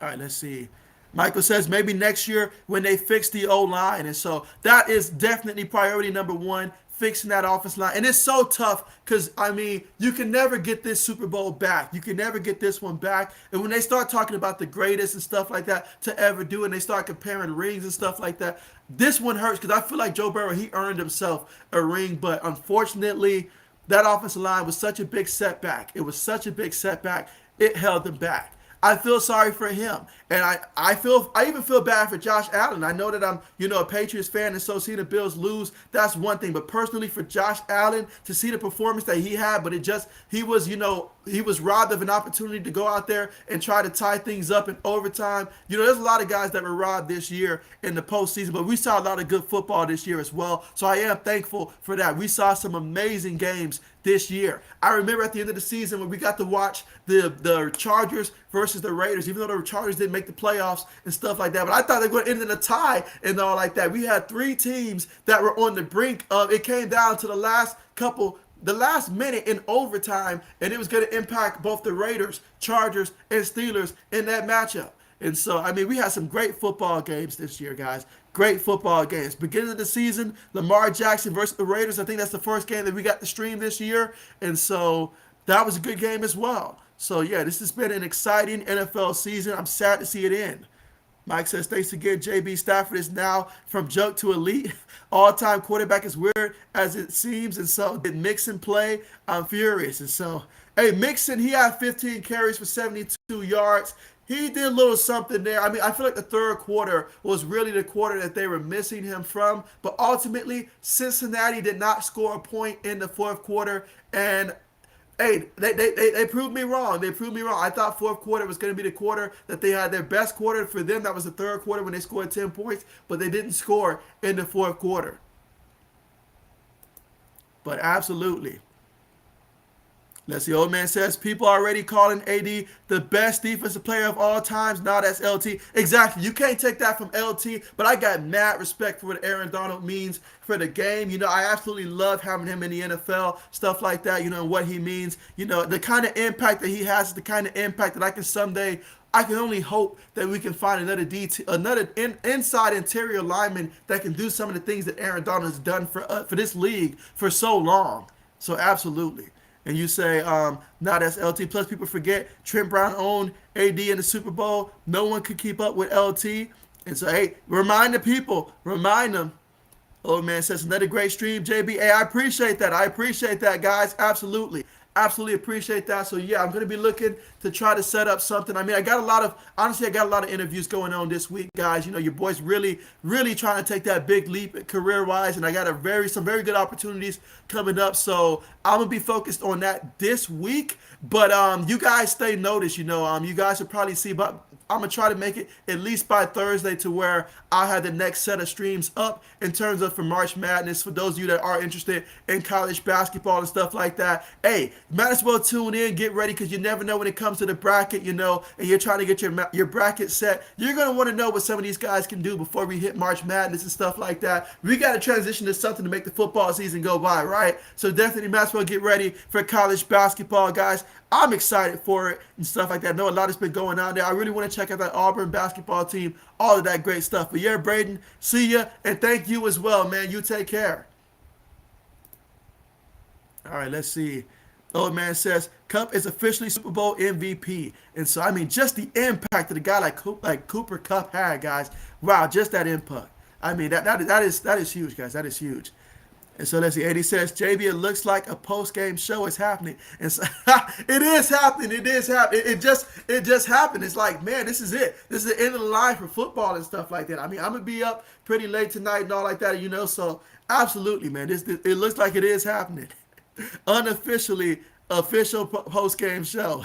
All right, let's see. Michael says maybe next year when they fix the O-line. And so that is definitely priority number one, fixing that offense line. And it's so tough because, I mean, you can never get this Super Bowl back. You can never get this one back. And when they start talking about the greatest and stuff like that to ever do, and they start comparing rings and stuff like that, this one hurts because I feel like Joe Burrow, he earned himself a ring. But unfortunately, that offensive line was such a big setback. It was such a big setback. It held them back. I feel sorry for him. And I even feel bad for Josh Allen. I know that I'm, a Patriots fan, and so seeing the Bills lose, that's one thing. But personally for Josh Allen, to see the performance that he had, but he was robbed of an opportunity to go out there and try to tie things up in overtime. There's a lot of guys that were robbed this year in the postseason, but we saw a lot of good football this year as well. So I am thankful for that. We saw some amazing games this year. I remember at the end of the season when we got to watch the Chargers versus the Raiders, even though the Chargers didn't make the playoffs and stuff like that. But I thought they were going to end in a tie and all like that. We had three teams that were on the brink of it. Came down to the last minute in overtime, and it was going to impact both the Raiders, Chargers, and Steelers in that matchup. And so, I mean, we had some great football games this year, guys. Great football games. Beginning of the season, Lamar Jackson versus the Raiders. I think that's the first game that we got to stream this year. And so that was a good game as well. So, yeah, this has been an exciting NFL season. I'm sad to see it end. Mike says, thanks again, JB. Stafford is now from joke to elite. All-time quarterback is weird as it seems. And so did Mixon play? I'm furious. And so, hey, Mixon, he had 15 carries for 72 yards. He did a little something there. I mean, I feel like the third quarter was really the quarter that they were missing him from. But ultimately, Cincinnati did not score a point in the fourth quarter. And hey, they proved me wrong. They proved me wrong. I thought fourth quarter was going to be the quarter that they had their best quarter. For them, that was the third quarter when they scored 10 points. But they didn't score in the fourth quarter. But absolutely. Let's see, old man says, people are already calling AD the best defensive player of all times. Now that's LT. Exactly. You can't take that from LT, but I got mad respect for what Aaron Donald means for the game. I absolutely love having him in the NFL, stuff like that, and what he means. The kind of impact that he has is the kind of impact that I can only hope that we can find another inside interior lineman that can do some of the things that Aaron Donald has done for this league for so long. So absolutely. And you say, now that's LT. Plus, people forget Trent Brown owned AD in the Super Bowl. No one could keep up with LT. And so, hey, remind the people. Remind them. Old man says, another great stream, JB. Hey, I appreciate that. I appreciate that, guys. Absolutely. Absolutely appreciate that. So, yeah, I'm going to be looking to try to set up something. I mean, I got a lot of interviews going on this week, guys. Your boy's really, really trying to take that big leap career-wise, and I got some very good opportunities coming up. So, I'm going to be focused on that this week. But you guys stay noticed, you guys will probably see, but I'm going to try to make it at least by Thursday to where I'll have the next set of streams up in terms of for March Madness. For those of you that are interested in college basketball and stuff like that, hey, might as well tune in, get ready, because you never know when it comes to the bracket, and you're trying to get your bracket set. You're going to want to know what some of these guys can do before we hit March Madness and stuff like that. We got to transition to something to make the football season go by, right? So definitely might as well get ready for college basketball, guys. I'm excited for it and stuff like that. I know a lot has been going on there. I really want to check out that Auburn basketball team, all of that great stuff. But yeah, Braden, see ya, and thank you as well, man. You take care. All right, let's see. Old man says, Kupp is officially Super Bowl MVP. And so, I mean, just the impact that a guy like Cooper Kupp had, guys. Wow, just that impact. I mean, that is huge, guys. That is huge. And so let's see. 80 says, JB, it looks like a post-game show is happening. And so it is happening. It is happening. It just happened. It's like, man, this is it. This is the end of the line for football and stuff like that. I mean, I'm gonna be up pretty late tonight and all like that, So absolutely, man. It looks like it is happening. Unofficially, official post-game show.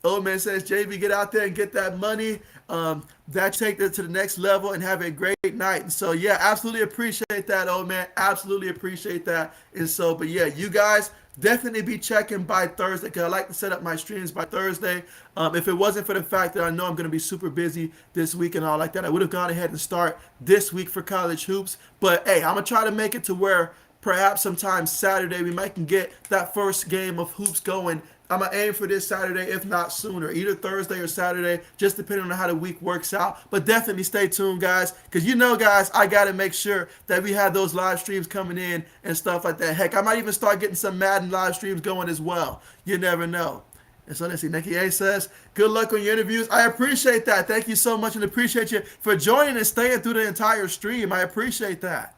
Old man says, JB, get out there and get that money. That take it to the next level and have a great night. And so, yeah, absolutely appreciate that, old man. Absolutely appreciate that. And so, but yeah, you guys definitely be checking by Thursday because I like to set up my streams by Thursday. If it wasn't for the fact that I know I'm going to be super busy this week and all like that, I would have gone ahead and start this week for college hoops. But hey, I'm going to try to make it to where perhaps sometime Saturday we might can get that first game of hoops going. I'm going to aim for this Saturday, if not sooner, either Thursday or Saturday, just depending on how the week works out. But definitely stay tuned, guys, because guys, I got to make sure that we have those live streams coming in and stuff like that. Heck, I might even start getting some Madden live streams going as well. You never know. And so let's see, Nikki A says, good luck on your interviews. I appreciate that. Thank you so much and appreciate you for joining and staying through the entire stream. I appreciate that.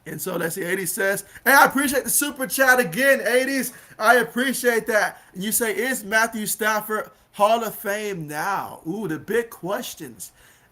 And so let's see, 80 says, hey, I appreciate the super chat again, 80s. I appreciate that. And you say, is Matthew Stafford Hall of Fame now? Ooh, the big questions.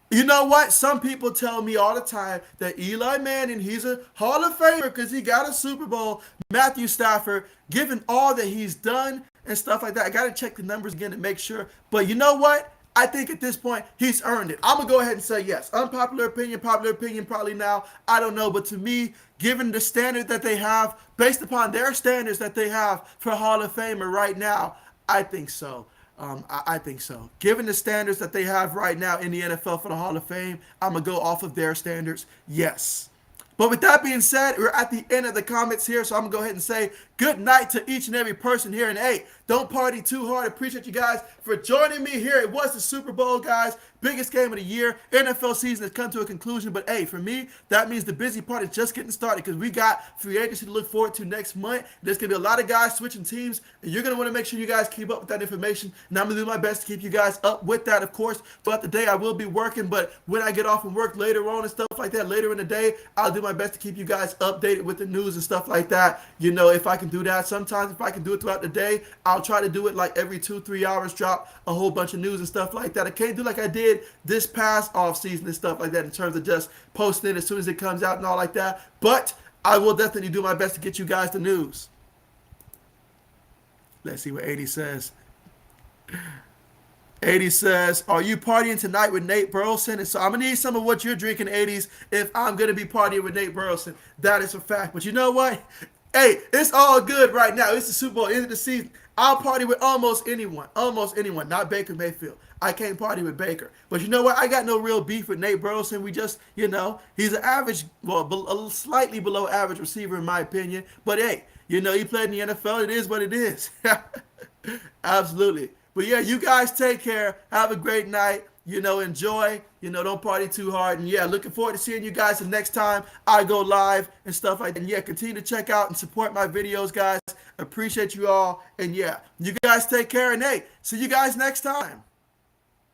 You know what? Some people tell me all the time that Eli Manning, he's a Hall of Famer because he got a Super Bowl. Matthew Stafford, given all that he's done and stuff like that, I got to check the numbers again to make sure. But you know what? I think at this point, he's earned it. I'm going to go ahead and say yes. Unpopular opinion, popular opinion probably now. I don't know. But to me, given the standard that they have, based upon their standards that they have for Hall of Famer right now, I think so. I think so. Given the standards that they have right now in the NFL for the Hall of Fame, I'm going to go off of their standards. Yes. But with that being said, we're at the end of the comments here, so I'm going to go ahead and say good night to each and every person here. And hey, don't party too hard. Appreciate you guys for joining me here. It was the Super Bowl, guys. Biggest game of the year. NFL season has come to a conclusion. But hey, for me, that means the busy part is just getting started because we got free agency to look forward to next month. There's going to be a lot of guys switching teams, and you're going to want to make sure you guys keep up with that information. And I'm going to do my best to keep you guys up with that, of course. Throughout the day, I will be working, but when I get off from work later on and stuff like that, later in the day, I'll do my best to keep you guys updated with the news and stuff like that. If I can do that. Sometimes if I can do it throughout the day, I'll try to do it like every 2-3 hours, drop a whole bunch of news and stuff like that. I can't do like I did this past off season and stuff like that in terms of just posting it as soon as it comes out and all like that. But I will definitely do my best to get you guys the news. Let's see what 80 says. 80 says, are you partying tonight with Nate Burleson? And so I'm going to need some of what you're drinking, 80s, if I'm going to be partying with Nate Burleson. That is a fact. But you know what? Hey, it's all good right now. It's the Super Bowl, end of the season. I'll party with almost anyone, not Baker Mayfield. I can't party with Baker. But you know what? I got no real beef with Nate Burleson. We just, he's an average, a slightly below average receiver in my opinion. But hey, he played in the NFL. It is what it is. Absolutely. But yeah, you guys take care. Have a great night. Enjoy. Don't party too hard. And yeah, looking forward to seeing you guys the next time I go live and stuff like that. And yeah, continue to check out and support my videos, guys. Appreciate you all. And yeah, you guys take care. And hey, see you guys next time.